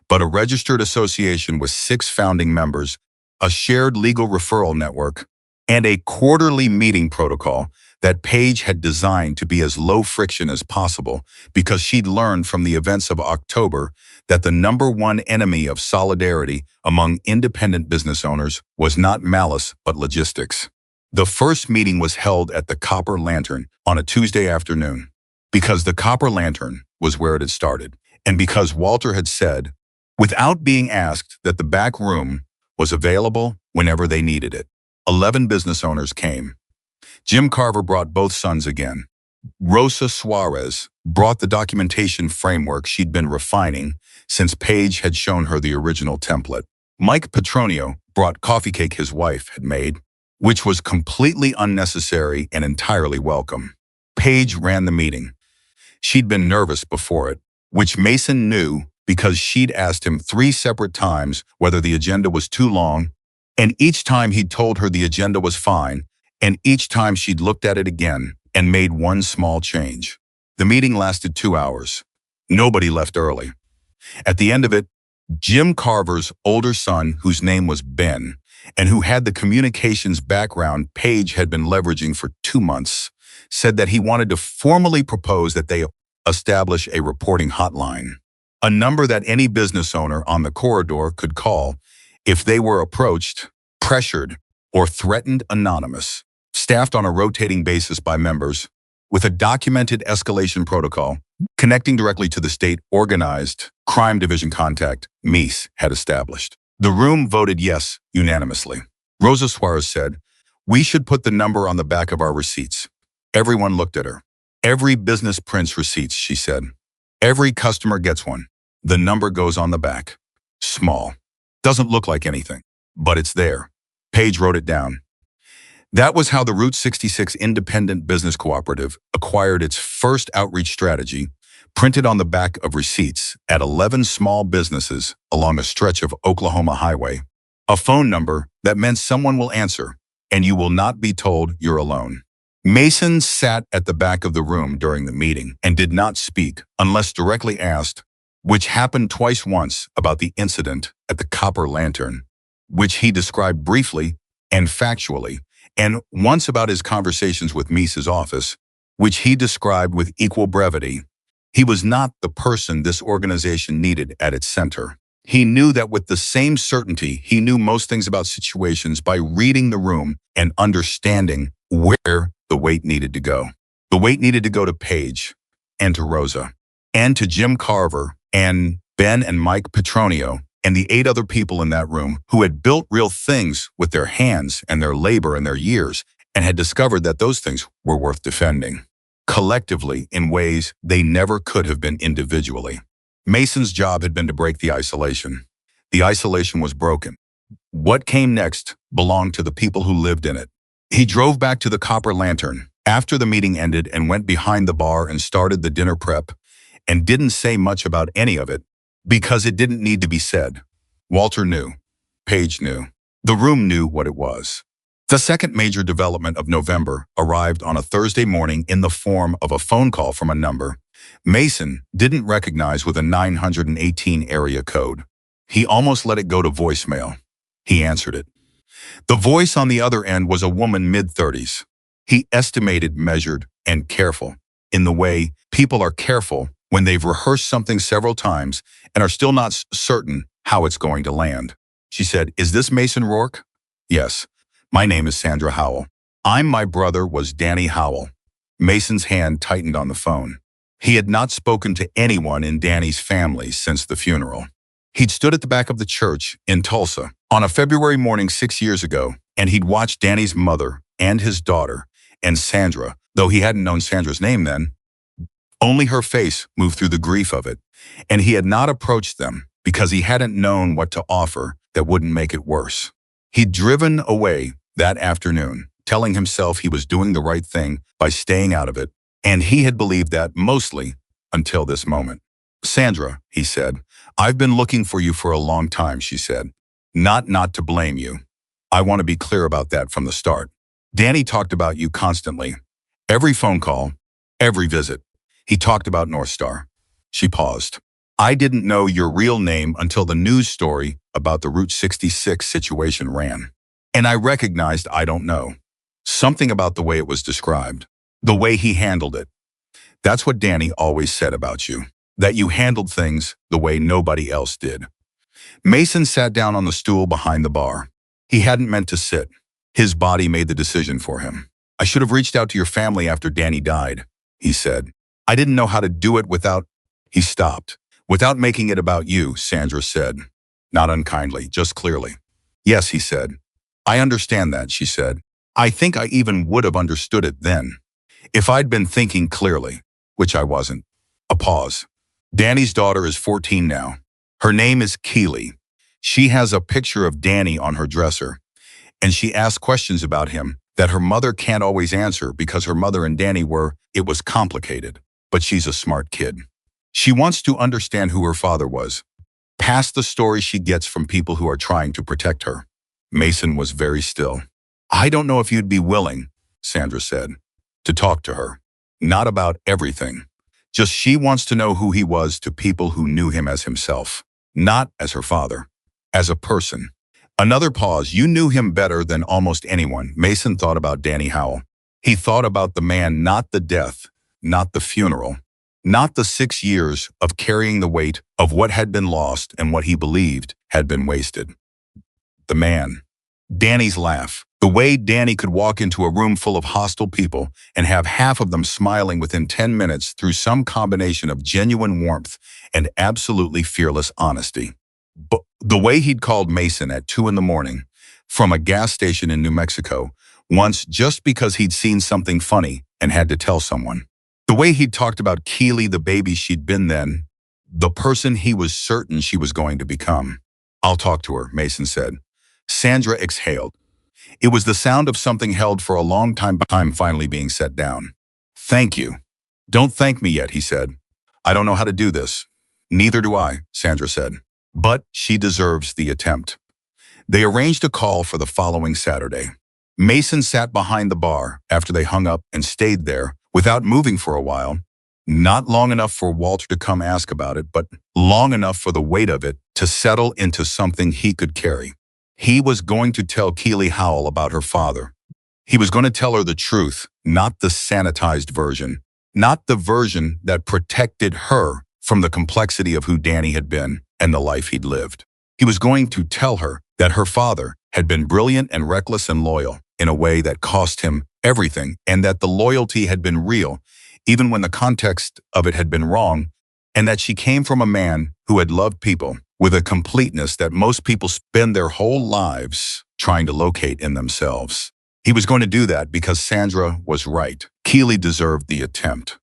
but a registered association with 6 founding members, a shared legal referral network, and a quarterly meeting protocol that Page had designed to be as low friction as possible because she'd learned from the events of October that the #1 enemy of solidarity among independent business owners was not malice but logistics. The first meeting was held at the Copper Lantern on a Tuesday afternoon because the Copper Lantern was where it had started, and because Walter had said, without being asked, that the back room was available whenever they needed it. 11 business owners came. Jim Carver brought both sons again. Rosa Suarez brought the documentation framework she'd been refining since Page had shown her the original template. Mike Petronio brought coffee cake his wife had made, which was completely unnecessary and entirely welcome. Page ran the meeting. She'd been nervous before it, which Mason knew because she'd asked him 3 separate times whether the agenda was too long, and each time he'd told her the agenda was fine, and each time she'd looked at it again and made one small change. The meeting lasted 2 hours. Nobody left early. At the end of it, Jim Carver's older son, whose name was Ben, and who had the communications background Page had been leveraging for 2 months, said that he wanted to formally propose that they establish a reporting hotline, a number that any business owner on the corridor could call if they were approached, pressured, or threatened anonymous, staffed on a rotating basis by members, with a documented escalation protocol connecting directly to the state organized crime division contact Mies had established. The room voted yes unanimously. Rosa Suarez said, "We should put the number on the back of our receipts." Everyone looked at her. "Every business prints receipts," she said. "Every customer gets one. The number goes on the back. Small. Doesn't look like anything, but it's there." Page wrote it down. That was how the Route 66 Independent Business Cooperative acquired its first outreach strategy, printed on the back of receipts at 11 small businesses along a stretch of Oklahoma highway. A phone number that meant someone will answer, and you will not be told you're alone. Mason sat at the back of the room during the meeting and did not speak unless directly asked, which happened twice, once about the incident at the Copper Lantern, which he described briefly and factually, and once about his conversations with Mies's office, which he described with equal brevity. He was not the person this organization needed at its center. He knew that with the same certainty he knew most things about situations by reading the room and understanding where the weight needed to go. The weight needed to go to Page and to Rosa and to Jim Carver and Ben and Mike Petronio and the 8 other people in that room who had built real things with their hands and their labor and their years and had discovered that those things were worth defending, collectively in ways they never could have been individually. Mason's job had been to break the isolation. The isolation was broken. What came next belonged to the people who lived in it. He drove back to the Copper Lantern after the meeting ended and went behind the bar and started the dinner prep and didn't say much about any of it because it didn't need to be said. Walter knew. Page knew. The room knew what it was. The second major development of November arrived on a Thursday morning in the form of a phone call from a number Mason didn't recognize with a 918 area code. He almost let it go to voicemail. He answered it. The voice on the other end was a woman mid-30s. He estimated, measured, and careful, in the way people are careful when they've rehearsed something several times and are still not certain how it's going to land. She said, "Is this Mason Rourke?" "Yes. My name is Sandra Howell." My brother was Danny Howell." Mason's hand tightened on the phone. He had not spoken to anyone in Danny's family since the funeral. He'd stood at the back of the church in Tulsa on a February morning 6 years ago, and he'd watched Danny's mother and his daughter and Sandra, though he hadn't known Sandra's name then, only her face moved through the grief of it, and he had not approached them because he hadn't known what to offer that wouldn't make it worse. He'd driven away that afternoon, telling himself he was doing the right thing by staying out of it, and he had believed that mostly until this moment. "Sandra," he said, "I've been looking for you for a long time," she said. Not to blame you. I want to be clear about that from the start. Danny talked about you constantly. Every phone call, every visit. He talked about North Star." She paused. "I didn't know your real name until the news story about the Route 66 situation ran. And I recognized I don't know. Something about the way it was described. The way he handled it. That's what Danny always said about you. That you handled things the way nobody else did." Mason sat down on the stool behind the bar. He hadn't meant to sit. His body made the decision for him. "I should have reached out to your family after Danny died," he said. "I didn't know how to do it without—" He stopped. "Without making it about you," Sandra said. Not unkindly, just clearly. "Yes," he said. "I understand that," she said. "I think I even would have understood it then. If I'd been thinking clearly, which I wasn't." A pause. "Danny's daughter is 14 now. Her name is Keely. She has a picture of Danny on her dresser, and she asks questions about him that her mother can't always answer because her mother and Danny it was complicated, but she's a smart kid. She wants to understand who her father was, past the stories she gets from people who are trying to protect her." Mason was very still. "I don't know if you'd be willing," Sandra said, "to talk to her. Not about everything. Just she wants to know who he was to people who knew him as himself, not as her father, as a person." Another pause. "You knew him better than almost anyone." Mason thought about Danny Howell. He thought about the man, not the death, not the funeral, not the 6 years of carrying the weight of what had been lost and what he believed had been wasted. The man. Danny's laugh. The way Danny could walk into a room full of hostile people and have half of them smiling within 10 minutes through some combination of genuine warmth and absolutely fearless honesty. But the way he'd called Mason at 2 a.m. from a gas station in New Mexico once just because he'd seen something funny and had to tell someone. The way he'd talked about Keely, the baby she'd been then, the person he was certain she was going to become. "I'll talk to her," Mason said. Sandra exhaled. It was the sound of something held for a long time finally being set down. "Thank you." "Don't thank me yet," he said. "I don't know how to do this." "Neither do I," Sandra said. "But she deserves the attempt." They arranged a call for the following Saturday. Mason sat behind the bar after they hung up and stayed there without moving for a while. Not long enough for Walter to come ask about it, but long enough for the weight of it to settle into something he could carry. He was going to tell Keely Howell about her father. He was going to tell her the truth, not the sanitized version, not the version that protected her from the complexity of who Danny had been and the life he'd lived. He was going to tell her that her father had been brilliant and reckless and loyal in a way that cost him everything, and that the loyalty had been real, even when the context of it had been wrong, and that she came from a man who had loved people with a completeness that most people spend their whole lives trying to locate in themselves. He was going to do that because Sandra was right. Keely deserved the attempt.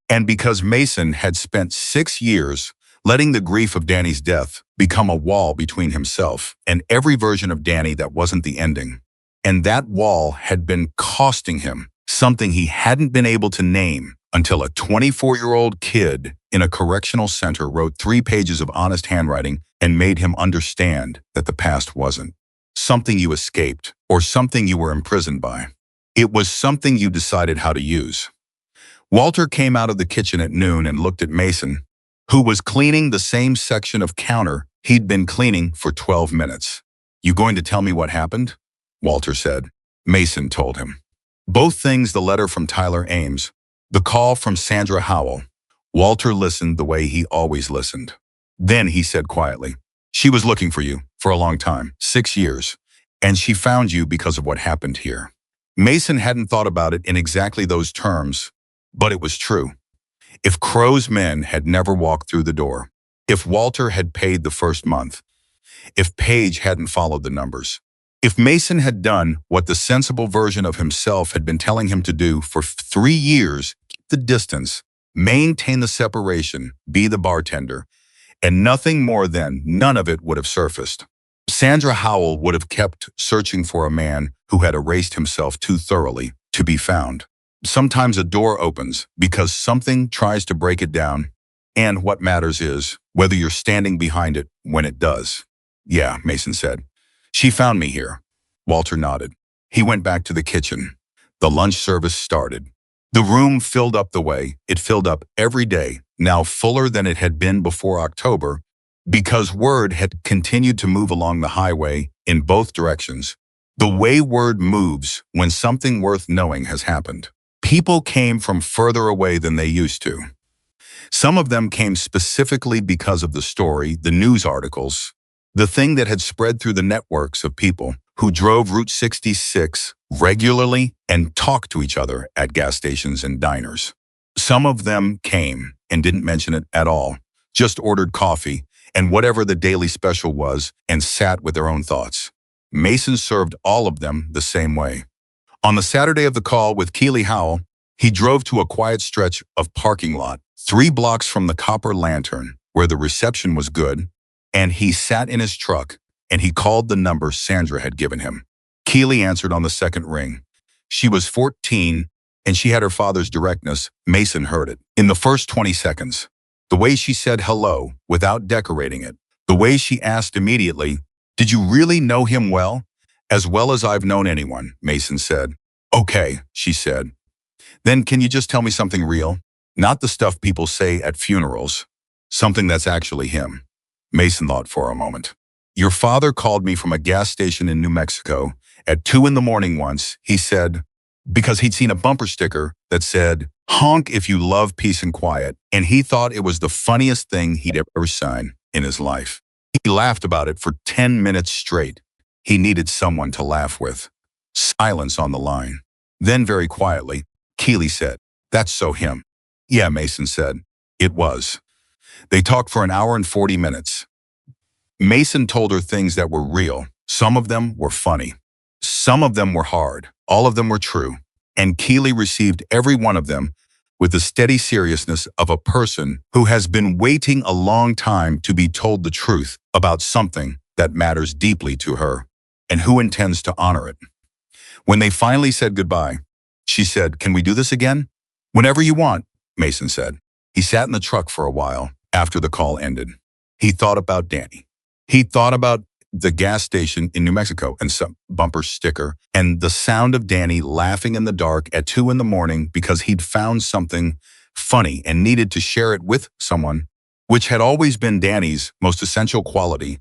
And because Mason had spent 6 years letting the grief of Danny's death become a wall between himself and every version of Danny that wasn't the ending. And that wall had been costing him something he hadn't been able to name until a 24-year-old kid in a correctional center wrote 3 pages of honest handwriting and made him understand that the past wasn't something you escaped or something you were imprisoned by. It was something you decided how to use. Walter came out of the kitchen at noon and looked at Mason, who was cleaning the same section of counter he'd been cleaning for 12 minutes. "You going to tell me what happened?" Walter said. Mason told him. Both things: the letter from Tyler Ames, the call from Sandra Howell. Walter listened the way he always listened. Then he said quietly, "She was looking for you for a long time, 6 years, and she found you because of what happened here." Mason hadn't thought about it in exactly those terms, but it was true. If Crow's men had never walked through the door, if Walter had paid the first month, if Paige hadn't followed the numbers, if Mason had done what the sensible version of himself had been telling him to do for 3 years, keep the distance, maintain the separation, be the bartender, and nothing more, then none of it would have surfaced. Sandra Howell would have kept searching for a man who had erased himself too thoroughly to be found. Sometimes a door opens because something tries to break it down, and what matters is whether you're standing behind it when it does. "Yeah," Mason said. "She found me here." Walter nodded. He went back to the kitchen. The lunch service started. The room filled up the way it filled up every day, now fuller than it had been before October, because word had continued to move along the highway in both directions. The way word moves when something worth knowing has happened. People came from further away than they used to. Some of them came specifically because of the story, the news articles, the thing that had spread through the networks of people who drove Route 66 regularly and talked to each other at gas stations and diners. Some of them came and didn't mention it at all, just ordered coffee and whatever the daily special was and sat with their own thoughts. Mason served all of them the same way. On the Saturday of the call with Keely Howell, he drove to a quiet stretch of parking lot, 3 blocks from the Copper Lantern, where the reception was good, and he sat in his truck and he called the number Sandra had given him. Keely answered on the second ring. She was 14 and she had her father's directness. Mason heard it. In the first 20 seconds, the way she said hello without decorating it, the way she asked immediately, "Did you really know him well?" "As well as I've known anyone," Mason said. "Okay," she said. "Then can you just tell me something real? Not the stuff people say at funerals. Something that's actually him." Mason thought for a moment. "Your father called me from a gas station in New Mexico at 2 in the morning once," he said, because he'd seen a bumper sticker that said, "Honk if you love peace and quiet," and he thought it was the funniest thing he'd ever seen in his life. He laughed about it for 10 minutes straight. He needed someone to laugh with. Silence on the line. Then very quietly, Keely said, "That's so him." "Yeah," Mason said. It was. They talked for an hour and 40 minutes. Mason told her things that were real. Some of them were funny. Some of them were hard. All of them were true. And Keely received every one of them with the steady seriousness of a person who has been waiting a long time to be told the truth about something that matters deeply to her, and who intends to honor it. When they finally said goodbye, she said, "Can we do this again?" "Whenever you want," Mason said. He sat in the truck for a while after the call ended. He thought about Danny. He thought about the gas station in New Mexico and some bumper sticker and the sound of Danny laughing in the dark at 2 in the morning because he'd found something funny and needed to share it with someone, which had always been Danny's most essential quality,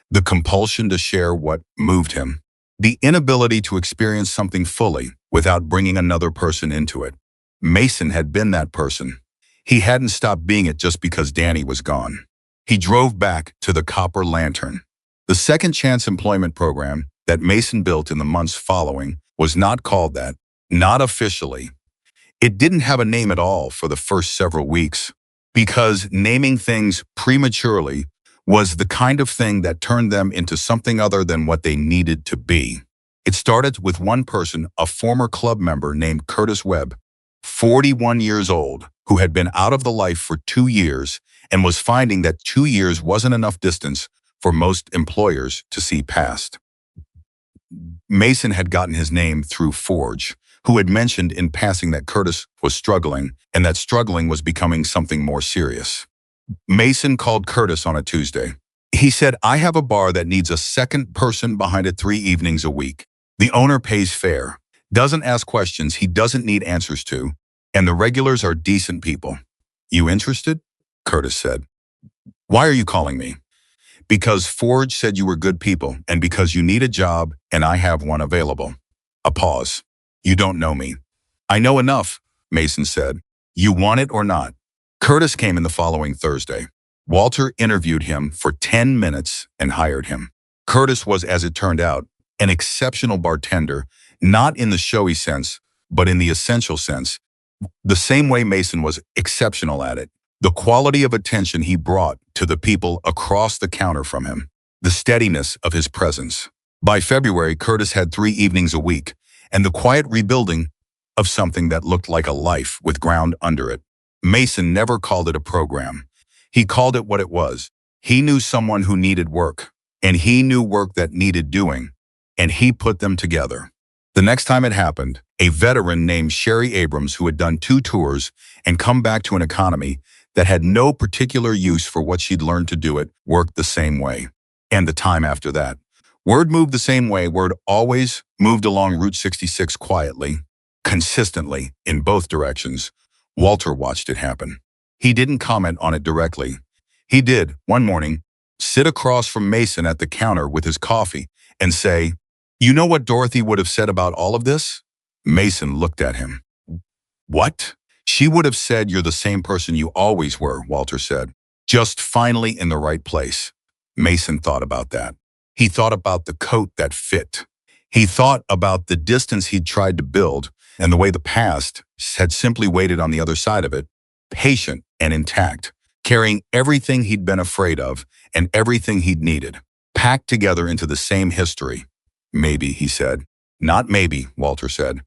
the compulsion to share what moved him, the inability to experience something fully without bringing another person into it. Mason had been that person. He hadn't stopped being it just because Danny was gone. He drove back to the Copper Lantern. The Second Chance Employment Program that Mason built in the months following was not called that, not officially. It didn't have a name at all for the first several weeks, because naming things prematurely was the kind of thing that turned them into something other than what they needed to be. It started with one person, a former club member named Curtis Webb, 41 years old, who had been out of the life for 2 years and was finding that 2 years wasn't enough distance for most employers to see past. Mason had gotten his name through Forge, who had mentioned in passing that Curtis was struggling and that struggling was becoming something more serious. Mason called Curtis on a Tuesday. He said, "I have a bar that needs a second person behind it 3 evenings a week. The owner pays fair, doesn't ask questions he doesn't need answers to, and the regulars are decent people. You interested?" Curtis said. "Why are you calling me?" "Because Forge said you were good people and because you need a job and I have one available." A pause. "You don't know me." "I know enough," Mason said. "You want it or not?" Curtis came in the following Thursday. Walter interviewed him for 10 minutes and hired him. Curtis was, as it turned out, an exceptional bartender, not in the showy sense, but in the essential sense, the same way Mason was exceptional at it. The quality of attention he brought to the people across the counter from him, the steadiness of his presence. By February, Curtis had 3 evenings a week, and the quiet rebuilding of something that looked like a life with ground under it. Mason never called it a program. He called it what it was. He knew someone who needed work, and he knew work that needed doing, and he put them together. The next time it happened, a veteran named Sherry Abrams, who had done 2 tours and come back to an economy that had no particular use for what she'd learned to do it, worked the same way. And the time after that. Word moved the same way. Word always moved along Route 66 quietly, consistently, in both directions. Walter watched it happen. He didn't comment on it directly. He did, one morning, sit across from Mason at the counter with his coffee and say, "You know what Dorothy would have said about all of this?" Mason looked at him. "What?" "She would have said you're the same person you always were," Walter said. "Just finally in the right place." Mason thought about that. He thought about the coat that fit. He thought about the distance he'd tried to build and the way the past had simply waited on the other side of it, patient and intact, carrying everything he'd been afraid of and everything he'd needed, packed together into the same history. "Maybe," he said. "Not maybe," Walter said.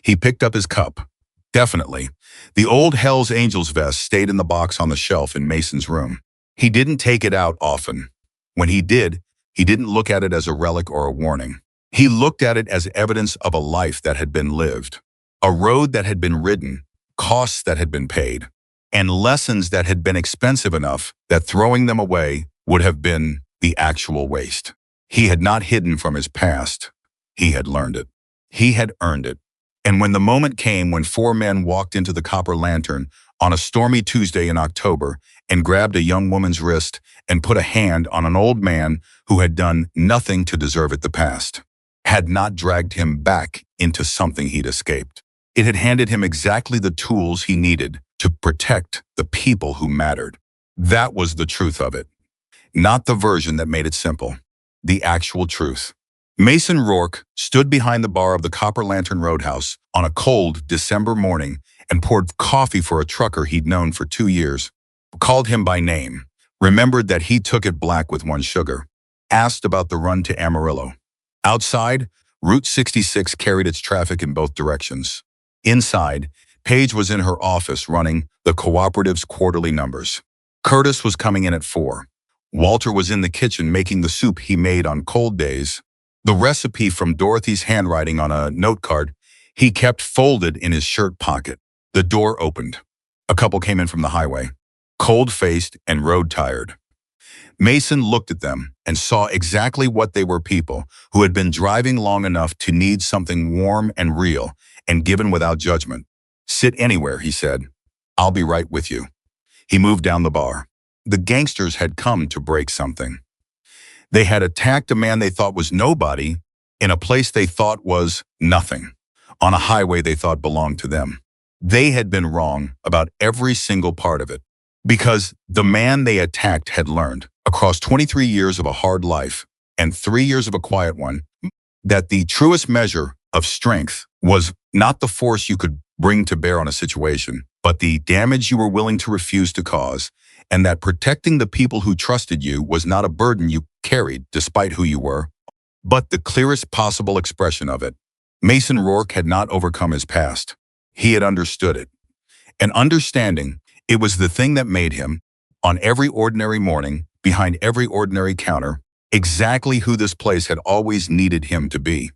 He picked up his cup. Definitely. The old Hell's Angels vest stayed in the box on the shelf in Mason's room. He didn't take it out often. When he did, he didn't look at it as a relic or a warning. He looked at it as evidence of a life that had been lived, a road that had been ridden, costs that had been paid, and lessons that had been expensive enough that throwing them away would have been the actual waste. He had not hidden from his past. He had learned it. He had earned it. And when the moment came when 4 men walked into the Copper Lantern on a stormy Tuesday in October and grabbed a young woman's wrist and put a hand on an old man who had done nothing to deserve it, the past had not dragged him back into something he'd escaped. It had handed him exactly the tools he needed to protect the people who mattered. That was the truth of it. Not the version that made it simple. The actual truth. Mason Rourke stood behind the bar of the Copper Lantern Roadhouse on a cold December morning and poured coffee for a trucker he'd known for 2 years. Called him by name. Remembered that he took it black with 1 sugar. Asked about the run to Amarillo. Outside, Route 66 carried its traffic in both directions. Inside, Paige was in her office running the cooperative's quarterly numbers. Curtis was coming in at 4. Walter was in the kitchen making the soup he made on cold days. The recipe from Dorothy's handwriting on a note card he kept folded in his shirt pocket. The door opened. A couple came in from the highway, cold-faced and road-tired. Mason looked at them and saw exactly what they were, people who had been driving long enough to need something warm and real and given without judgment. "Sit anywhere," he said. "I'll be right with you." He moved down the bar. The gangsters had come to break something. They had attacked a man they thought was nobody in a place they thought was nothing, on a highway they thought belonged to them. They had been wrong about every single part of it, because the man they attacked had learned, across 23 years of a hard life and 3 years of a quiet one, that the truest measure of strength was not the force you could bring to bear on a situation, but the damage you were willing to refuse to cause, and that protecting the people who trusted you was not a burden you carried despite who you were, but the clearest possible expression of it. Mason Rourke had not overcome his past. He had understood it. And understanding, it was the thing that made him, on every ordinary morning, behind every ordinary counter, exactly who this place had always needed him to be.